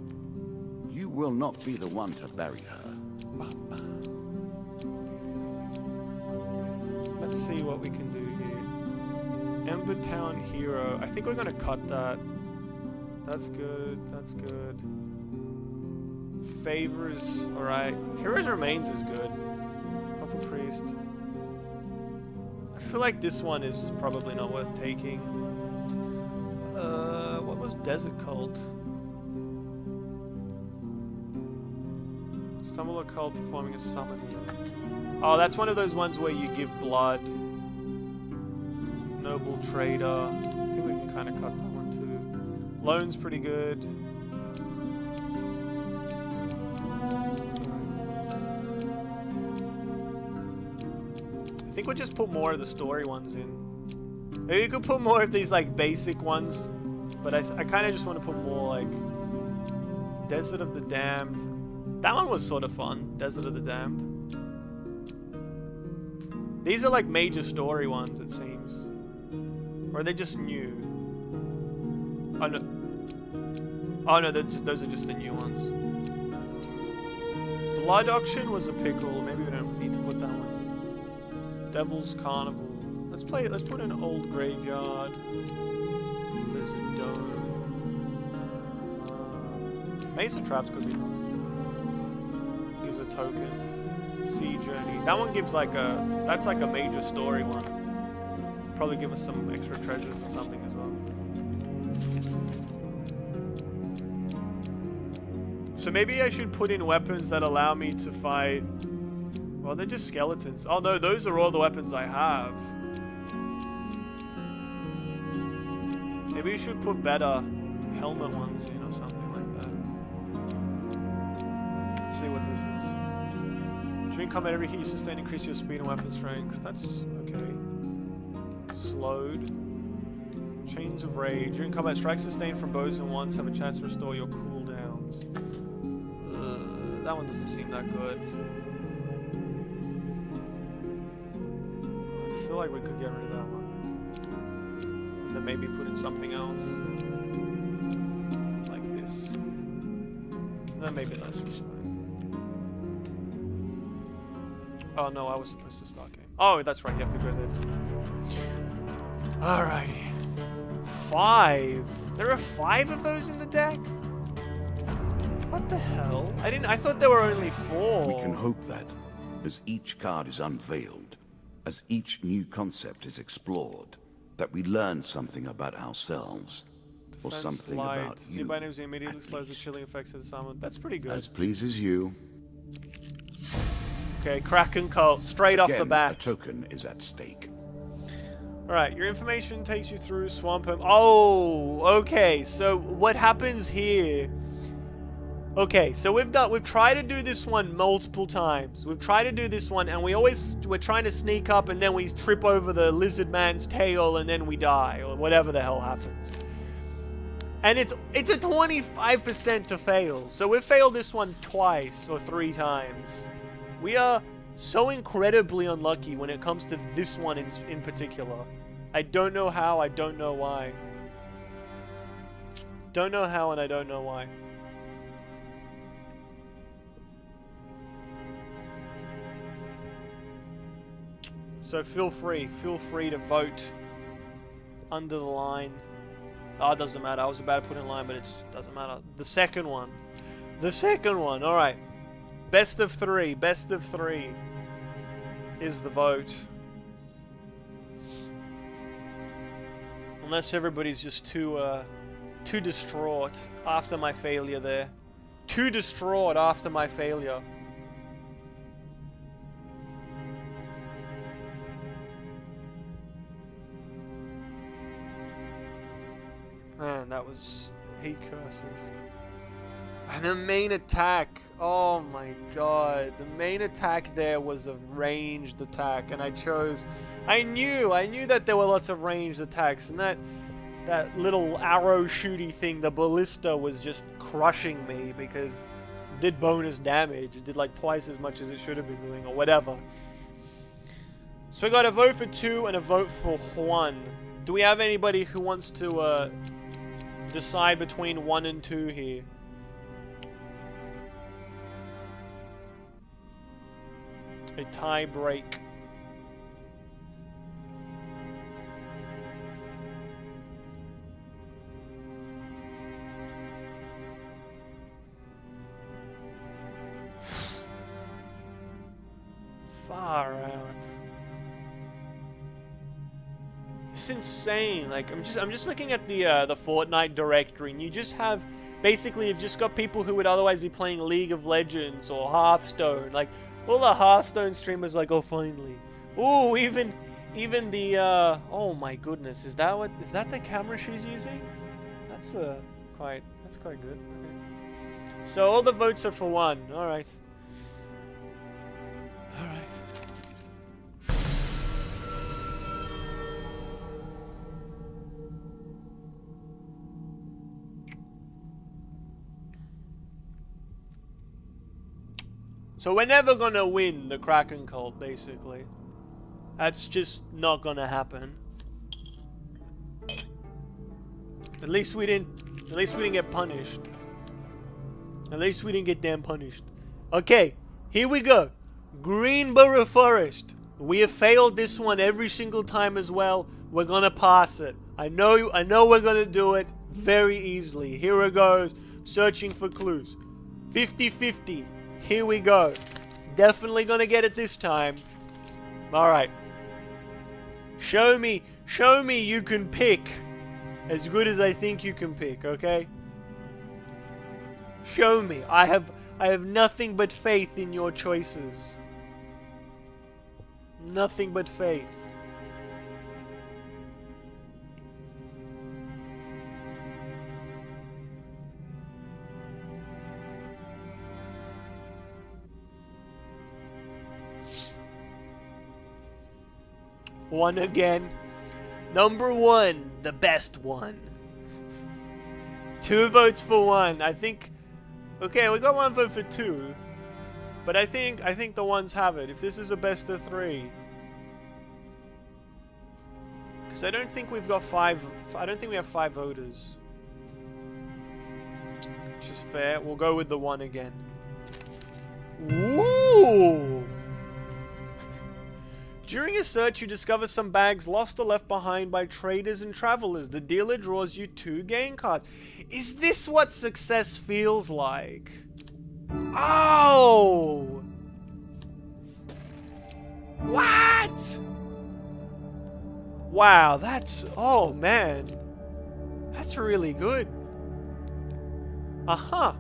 You will not be the one to bury her. Let's see what we can do here. Ember Town Hero. I think we're gonna cut that. That's good. That's good. Favors. Alright. Heroes Remains is good. Helpful Priest. I feel like this one is probably not worth taking. What was Desert Cult? Stumble Occult performing a summon. Oh, that's one of those ones where you give blood. Noble Trader. I think we can kind of cut that one too. Lone's pretty good. I think we'll just put more of the story ones in. Maybe you could put more of these like basic ones, but I kind of just want to put more like Desert of the Damned. That one was sort of fun. Desert of the Damned. These are like major story ones, it seems. Or are they just new? Oh no. Oh no, those are just the new ones. Blood Auction was a pickle. Maybe we don't need to put that one. Devil's Carnival. Let's put an Old Graveyard. Lizard Dome. Maze of Traps could be fun. Gives a token. Sea Journey. That one gives like that's like a major story one. Probably give us some extra treasures or something as well. So maybe I should put in weapons that allow me to fight. Well, they're just skeletons. Oh no, those are all the weapons I have. Maybe we should put better helmet ones in or something like that. Let's see what this is. During combat, every hit you sustain increase your speed and weapon strength. That's okay. Slowed. Chains of Rage. During combat, strikes sustained from bows and wands have a chance to restore your cooldowns. That one doesn't seem that good. I feel like we could get rid of that one. And then maybe put in something else. Like this. No, maybe that's just fine. Oh no, I was supposed to start game. Oh, that's right, you have to go there. Alrighty. 5. There are 5 of those in the deck? What the hell? I thought there were only 4. We can hope that, as each card is unveiled, as each new concept is explored, that we learn something about ourselves, or something about you. Nearby enemies immediately slows the chilling effects of the summon. That's pretty good. As pleases you. Okay, Kraken Cult, straight off the Again, bat. a token is at stake. Alright, your information takes you through Swamp Home. Oh, okay, so what happens here Okay, so we've tried to do this one multiple times. We've tried to do this one, and we're trying to sneak up, and then we trip over the lizard man's tail, and then we die, or whatever the hell happens. And it's a 25% to fail. So we've failed this one twice or 3 times. We are so incredibly unlucky when it comes to this one in particular. I don't know how, I don't know why. Don't know how, and I don't know why. So feel free to vote under the line. Oh, it doesn't matter. I was about to put in line, but it doesn't matter. The second one. Alright. Best of 3 is the vote. Unless everybody's just too distraught after my failure there. Too distraught after my failure. Man, that was hate curses. And a main attack. Oh my god. The main attack there was a ranged attack, and I knew that there were lots of ranged attacks, and that little arrow shooty thing, the ballista, was just crushing me because it did bonus damage. It did like twice as much as it should have been doing, or whatever. So I got a vote for 2 and a vote for 1. Do we have anybody who wants to decide between 1 and 2 here? A tie break. Far out. It's insane. Like I'm just looking at the Fortnite directory, and you just have basically you've just got people who would otherwise be playing League of Legends or Hearthstone. Like all the Hearthstone streamers, like, oh finally. Ooh, even the oh my goodness, is that the camera she's using? That's quite good. Okay. So all the votes are for 1. All right. So we're never gonna win the Kraken cult, basically. That's just not gonna happen. At least we didn't get punished. At least we didn't get damn punished. Okay, here we go. Greenborough Forest. We have failed this one every single time as well. We're gonna pass it. I know we're gonna do it very easily. Here it goes. Searching for clues. 50-50. Here we go. Definitely gonna get it this time. Alright. Show me you can pick as good as I think you can pick, okay? Show me. I have nothing but faith in your choices. Nothing but faith. One again. Number 1, the best one. 2 votes for 1. I think. Okay, we got 1 vote for 2, but I think the ones have it. If this is a best of 3, because I don't think we've got 5. I don't think we have 5 voters, which is fair. We'll go with the 1 again. Ooh. During a search, you discover some bags lost or left behind by traders and travelers. The dealer draws you 2 game cards. Is this what success feels like? Oh! What? Wow, that's... Oh, man. That's really good. Uh-huh.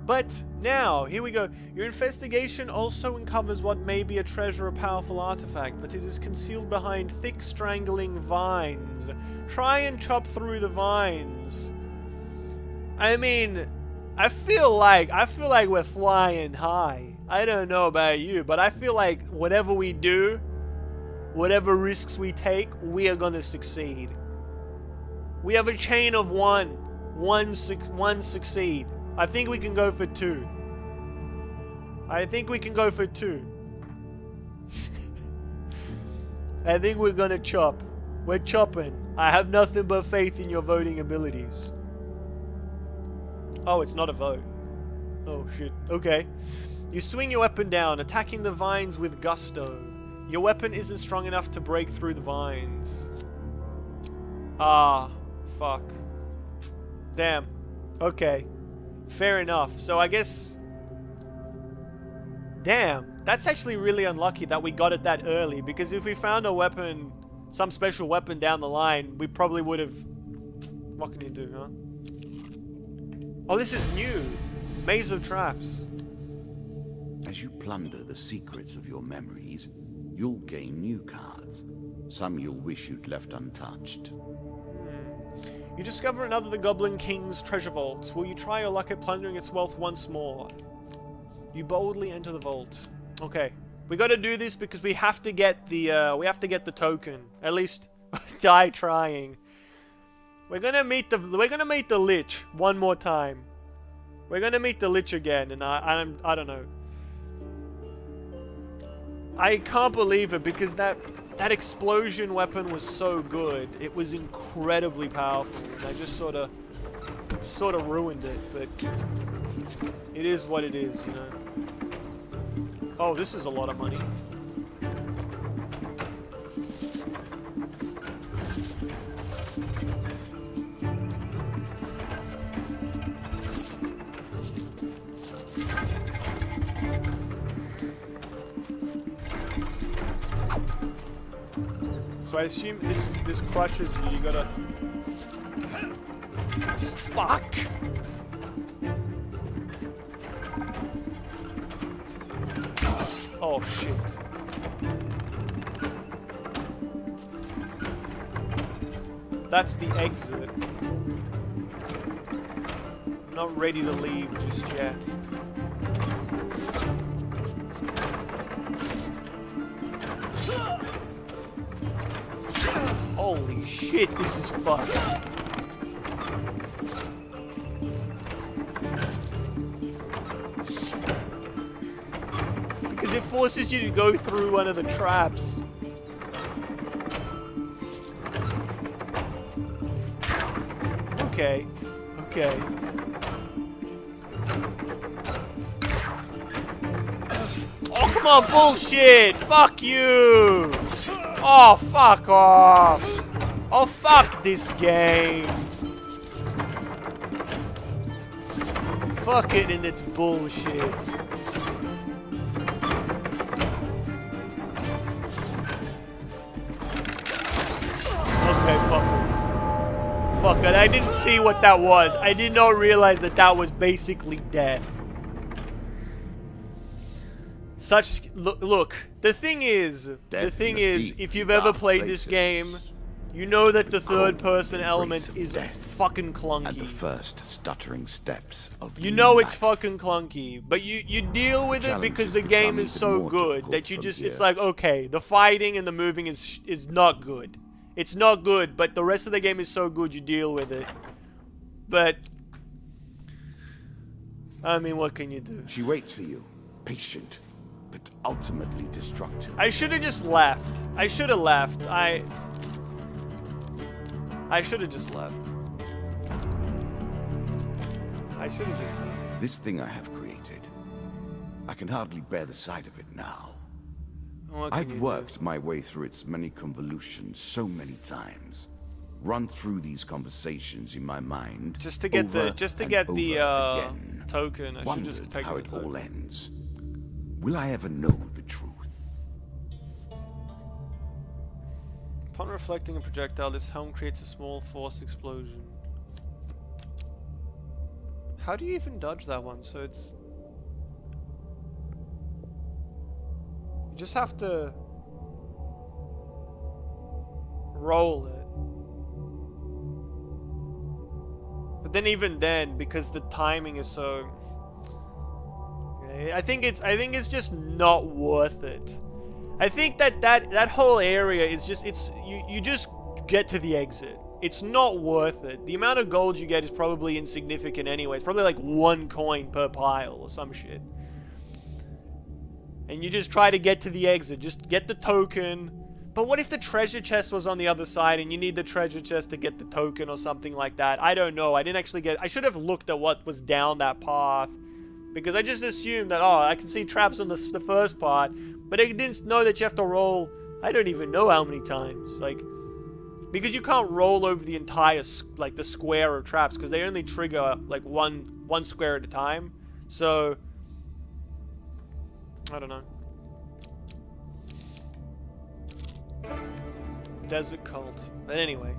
But now, here we go. Your investigation also uncovers what may be a treasure or powerful artifact, but it is concealed behind thick, strangling vines. Try and chop through the vines. I mean, I feel like we're flying high. I don't know about you, but I feel like whatever we do, whatever risks we take, we are gonna succeed. We have a chain of one succeed. I think we can go for 2. I think we can go for 2. I think we're gonna chop. We're chopping. I have nothing but faith in your voting abilities. Oh, it's not a vote. Oh, shit. Okay. You swing your weapon down, attacking the vines with gusto. Your weapon isn't strong enough to break through the vines. Ah, fuck. Damn. Okay. Fair enough. So I guess... Damn. That's actually really unlucky that we got it that early, because if we found a weapon, some special weapon down the line, we probably would have... What can you do, huh? Oh, this is new. Maze of Traps. As you plunder the secrets of your memories, you'll gain new cards. Some you'll wish you'd left untouched. You discover another of the Goblin King's treasure vaults. Will you try your luck at plundering its wealth once more? You boldly enter the vault. Okay. We gotta do this because we have to get the token. At least die trying. We're gonna meet the Lich one more time. We're gonna meet the Lich again, and I don't know. I can't believe it because that explosion weapon was so good. It was incredibly powerful. And I just sort of ruined it, but it is what it is, you know. Oh, this is a lot of money. So I assume this crushes you. You gotta. Fuck! Oh shit! That's the exit. I'm not ready to leave just yet. Holy shit, this is fun. Because it forces you to go through one of the traps. Okay. Okay. Oh, come on, bullshit! Fuck you! Oh, fuck off! Oh, fuck this game! Fuck it and its bullshit. Okay, fuck it. Fuck it, I didn't see what that was. I did not realize that that was basically death. Look, the thing is, if you've ever played this game, you know that the third-person element is fucking clunky. At the first stuttering steps of you know it's fucking clunky, but you deal with it because the game is so good that you just, it's like, okay, the fighting and the moving is not good. It's not good, but the rest of the game is so good you deal with it. But, I mean, what can you do? She waits for you, patient, but ultimately destructive. I should have just left. I should have left. I should have just left. I should have just left. This thing I have created, I can hardly bear the sight of it now. I've worked my way through its many convolutions so many times. Run through these conversations in my mind just to get the token. I should Wondered just take how the it token. all ends. Will I ever know the truth? Upon reflecting a projectile, this helm creates a small forced explosion. How do you even dodge that one? So it's... You just have to... roll it. But then even then, because the timing is so... I think it's just not worth it. I think that whole area is just, you just get to the exit. It's not worth it. The amount of gold you get is probably insignificant anyway. It's probably like 1 coin per pile or some shit. And you just try to get to the exit. Just get the token. But what if the treasure chest was on the other side and you need the treasure chest to get the token or something like that? I don't know. I didn't actually get... I should have looked at what was down that path. Because I just assumed that, oh, I can see traps on the first part. But I didn't know that you have to roll... I don't even know how many times. Like... Because you can't roll over the entire, like, the square of traps, because they only trigger, like, one square at a time. So, I don't know. Desert cult. But anyway.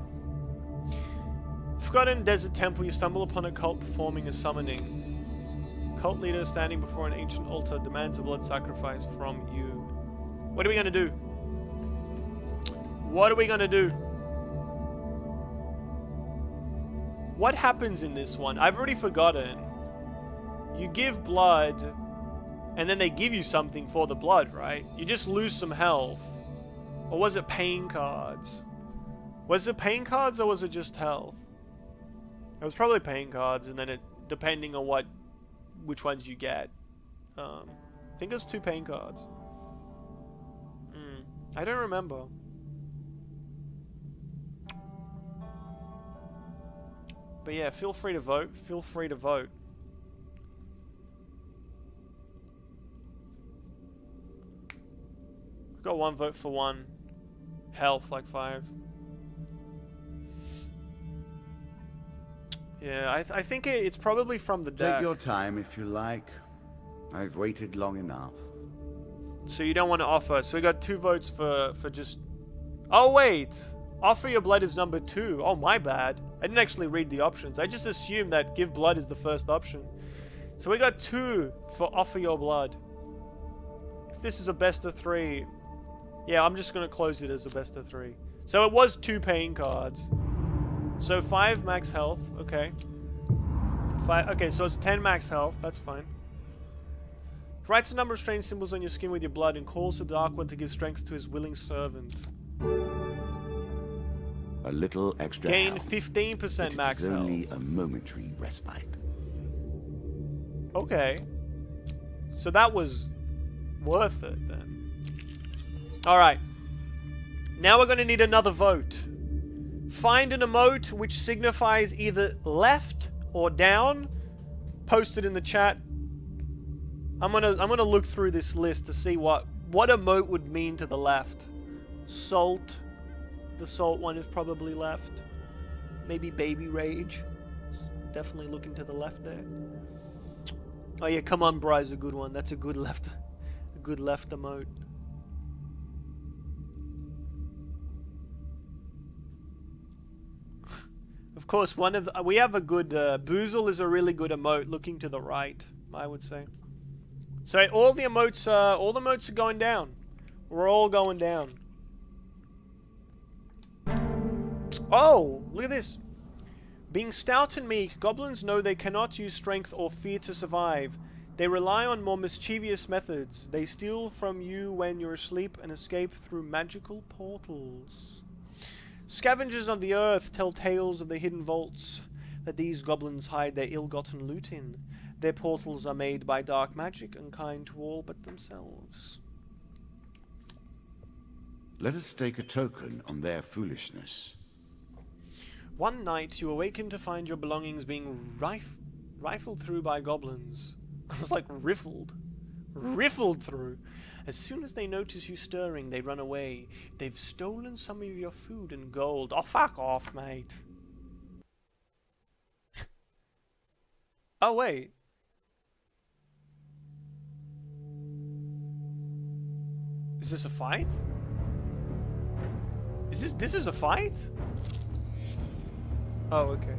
Forgotten desert temple, you stumble upon a cult performing a summoning. Cult leader standing before an ancient altar demands a blood sacrifice from you. What are we gonna do? What are we gonna do? What happens in this one? I've already forgotten. You give blood, and then they give you something for the blood, right? You just lose some health. Or was it pain cards? Was it pain cards or was it just health? It was probably pain cards, and then it, depending on which ones you get. I think there's 2 pain cards. I don't remember. But yeah, feel free to vote. Feel free to vote. I've got 1 vote for 1. Health, like 5. Yeah, I think it's probably from the deck. Take your time if you like. I've waited long enough. So you don't want to offer. So we got 2 votes for just... Oh, wait! Offer your blood is number 2. Oh, my bad. I didn't actually read the options. I just assumed that give blood is the first option. So we got 2 for offer your blood. If this is a best of 3... Yeah, I'm just going to close it as a best of 3. So it was 2 pain cards. So 5 max health. Okay. 5. Okay, so it's 10 max health. That's fine. Writes a number of strange symbols on your skin with your blood and calls the Dark One to give strength to his willing servant. A little extra Gain health, 15% but max it's health. only a momentary respite. Okay. So that was worth it then. Alright. Now we're going to need another vote. Find an emote which signifies either left or down. Post it in the chat. I'm gonna look through this list to see what emote would mean to the left. Salt. The salt one is probably left. Maybe baby rage. It's definitely looking to the left there. Oh yeah, come on, Bry's a good one. That's a good left emote. Of course, we have a good Boozle is a really good emote looking to the right, I would say. So all the emotes are going down. We're all going down. Oh, look at this. Being stout and meek, goblins know they cannot use strength or fear to survive. They rely on more mischievous methods. They steal from you when you're asleep and escape through magical portals. Scavengers of the earth tell tales of the hidden vaults that these goblins hide their ill-gotten loot in. Their portals are made by dark magic and kind to all but themselves. Let us stake a token on their foolishness. One night you awaken to find your belongings being rifled through by goblins. I was like riffled through. As soon as they notice you stirring, they run away. They've stolen some of your food and gold. Oh, fuck off, mate. Oh, wait. Is this a fight? This is a fight? Oh, okay.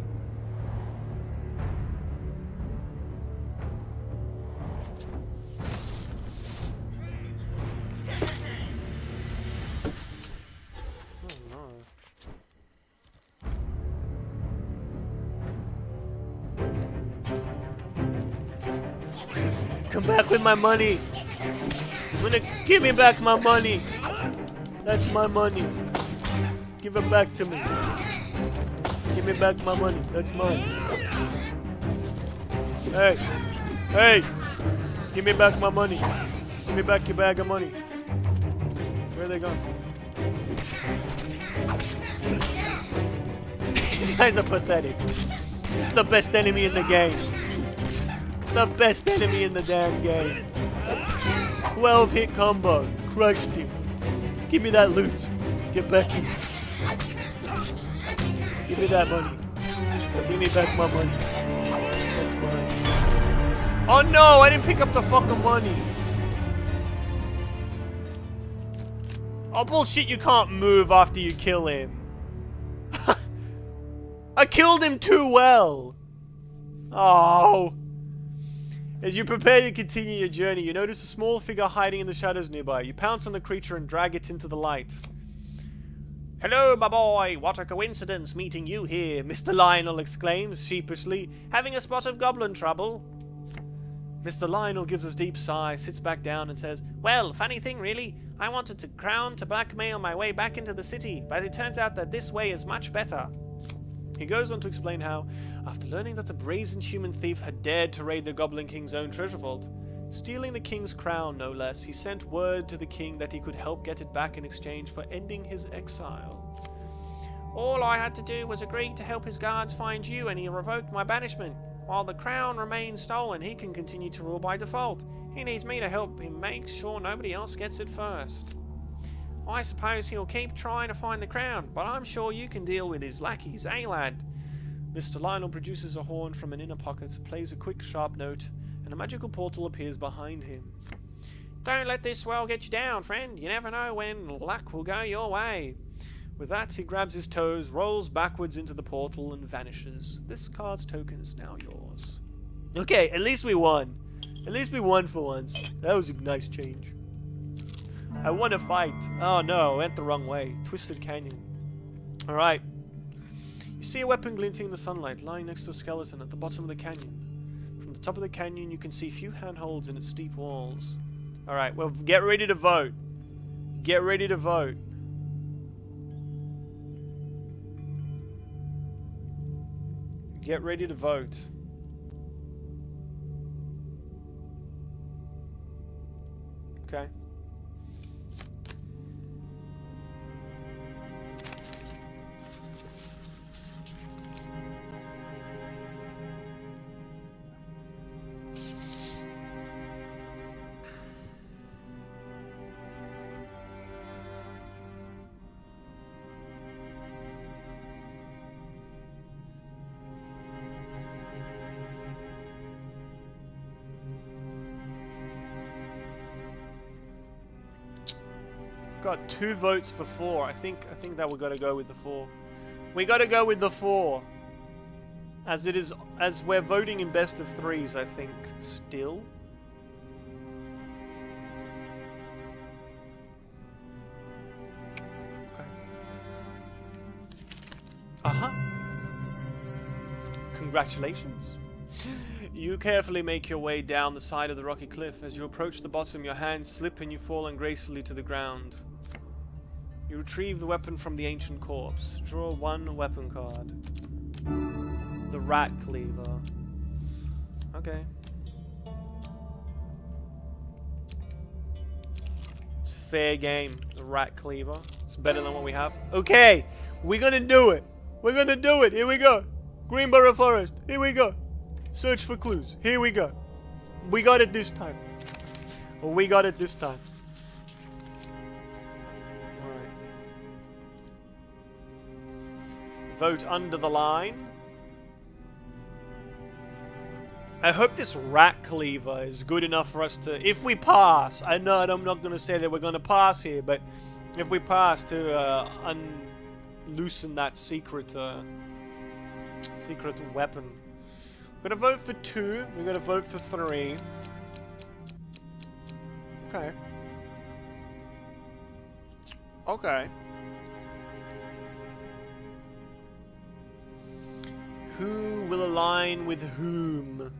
Oh no. come back with my money. I'm gonna give me back my money. That's my money. Give it back to me. Give me back my money. That's mine. Hey. Hey. Give me back my money. Give me back your bag of money. Where are they gone? These guys are pathetic. This is the best enemy in the game. It's the best enemy in the damn game. 12 hit combo. Crushed him. Give me that loot. Get back here. Give me that money. Give me back my money. That's mine. Oh no, I didn't pick up the fucking money. Oh bullshit, you can't move after you kill him. I killed him too well. Oh. As you prepare to continue your journey, you notice a small figure hiding in the shadows nearby. You pounce on the creature and drag it into the light. Hello, my boy. What a coincidence meeting you here, Mr. Lionel exclaims sheepishly. Having a spot of goblin trouble? Mr. Lionel gives a deep sigh, sits back down and says, well, funny thing really. I wanted to crown to blackmail my way back into the city, but it turns out that this way is much better. He goes on to explain how, after learning that the brazen human thief had dared to raid the Goblin King's own treasure vault, stealing the king's crown no less, he sent word to the king that he could help get it back in exchange for ending his exile. All I had to do was agree to help his guards find you and he revoked my banishment. While the crown remains stolen, he can continue to rule by default. He needs me to help him make sure nobody else gets it first. I suppose he'll keep trying to find the crown, but I'm sure you can deal with his lackeys, eh lad? Mr. Lionel produces a horn from an inner pocket, plays a quick sharp note, and a magical portal appears behind him. Don't let this swell get you down, friend. You never know when luck will go your way. With that, he grabs his toes, rolls backwards into the portal, and vanishes. This card's token is now yours. Okay, at least we won. At least we won for once. That was a nice change. I won a fight. Oh no, I went the wrong way. Twisted Canyon. Alright. You see a weapon glinting in the sunlight, lying next to a skeleton at the bottom of the canyon. From the top of the canyon, you can see few handholds in its steep walls. Alright, well, get ready to vote. Get ready to vote. Get ready to vote. Okay. Got 2 votes for 4. I think that we gotta go with the 4. We gotta go with the 4. As we're voting in best of 3s, I think, still. Okay. Congratulations. You carefully make your way down the side of the rocky cliff. As you approach the bottom, your hands slip and you fall ungracefully to the ground. You retrieve the weapon from the ancient corpse. Draw 1 weapon card. The Rat Cleaver. Okay. It's fair game, the Rat Cleaver. It's better than what we have. Okay, we're gonna do it. We're gonna do it. Here we go. Greenborough Forest. Here we go. Search for clues. Here we go. We got it this time. We got it this time. Alright. Vote under the line. I hope this Rat Cleaver is good enough for us to... If we pass, I know I'm not going to say that we're going to pass here, but if we pass to unloosen that secret weapon. We're going to vote for 2. We're going to vote for 3. Okay. Okay. Who will align with whom?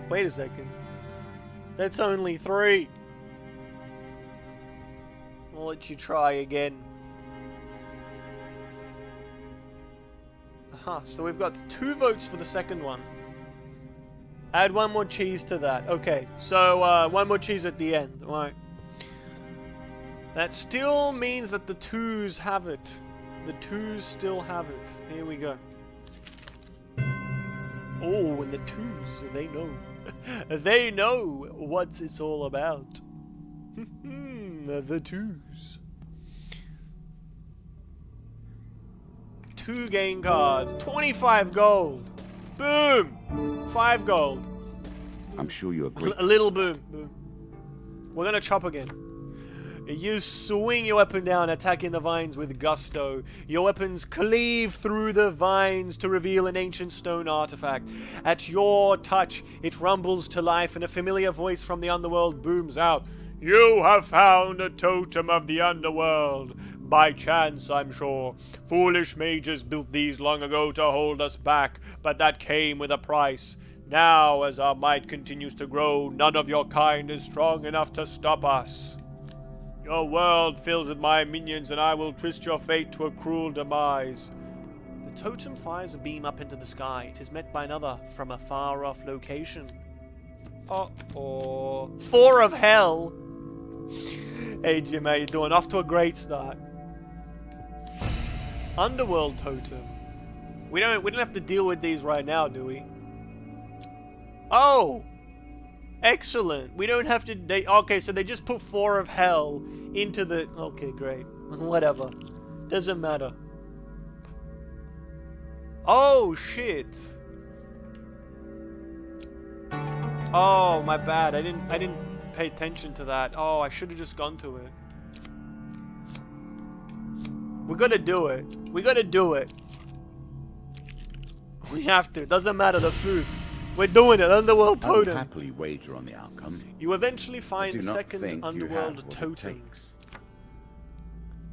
Wait a second. That's only 3. I'll let you try again. Aha, so we've got 2 votes for the second one. Add 1 more cheese to that. Okay, so 1 more cheese at the end. Alright. That still means that the 2s have it. The 2s still have it. Here we go. Oh, and the 2s, they know. They know what it's all about. The 2s. 2 game cards. 25 gold. Boom! 5 gold. I'm sure you agree. A little boom. Boom. We're gonna chop again. You swing your weapon down, attacking the vines with gusto. Your weapons cleave through the vines to reveal an ancient stone artifact. At your touch, it rumbles to life, and a familiar voice from the underworld booms out. You have found a totem of the underworld. By chance, I'm sure. Foolish mages built these long ago to hold us back, but that came with a price. Now, as our might continues to grow, none of your kind is strong enough to stop us. Your world fills with my minions, and I will twist your fate to a cruel demise. The totem fires a beam up into the sky. It is met by another from a far-off location. Uh-oh. 4 of hell! Hey Jim, how you doing? Off to a great start. Underworld totem. We don't have to deal with these right now, do we? Oh! Excellent. We don't have to... okay, so they just put 4 of hell into the... okay, great. Whatever. Doesn't matter. Oh, shit. Oh, my bad. I didn't pay attention to that. Oh, I should have just gone to it. We're gonna do it. We gotta do it. We have to. Doesn't matter the food. We're doing it. Underworld I would totem. happily wager on the outcome. You eventually I find do the not second think you underworld have what it totem. takes.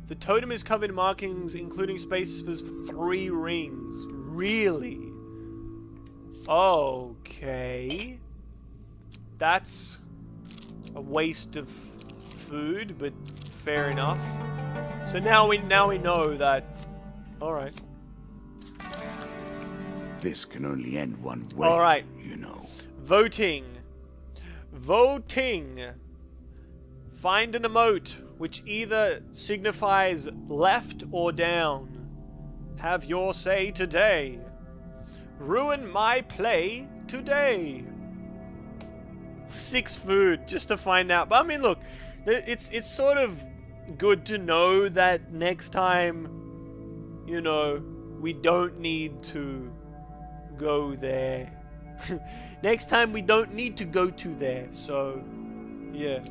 The totem is covered in markings, including spaces for 3 rings. Really? Okay. That's a waste of food, but fair enough. So now we know that. All right. This can only end one way. All right. You know. Voting. Voting. Find an emote which either signifies left or down. Have your say today. Ruin my play today. 6 food just to find out. But I mean, look, it's sort of good to know that next time, you know, we don't need to go there. Next time we don't need to go to there. So, yeah.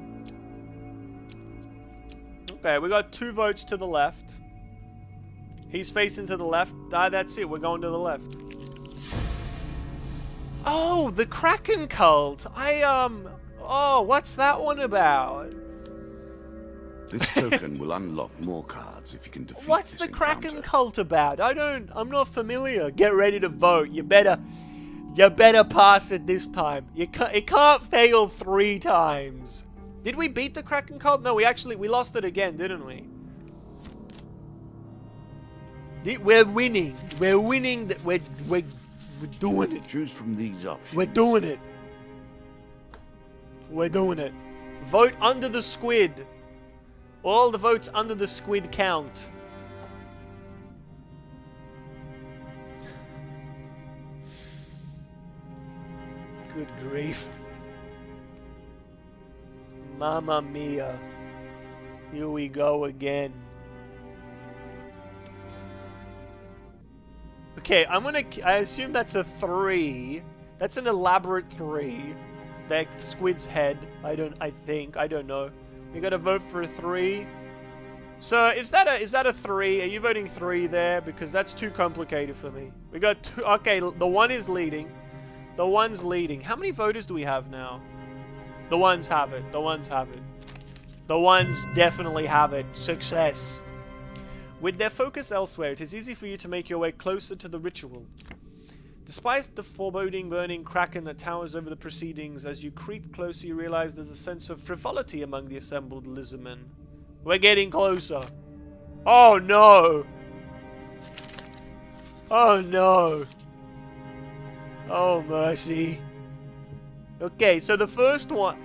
Okay, we got 2 votes to the left. He's facing to the left. Ah, that's it. We're going to the left. Oh, the Kraken cult. Oh, what's that one about? This token will unlock more cards if you can defeat What's this the Kraken encounter. cult about? I'm not familiar. Get ready to vote. You better pass it this time. It can't fail 3 times. Did we beat the Kraken cult? No, we lost it again, didn't we? We're winning. We're winning. We're doing it. Choose from these options. We're doing it. We're doing it. Vote under the squid. All the votes under the squid count. Good grief. Mamma mia. Here we go again. Okay, I assume that's a 3. That's an elaborate 3. Like squid's head. I don't know. We gotta vote for a 3. So is that a 3? Are you voting 3 there? Because that's too complicated for me. We got 2. Okay, the 1 is leading. The 1's leading. How many voters do we have now? The 1's have it. The 1's have it. The 1's definitely have it. Success. With their focus elsewhere, it is easy for you to make your way closer to the ritual. Despite the foreboding burning kraken that towers over the proceedings, as you creep closer you realize there's a sense of frivolity among the assembled lizardmen. We're getting closer. Oh no! Oh no! Oh mercy. Okay, so the first one...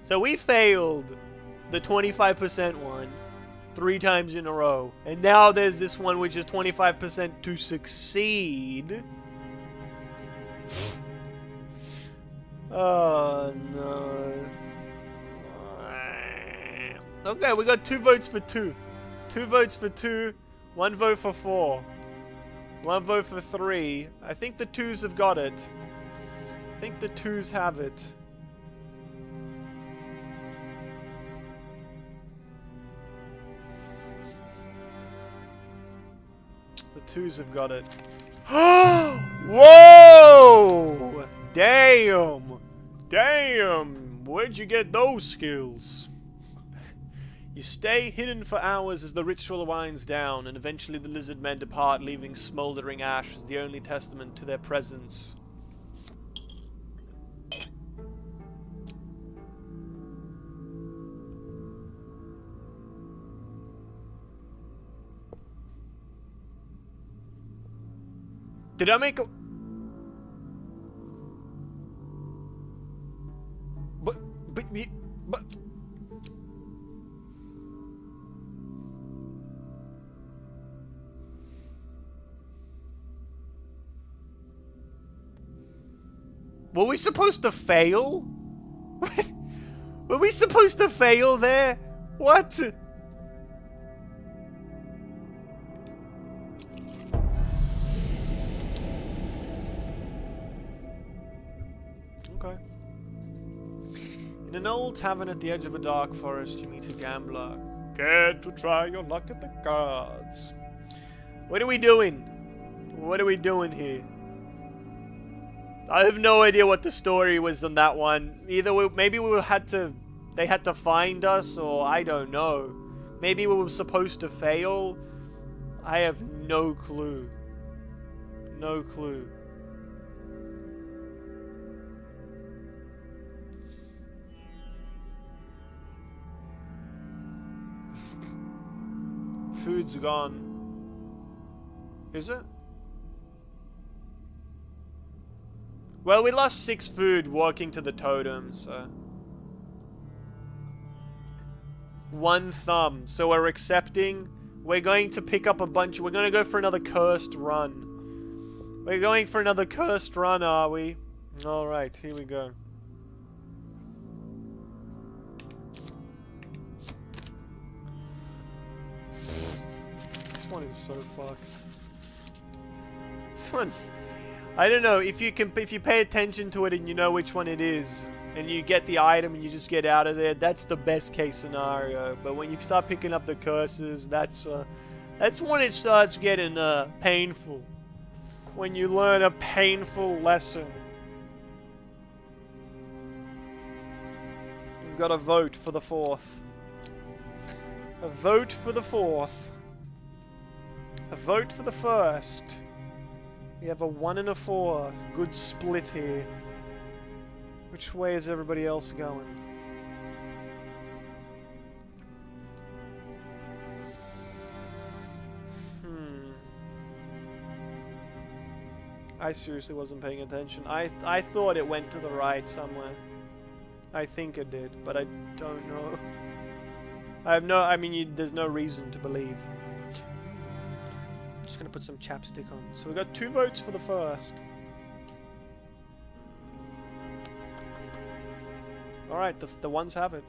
So we failed the 25% one 3 times in a row. And now there's this one which is 25% to succeed. Oh no. Okay, we got 2 votes for 2. 2 votes for 2, 1 vote for 4. 1 vote for 3. I think the 2s have got it. I think the 2s have it. The 2s have got it. Whoa! Damn! Damn! Where'd you get those skills? You stay hidden for hours as the ritual winds down, and eventually the lizard men depart, leaving smoldering ash as the only testament to their presence. Did I make a... But... Were we supposed to fail? Were we supposed to fail there? What? Okay. In an old tavern at the edge of a dark forest, you meet a gambler. Care to try your luck at the cards? What are we doing? What are we doing here? I have no idea what the story was on that one. Either maybe we had to... They had to find us, or I don't know. Maybe we were supposed to fail. I have no clue. No clue. Food's gone. Is it? Well, we lost 6 food walking to the totem, so... 1 thumb. So we're accepting. We're going to pick up a bunch. We're going to go for another cursed run. We're going for another cursed run, are we? Alright, here we go. This one is so fucked. This one's... I don't know, if you pay attention to it and you know which one it is, and you get the item and you just get out of there, that's the best case scenario. But when you start picking up the curses, that's when it starts getting painful. When you learn a painful lesson. We've got a vote for the 4th. A vote for the 4th. A vote for the 1st. We have a 1 and a 4. Good split here. Which way is everybody else going? I seriously wasn't paying attention. I thought it went to the right somewhere. I think it did, but I don't know. I mean, there's no reason to believe. Just gonna put some chapstick on. So we got 2 votes for the 1st. Alright, the ones have it.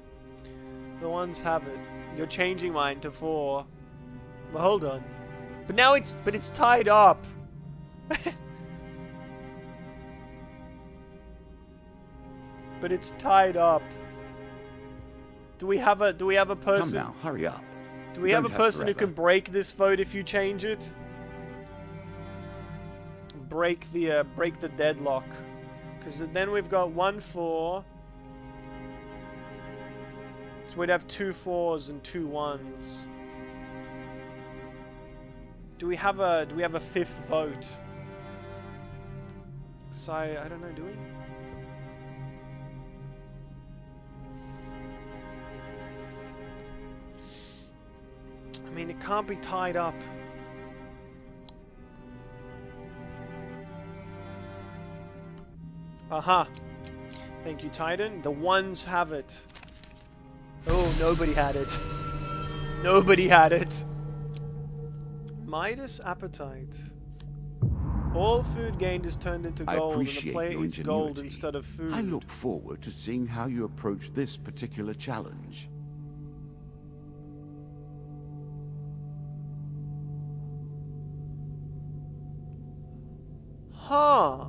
The ones have it. You're changing mine to 4. Well, hold on. But now it's tied up. But it's tied up. Do we have a person? Come now, hurry up. Do we have a person who can break this vote if you change it? Break the deadlock. Because then we've got 1 4. So we'd have 2 4s and 2 1s. Do we have a 5th vote? I don't know, do we? I mean, it can't be tied up. Aha. Thank you, Titan. The ones have it. Oh, nobody had it. Nobody had it. Midas appetite. All food gained is turned into gold, and the player eats gold instead of food. I look forward to seeing how you approach this particular challenge. Huh.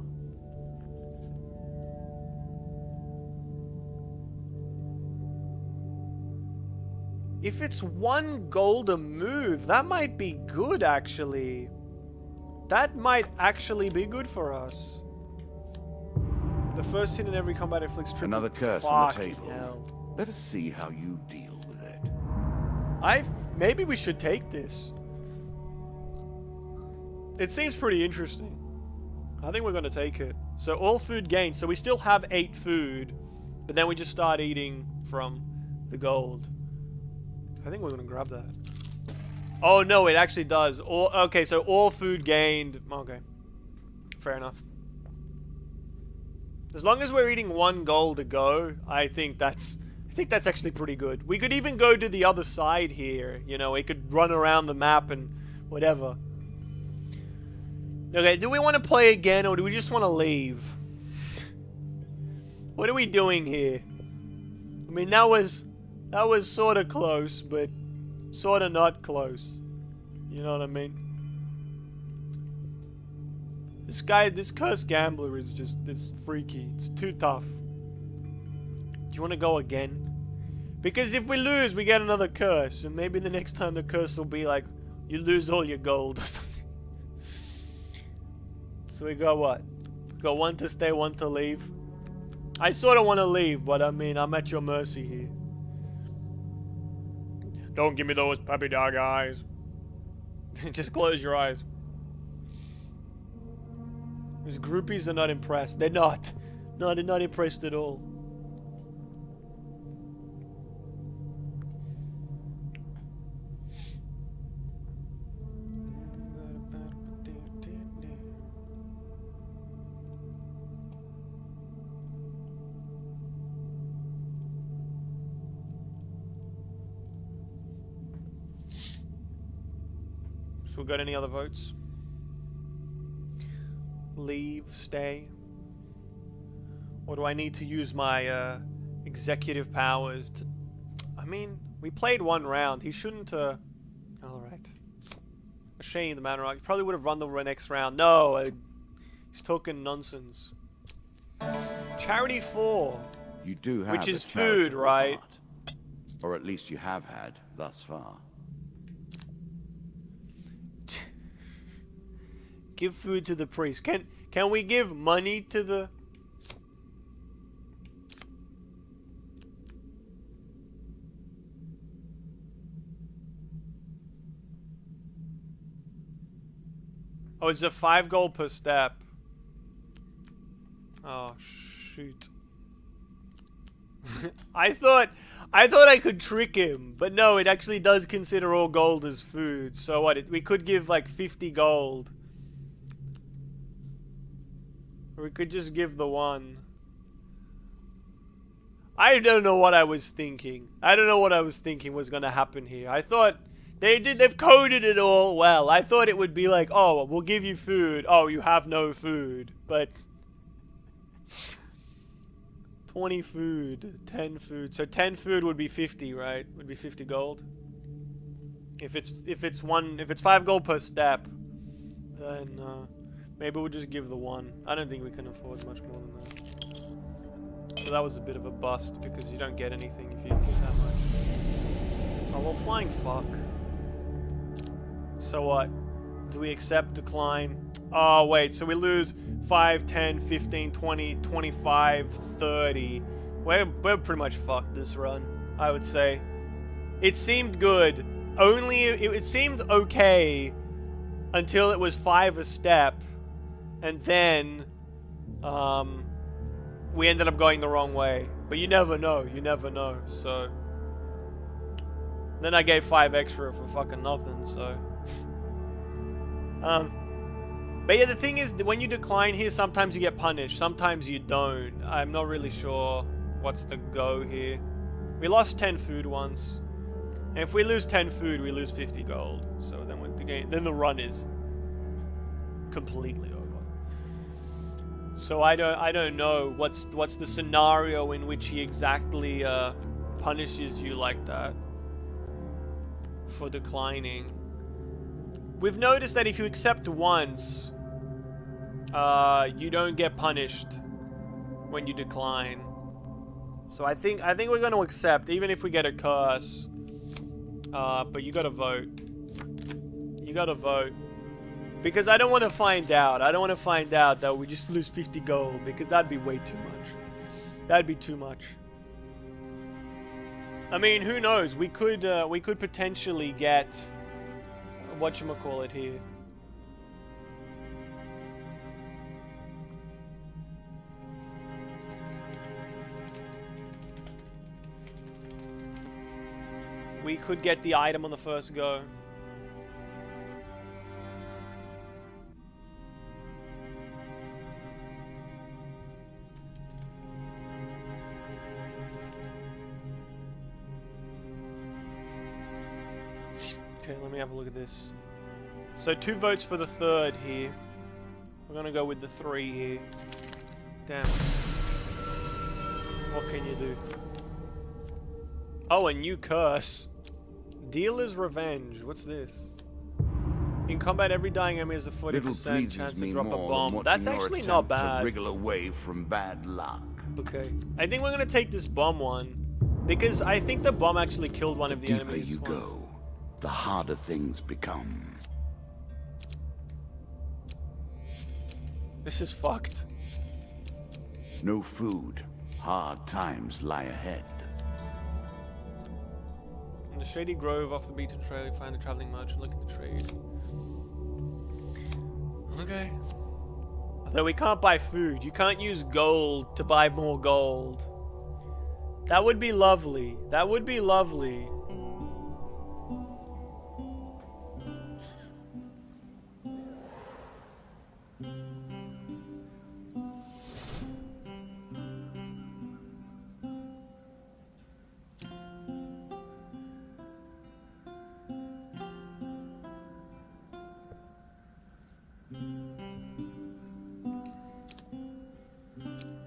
If it's 1 gold a move, that might be good, actually. That might actually be good for us. The first hit in every combat inflicts triple. Another curse on the Fucking table. hell. Let us see how you deal with it. Maybe we should take this. It seems pretty interesting. I think we're going to take it. So all food gained. So we still have 8 food, but then we just start eating from the gold. I think we're going to grab that. Oh, no, it actually does. Okay, so all food gained. Okay. Fair enough. As long as we're eating 1 gold a go, I think that's actually pretty good. We could even go to the other side here. You know, we could run around the map and whatever. Okay, do we want to play again or do we just want to leave? What are we doing here? I mean, that was sort of close, but sort of not close. You know what I mean? This cursed gambler is just, it's freaky. It's too tough. Do you want to go again? Because if we lose, we get another curse. And maybe the next time the curse will be like, you lose all your gold or something. So we got what? We got 1 to stay, 1 to leave. I sort of want to leave, but I mean, I'm at your mercy here. Don't give me those puppy dog eyes. Just close your eyes. These groupies are not impressed. They're not. No, they're not impressed at all. So we got any other votes? Leave, stay? Or do I need to use my executive powers to... I mean, we played 1 round. He shouldn't... Alright. A shame the man. He probably would have run the next round. No, he's talking nonsense. Charity 4. You do have which is a food, charitable right? heart. Or at least you have had thus far. Give food to the priest. Can we give money to the... Oh, it's a 5 gold per step. Oh, shoot. I thought I could trick him, but no, it actually does consider all gold as food. So what? We could give like 50 gold. Or we could just give the 1. I don't know what I was thinking. I don't know what I was thinking was going to happen here. I thought they've coded it all well. I thought it would be like, oh, we'll give you food. Oh, you have no food. But 20 food, 10 food. So 10 food would be 50, right? Would be 50 gold. If it's 5 gold per step, then maybe we'll just give the 1. I don't think we can afford much more than that. So that was a bit of a bust because you don't get anything if you give that much. Oh well, flying fuck. So what? Do we accept decline? Oh wait, so we lose 5, 10, 15, 20, 25, 30. We're pretty much fucked this run, I would say. It seemed good. It seemed okay until it was 5 a step. And then we ended up going the wrong way. But you never know. You never know. So then I gave 5 extra for fucking nothing. So but yeah, the thing is, when you decline here, sometimes you get punished, sometimes you don't. I'm not really sure what's the go here. We lost 10 food once, and if we lose 10 food, we lose 50 gold. So then then the run is completely over. So I don't know what's the scenario in which he exactly punishes you like that for declining. We've noticed that if you accept once, you don't get punished when you decline. So I think we're going to accept, even if we get a curse. But you got to vote. You got to vote. Because I don't want to find out. I don't want to find out that we just lose 50 gold, because that'd be way too much. That'd be too much. I mean, who knows? We could potentially get whatchamacallit here. We could get the item on the first go. Okay, let me have a look at this. So 2 votes for the third here. We're gonna go with the 3 here. Damn. What can you do? Oh, a new curse. Dealer's Revenge. What's this? In combat, every dying enemy has a 40% chance to drop a bomb. That's actually not bad. To wriggle away from bad luck. Okay. I think we're gonna take this bomb one, because I think the bomb actually killed one of the deeper enemies. You go, the harder things become. This is fucked. No food. Hard times lie ahead. In the shady grove off the beaten trail, you find a traveling merchant looking to trade. Okay. Although we can't buy food. You can't use gold to buy more gold. That would be lovely. That would be lovely.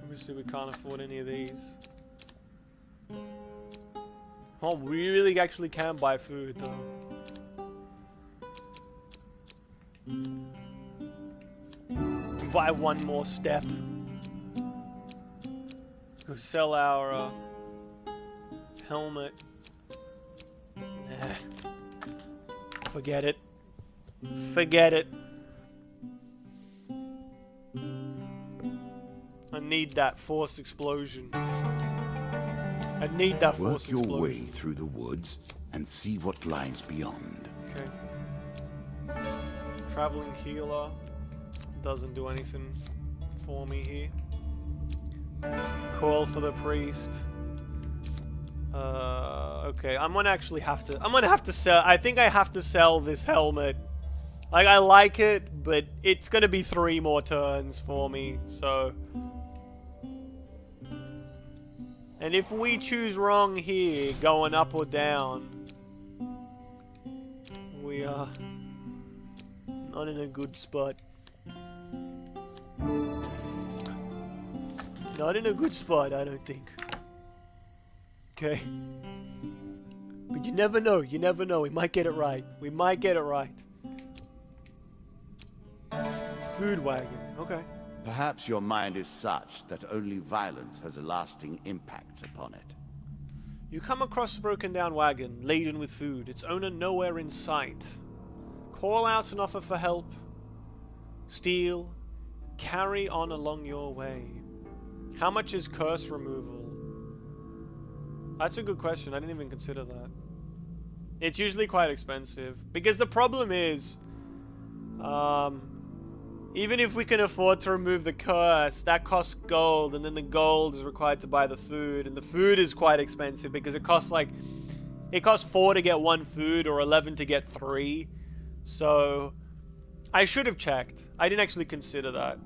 Obviously we can't afford any of these. Oh, we really actually can buy food though. Buy one more step. Go sell our helmet. Nah. Forget it. Forget it. I need that force explosion. I need that force explosion. Work your way through the woods and see what lies beyond. Okay. Traveling healer doesn't do anything for me here. Call for the priest. Okay, I'm gonna have to sell. I think I have to sell this helmet. Like, I like it, but it's gonna be 3 more turns for me, so. And if we choose wrong here, going up or down, we are not in a good spot. Not in a good spot, I don't think. Okay. But you never know, you never know. We might get it right. We might get it right. Food wagon, okay. Perhaps your mind is such that only violence has a lasting impact upon it. You come across a broken down wagon, laden with food, its owner nowhere in sight. Call out and offer for help. Steal. Carry on along your way. How much is curse removal? That's a good question, I didn't even consider that. It's usually quite expensive. Because the problem is, Even if we can afford to remove the curse, that costs gold, and then the gold is required to buy the food, and the food is quite expensive because it costs like, it costs 4 to get 1 food or 11 to get 3. So I should have checked. I didn't actually consider that.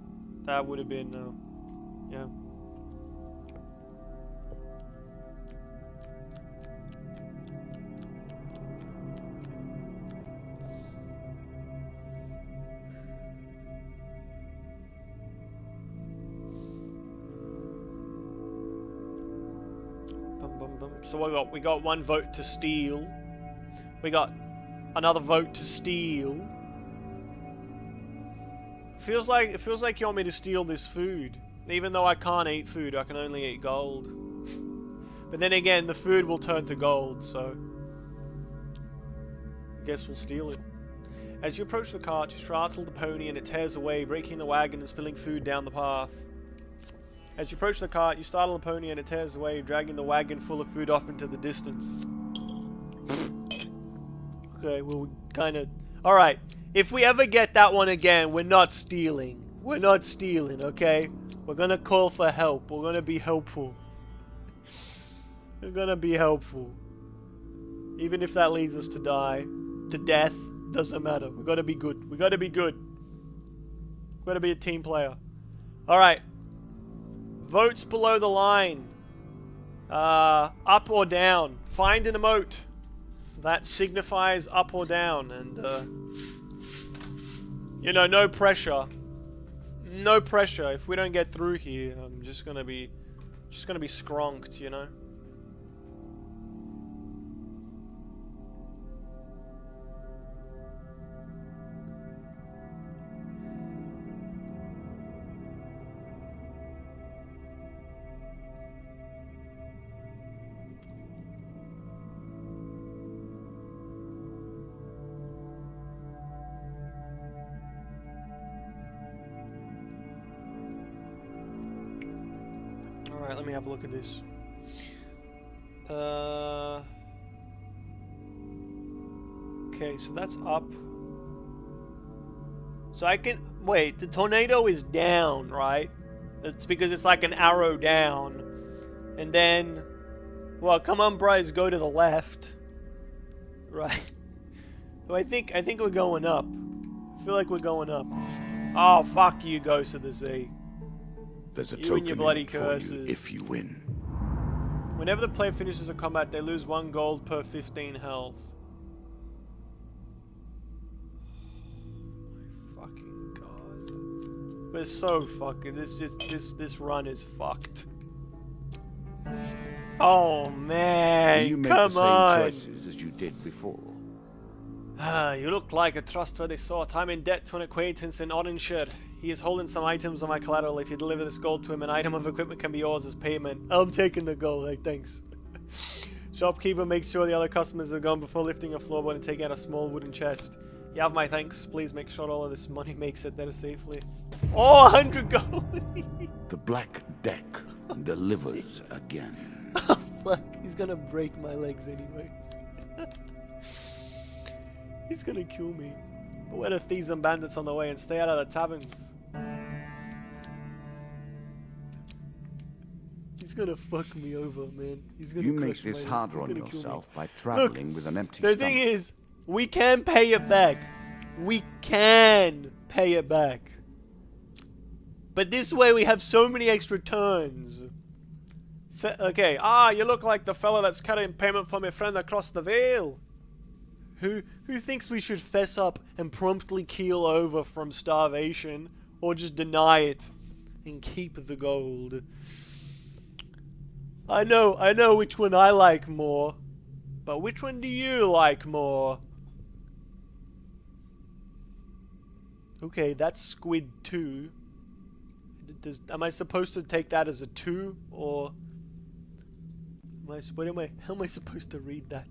That would have been, yeah. So we got 1 vote to steal. We got another vote to steal. It feels like you want me to steal this food. Even though I can't eat food, I can only eat gold. But then again, the food will turn to gold, so I guess we'll steal it. As you approach the cart, you startle the pony and it tears away, breaking the wagon and spilling food down the path. As you approach the cart, you startle the pony and it tears away, dragging the wagon full of food off into the distance. Okay, well, we kind of... Alright, if we ever get that one again, we're not stealing. We're not stealing, okay? We're gonna call for help. We're gonna be helpful. We're gonna be helpful. Even if that leads us to die, to death, doesn't matter. We gotta be good. We gotta be good. We gotta be a team player. Alright. Votes below the line. Up or down. Find an emote that signifies up or down. And, you know, no pressure. No pressure. If we don't get through here, I'm just gonna be skronked, you know? Alright, let me have a look at this. Okay, so that's up. So I can... Wait, the tornado is down, right? It's because it's like an arrow down. And then... Well, come on, Bryce, go to the left. Right. So I think we're going up. I feel like we're going up. Oh, fuck you, Ghost of the Sea. There's a You token and your bloody in it for you curses. if you win. Whenever the player finishes a combat, they lose 1 gold per 15 health. My fucking god. We're so fucking... This run is fucked. Oh man, You make come the same on! choices as you did before. You look like a trustworthy sort. I'm in debt to an acquaintance in Odinshire. He is holding some items on my collateral. If you deliver this gold to him, an item of equipment can be yours as payment. I'm taking the gold, hey, thanks. Shopkeeper makes sure the other customers are gone before lifting a floorboard and taking out a small wooden chest. You have my thanks. Please make sure all of this money makes it there safely. Oh, 100 gold! The Black Deck delivers again. Oh, fuck. He's gonna break my legs anyway. He's gonna kill me. Beware the thieves and bandits on the way and stay out of the taverns. He's gonna fuck me over, man. He's gonna You make crush my this head. harder He's on gonna kill me. yourself by traveling with an empty The stomach. thing is, we can pay it back. We can pay it back. But this way we have so many extra turns. Okay, you look like the fella that's carrying payment from your friend across the veil. Who thinks we should fess up and promptly keel over from starvation, or just deny it and keep the gold? I know which one I like more, but which one do you like more? Okay, that's squid 2. Am I supposed to take that as a 2, or how am I supposed to read that?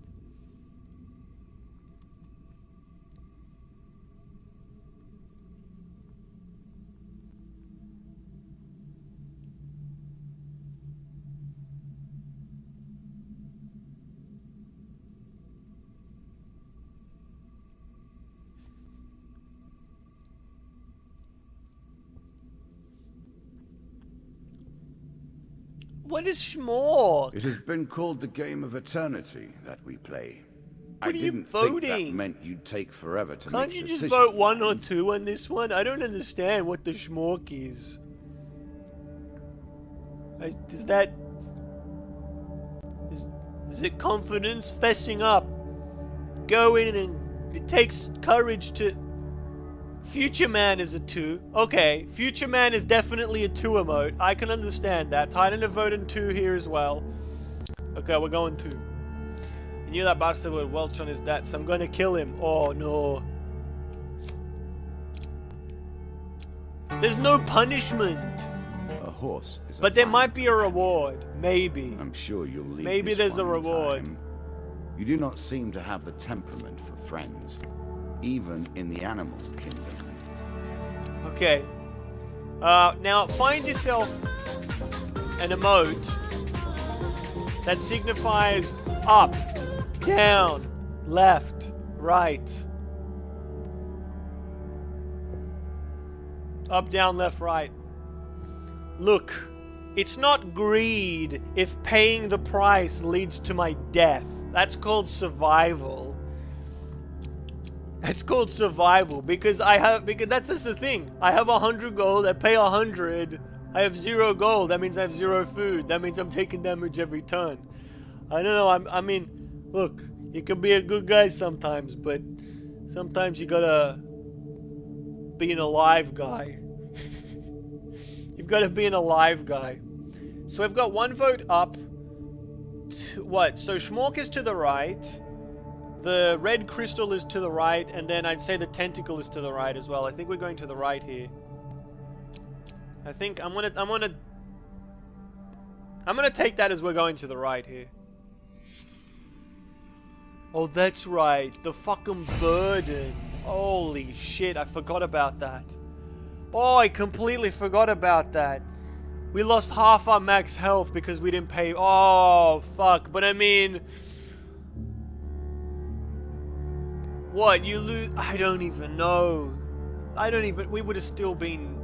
What is Schmork? It has been called the game of eternity that we play. I What are you didn't think that voting? meant you'd take forever to Can't make you decisions. just vote 1 or 2 on this one? I don't understand what the Schmork is. Is that... Is it confidence? Fessing up. Go in and... It takes courage to... Future Man is a 2. Okay, Future Man is definitely a 2 emote. I can understand that. Titan have voted 2 here as well. Okay, we're going 2. He knew that bastard would welch on his debts. I'm gonna kill him. Oh no. There's no punishment. A horse is a But there fine might be a companion. reward. Maybe. I'm sure you'll leave Maybe this there's a one in reward. time. You do not seem to have the temperament for friends, even in the animal kingdom. Okay. Now find yourself an emote that signifies up, down, left, right. Up, down, left, right. Look, it's not greed if paying the price leads to my death. That's called survival. It's called survival because that's just the thing. I have 100 gold, I pay 100, I have 0 gold, that means I have 0 food. That means I'm taking damage every turn. I don't know, I mean, look, you can be a good guy sometimes, but sometimes you gotta be an alive guy. You've gotta be an alive guy. So I've got 1 vote up. What? So Schmork is to the right. The red crystal is to the right, and then I'd say the tentacle is to the right as well. I think we're going to the right here. I think I'm gonna take that as we're going to the right here. Oh, that's right. The fucking burden. Holy shit, I forgot about that. Oh, I completely forgot about that. We lost half our max health because we didn't pay. Oh, fuck. But I mean... What, you lose? I don't even know. We would have still been...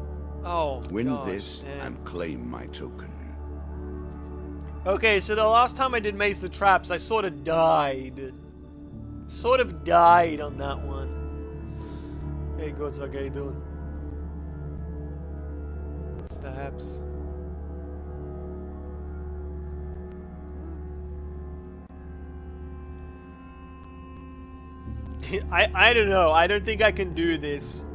Oh, Win gosh, this damn. and claim my token. Okay, so the last time I did Maze the Traps, I sort of died. Sort of died on that one. Hey, Godzak, how you doing? Stabs. I don't know. I don't think I can do this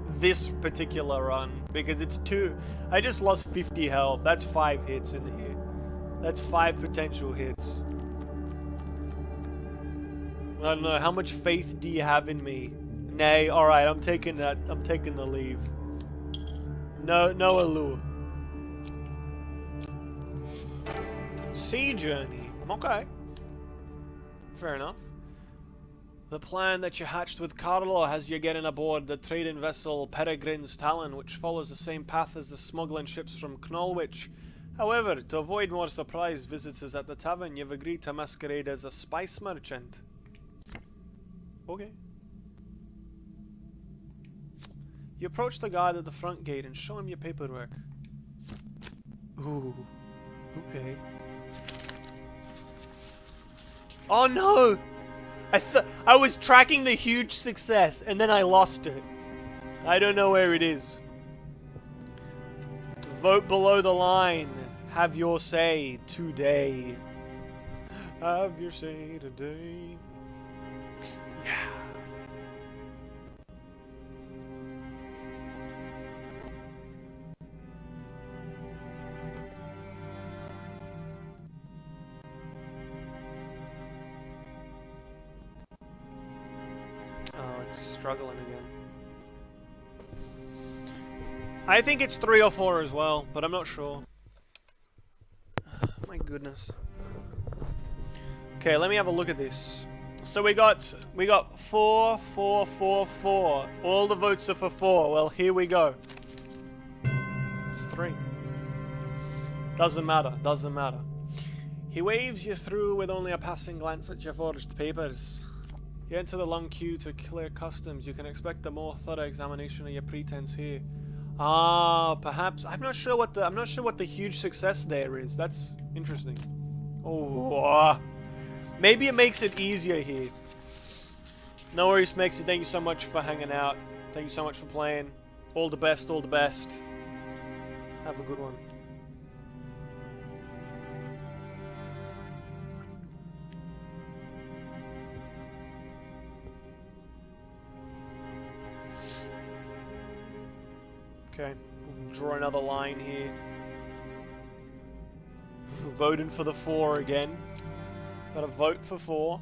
particular run because it's 2. I just lost 50 health. That's 5 hits in here. That's 5 potential hits. I don't know. How much faith do you have in me? Nay. All right. I'm taking that. I'm taking the leave. No allure. Sea journey. Okay. Fair enough. The plan that you hatched with Carlo has you getting aboard the trading vessel Peregrine's Talon, which follows the same path as the smuggling ships from Knollwich. However, to avoid more surprise visitors at the tavern, you've agreed to masquerade as a spice merchant. Okay. You approach the guard at the front gate and show him your paperwork. Ooh. Okay. Oh no! I was tracking the huge success and then I lost it. I don't know where it is. Vote below the line. Have your say today. Have your say today. Yeah. Oh, it's struggling again. I think it's 3 or 4 as well, but I'm not sure. My goodness. Okay, let me have a look at this. So we got 4, 4, 4, 4. All the votes are for 4. Well, here we go. It's 3. Doesn't matter. Doesn't matter. He waves you through with only a passing glance at your forged papers. You enter the long queue to clear customs. You can expect a more thorough examination of your pretense here. Perhaps I'm not sure what the huge success there is. That's interesting. Oh, maybe it makes it easier here. No worries, Mexi. Thank you so much for hanging out. Thank you so much for playing. All the best. All the best. Have a good one. Okay, we'll draw another line here. Voting for the 4 again. Gotta vote for 4.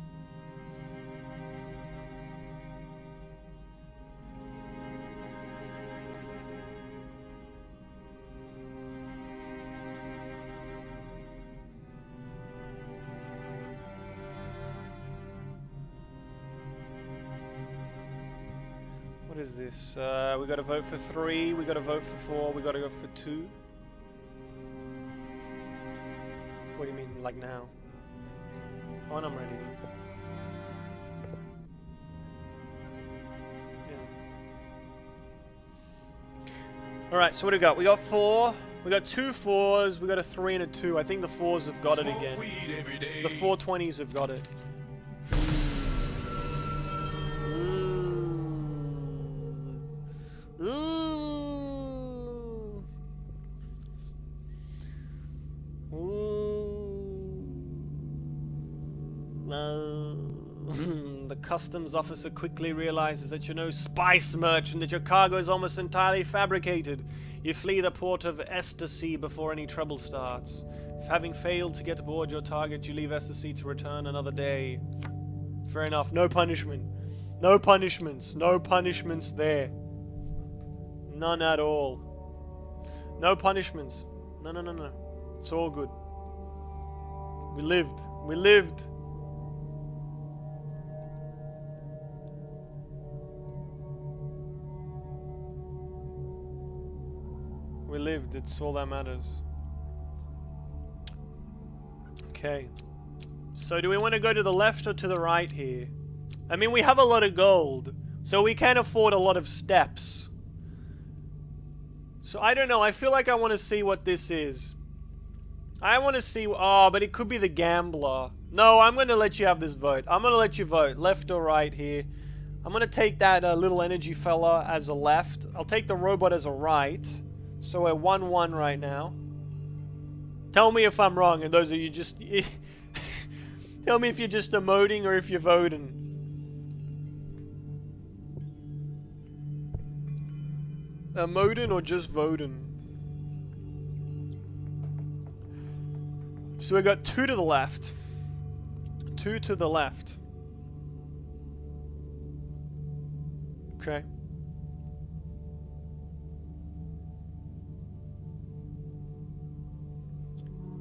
What is this? We gotta vote for 3, we gotta vote for 4, we gotta go for 2. What do you mean, like now? Oh, and I'm ready. Yeah. Alright, so what do we got? We got 4, we got 2 4s, we got a 3 and a 2. I think the 4s have got it again. The 420s have got it. The customs officer quickly realizes that you're no spice merchant, that your cargo is almost entirely fabricated. You flee the port of Estersea before any trouble starts. If having failed to get aboard your target, you leave Estersea to return another day. Fair enough. No punishment. No punishments. No punishments there. None at all. No punishments. No, no, no, no. It's all good. We lived. We lived. We lived. It's all that matters. Okay. So do we want to go to the left or to the right here? I mean, we have a lot of gold, so we can afford a lot of steps. So I don't know. I feel like I want to see what this is. I want to see... Oh, but it could be the gambler. No, I'm going to let you have this vote. I'm going to let you vote. Left or right here. I'm going to take that little energy fella as a left. I'll take the robot as a right. So we're 1-1 right now. Tell me if I'm wrong, and those of you just... Tell me if you're just emoting or if you're voting. Emoting or just voting? So we got 2 to the left. 2 to the left. Okay.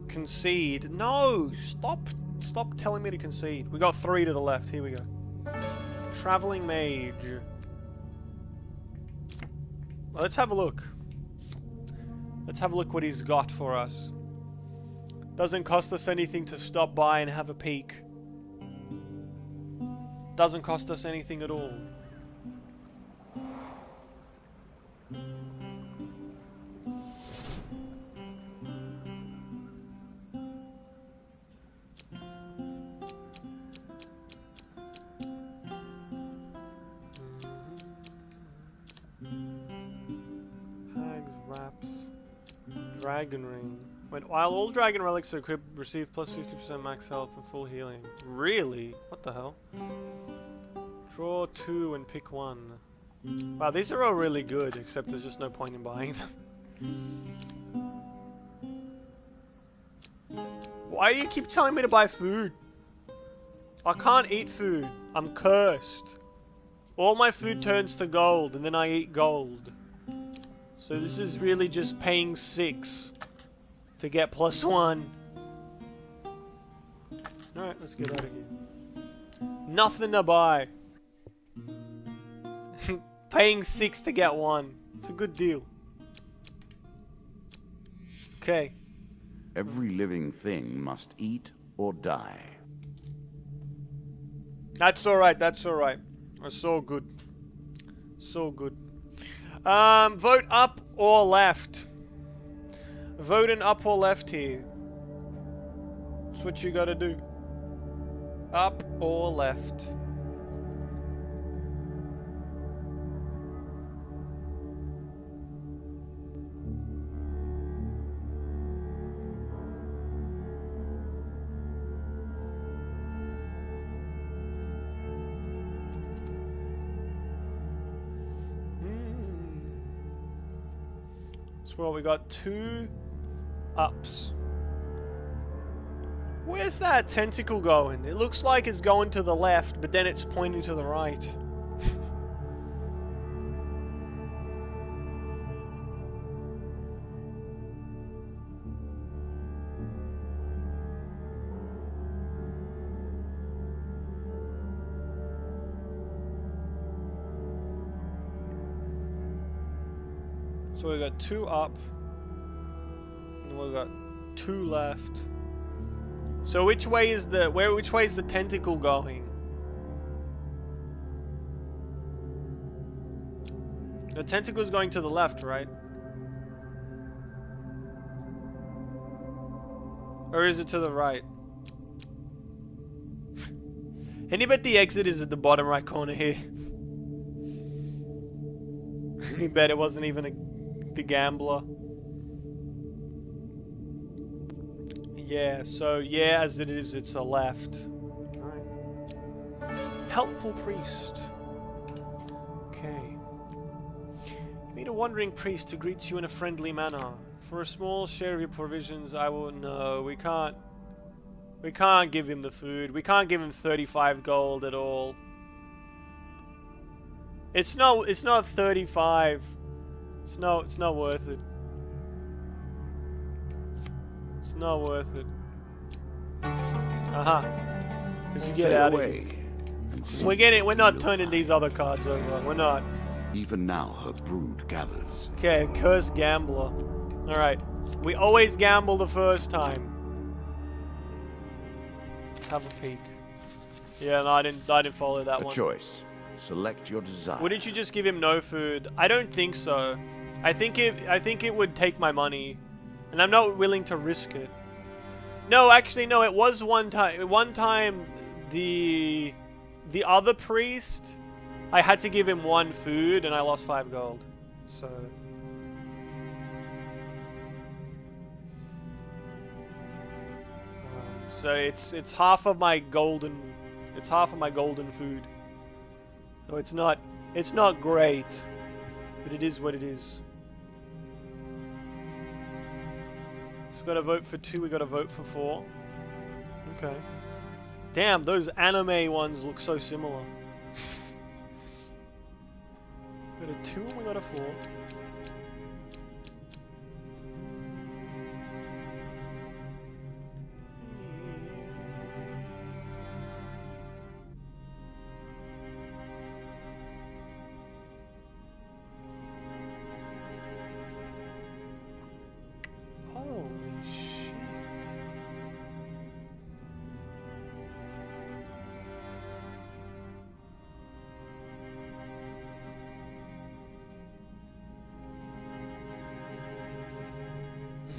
Concede. No! Stop telling me to concede. We got 3 to the left. Here we go. Traveling mage. Well, let's have a look. Let's have a look what he's got for us. Doesn't cost us anything to stop by and have a peek. Doesn't cost us anything at all. Dragon ring. When while all dragon relics are equipped, receive plus 50% max health and full healing. Really? What the hell? Draw 2 and pick 1. Wow, these are all really good, except there's just no point in buying them. Why do you keep telling me to buy food? I can't eat food. I'm cursed. All my food turns to gold, and then I eat gold. So this is really just paying 6 to get plus 1. Alright, let's get out of here. Nothing to buy. Paying 6 to get 1. It's a good deal. Okay. Every living thing must eat or die. That's alright, that's alright. That's so good. So good. Vote up or left. Vote in up or left here. That's what you gotta do. Up or left. Well, we got 2 ups. Where's that tentacle going? It looks like it's going to the left, but then it's pointing to the right. So we've got 2 up, and we've got 2 left. So which way is the tentacle going? The tentacle's going to the left, right? Or is it to the right? Any bet the exit is at the bottom right corner here? Any bet it wasn't even the gambler? Yeah, so yeah, as it is, it's a left. Alright. Helpful priest. Okay. You meet a wandering priest who greets you in a friendly manner. For a small share of your provisions, I will... No, we can't. We can't give him the food. We can't give him 35 gold at all. It's not 35. It's not worth it. It's not worth it. Because you get out of it. We're not turning these other cards over. We're not. Even now her brood gathers. Okay, cursed gambler. Alright. We always gamble the first time. Let's have a peek. Yeah, no, I didn't follow that one. A choice. Select your desire. Wouldn't you just give him no food? I don't think so. I think it would take my money, and I'm not willing to risk it. No, actually, no. It was one time. One time, the other priest, I had to give him 1 food, and I lost 5 gold. So. So it's half of my golden. It's half of my golden food. So it's not great, but it is what it is. We've got to vote for 2, we got to vote for 4. Okay. Damn, those anime ones look so similar. We got a 2 and we got a 4.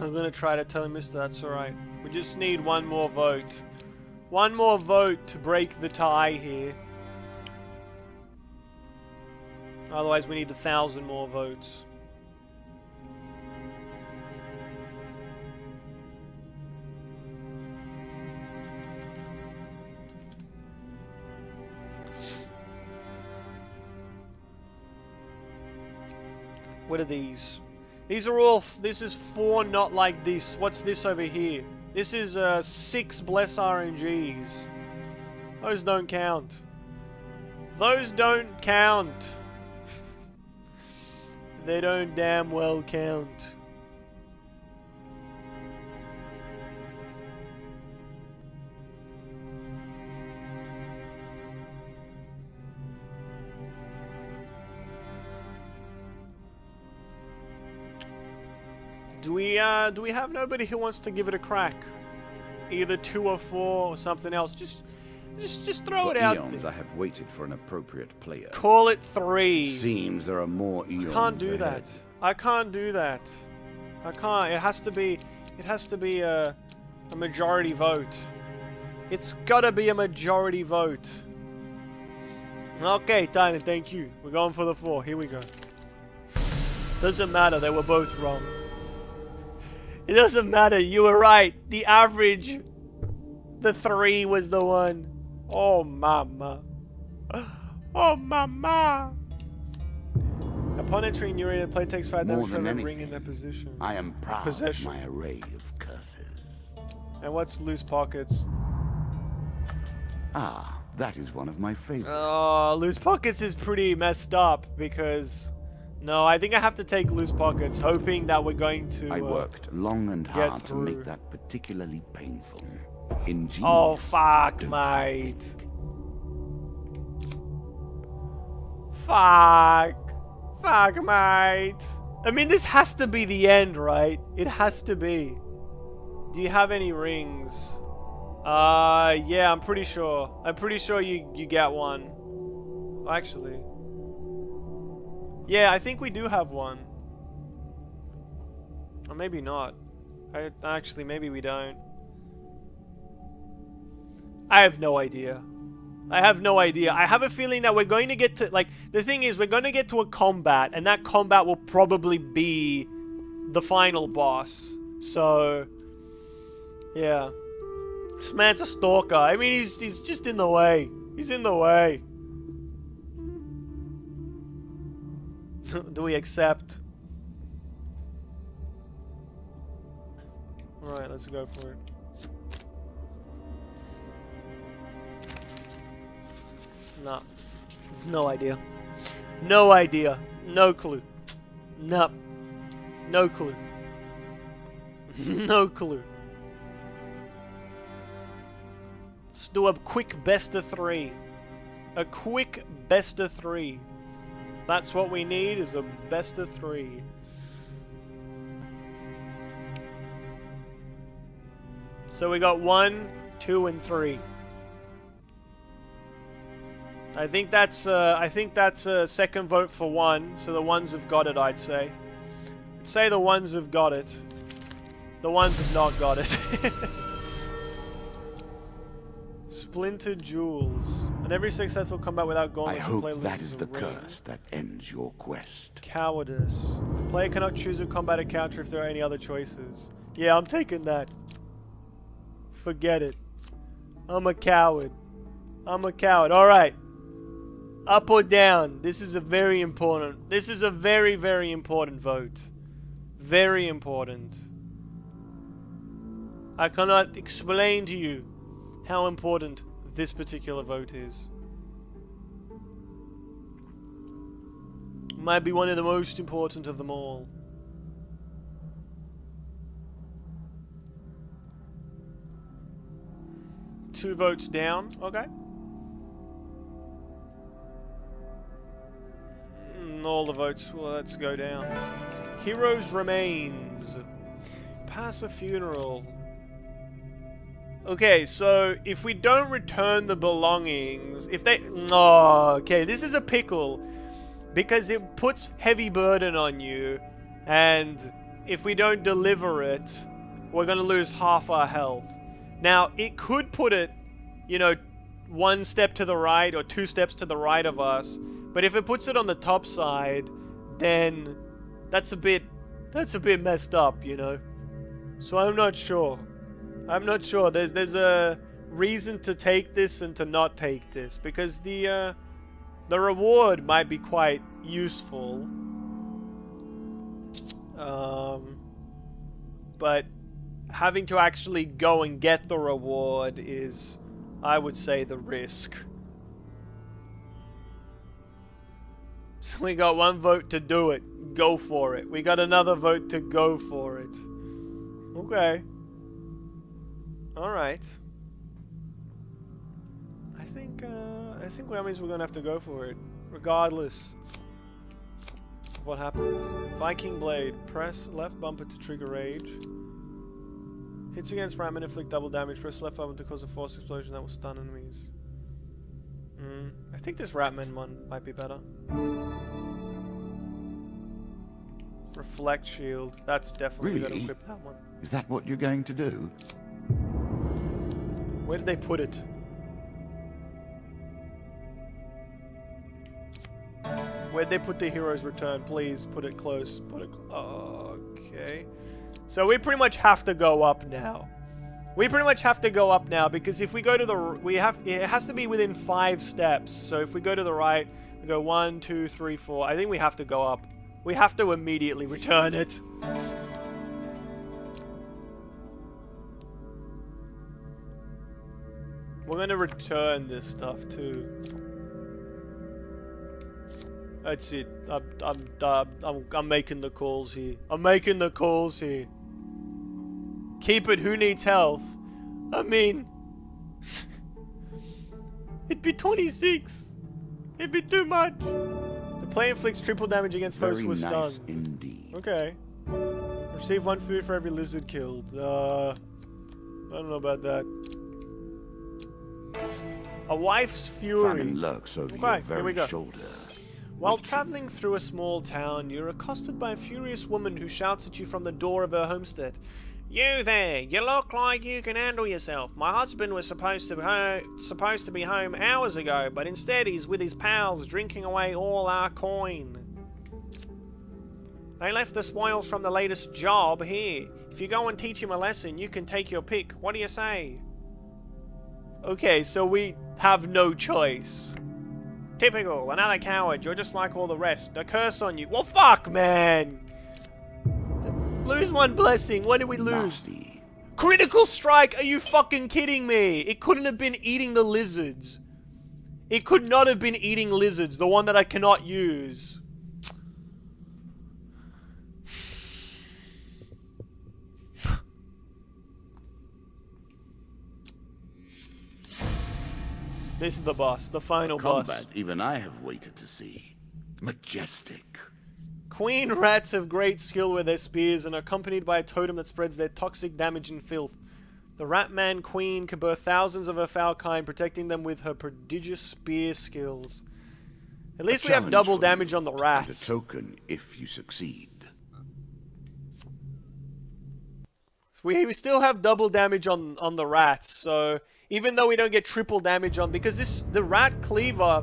I'm gonna try to tell him this, that's alright. We just need 1 more vote. 1 more vote to break the tie here. Otherwise we need 1,000 more votes. What are these? These are all, this is 4 not like this. What's this over here? This is 6 bless RNGs. Those don't count. Those don't count. They don't damn well count. Do we have nobody who wants to give it a crack? Either 2 or 4 or something else. Just Just throw For it out eons there. I have waited for an appropriate player. Call it 3. Seems there are more eons Can't do ahead. that. I can't do that. I can't. It has to be a majority vote. It's gotta be a majority vote. Okay, Tynan, thank you. We're going for the 4. Here we go. Doesn't matter. They were both wrong. It doesn't matter. You were right. The average, the 3 was the one. Oh, mama. Oh, mama. Upon entering new area, the player takes 5 More damage for than every ring in anything, their position. I am proud Possession. of my array of curses. And what's loose pockets? Ah, that is one of my favorites. Oh, loose pockets is pretty messed up because... No, I think I have to take loose pockets, hoping that we're going to... I worked long and get hard to through. make that particularly painful. Ingenious. Oh, fuck, don't mate. think. Fuck, mate. I mean, this has to be the end, right? It has to be. Do you have any rings? Yeah, I'm pretty sure. I'm pretty sure you get one. Actually. Yeah, I think we do have one. Or maybe not. Actually, maybe we don't. I have no idea. I have no idea. I have a feeling that we're going to get to... Like, the thing is, we're going to get to a combat, and that combat will probably be the final boss. So... Yeah. This man's a stalker. I mean, he's just in the way. He's in the way. Do we accept? Alright, let's go for it. Nah. No idea. No idea. No clue. Nope. No clue. No clue. Let's do a quick best of 3. A quick best of 3. That's what we need, is a best of 3. So we got 1, 2, and 3. I think that's a second vote for 1. So the ones have got it, I'd say. I'd say the ones have got it. The ones have not got it. Splintered jewels. And every successful combat without I gauntlets, the hope player that loses is a the ring. curse that ends your quest. Cowardice. Player cannot choose a combat encounter if there are any other choices. Yeah, I'm taking that. Forget it. I'm a coward. I'm a coward. Alright. Up or down. This is a very important. This is a very, very important vote. Very important. I cannot explain to you how important this particular vote is. Might be one of the most important of them all. Two votes down. Okay. All the votes. Well, let's go down. Heroes Remains. Pass a funeral. Okay, so if we don't return the belongings, if they... Oh, okay, this is a pickle. Because it puts heavy burden on you. And if we don't deliver it, we're going to lose half our health. Now, it could put it, you know, 1 step to the right or 2 steps to the right of us. But if it puts it on the top side, then that's a bit messed up, you know. So I'm not sure. I'm not sure. There's a reason to take this and to not take this, because the reward might be quite useful. But having to actually go and get the reward is, I would say, the risk. So we got 1 vote to do it. Go for it. We got another vote to go for it. Okay. Alright. I think that means we're gonna have to go for it. Regardless of what happens. Viking Blade. Press left bumper to trigger rage. Hits against ram and inflict double damage. Press left button to cause a force explosion that will stun enemies. I think this Ratman one might be better. Reflect shield. That's definitely gonna Really? equip that one. Is that what you're going to do? Where did they put it? Where'd they put the hero's return? Please put it close. Put it. Okay. So we pretty much have to go up now. We pretty much have to go up now because if we go to the it has to be within 5 steps. So if we go to the right, we go 1, 2, 3, 4. I think we have to go up. We have to immediately return it. We're gonna return this stuff too. That's it. I'm making the calls here. I'm making the calls here. Keep it. Who needs health? I mean, it'd be 26. It'd be too much. The play inflicts triple damage against foes who are Very nice stunned. indeed. Okay. Receive 1 food for every lizard killed. I don't know about that. A wife's fury. Famine lurks over Okay, your here we very go. shoulder. While traveling through a small town, you're accosted by a furious woman who shouts at you from the door of her homestead. You there! You look like you can handle yourself. My husband was supposed to be home hours ago, but instead he's with his pals drinking away all our coin. They left the spoils from the latest job here. If you go and teach him a lesson, you can take your pick. What do you say? Okay, so we have no choice. Typical, another coward. You're just like all the rest. A curse on you. Well, fuck, man. Lose 1 blessing. What did we lose? Nasty. Critical strike. Are you fucking kidding me? It couldn't have been eating the lizards. It could not have been eating lizards. The one that I cannot use. This is the boss, the final boss. Combat even I have waited to see. Majestic. Queen rats have great skill with their spears and are accompanied by a totem that spreads their toxic damage and filth. The Ratman Queen can birth thousands of her foul kind, protecting them with her prodigious spear skills. At least we have Challenge double for damage you, on the and a rats. token if you succeed. We still have double damage on the rats, so even though we don't get triple damage on, because the rat cleaver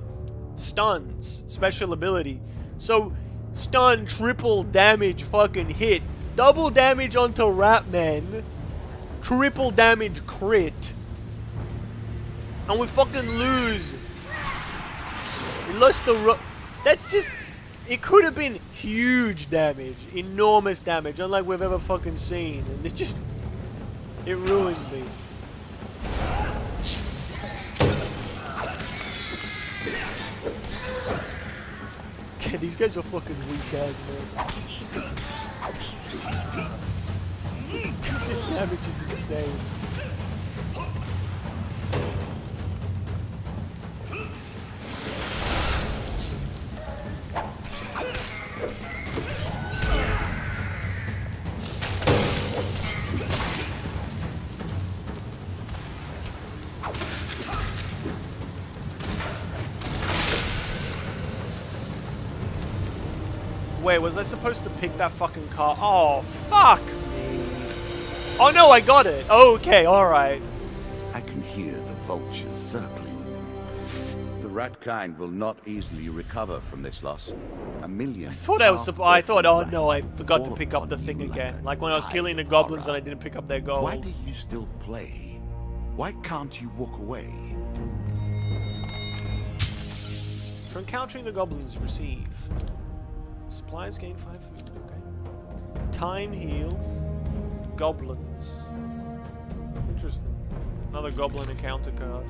stuns, special ability. So stun, triple damage, fucking hit. Double damage onto Ratman. Triple damage crit. And we fucking lose. We lost the that's just, it could have been huge damage, enormous damage, unlike we've ever fucking seen. And it just, it ruined me. Okay, these guys are fucking weak ass, man. This damage is insane. Wait, was I supposed to pick that fucking car? Oh, fuck me. Oh no, I got it. Okay, alright. I can hear the vultures circling. The rat kind will not easily recover from this loss. A million. I thought I was I thought, oh no, I rats forgot to fall pick up the upon thing you again. a Like when I was tide killing the of goblins and horror. I didn't pick up their gold. Why do you still play? Why can't you walk away? For encountering the goblins, receive. Supplies gain 5 food, okay. Time heals. Goblins. Interesting. Another goblin encounter card.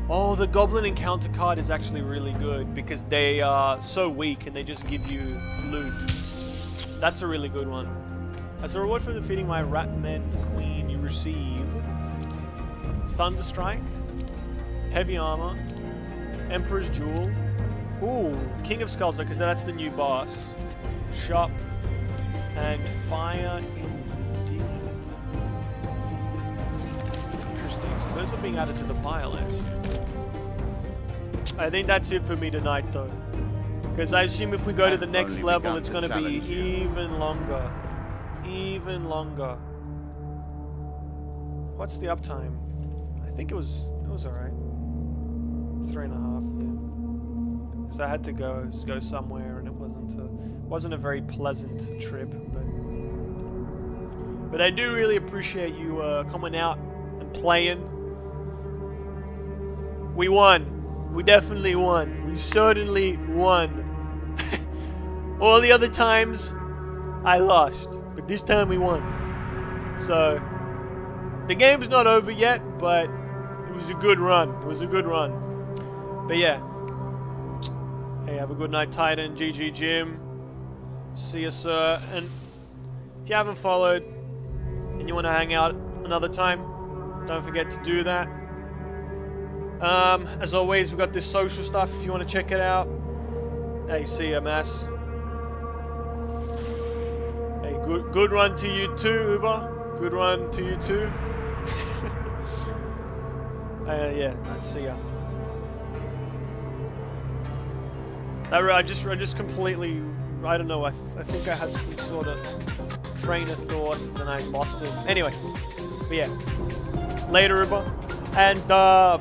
Oh, the goblin encounter card is actually really good because they are so weak and they just give you loot. That's a really good one. As a reward for defeating my Ratman Queen, you receive Thunderstrike, Heavy Armor, Emperor's Jewel. Ooh, King of Skulls, because that's the new boss. Shop and Fire in the Deep. Interesting. So those are being added to the pile, actually. I think that's it for me tonight, though. Because I assume if we go to the I've next only level, begun it's to going to be challenge you. even longer. Even longer. What's the uptime? I think it was alright. 3.5, yeah. Because I had to go somewhere, and it wasn't a very pleasant trip, but I do really appreciate you coming out and playing. We won. We definitely won. We certainly won. All the other times, I lost, but this time we won. So, the game's not over yet, but it was a good run. It was a good run. But yeah. Hey, have a good night, Titan. GG Jim. See you, sir. And if you haven't followed and you want to hang out another time, don't forget to do that. As always, we've got this social stuff if you want to check it out. Hey, see ya, Mass. Hey, good run to you too, Uber. Good run to you too. Yeah, let's see ya. I just completely, I don't know, I think I had some sort of train of thought and then I lost it. Anyway, but yeah. Later, Uber. And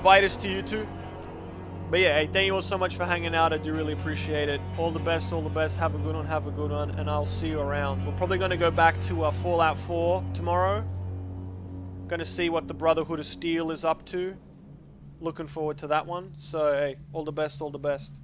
Vitus to you too. But yeah, hey, thank you all so much for hanging out. I do really appreciate it. All the best, all the best. Have a good one, and I'll see you around. We're probably going to go back to Fallout 4 tomorrow. Going to see what the Brotherhood of Steel is up to. Looking forward to that one. So, hey, all the best, all the best.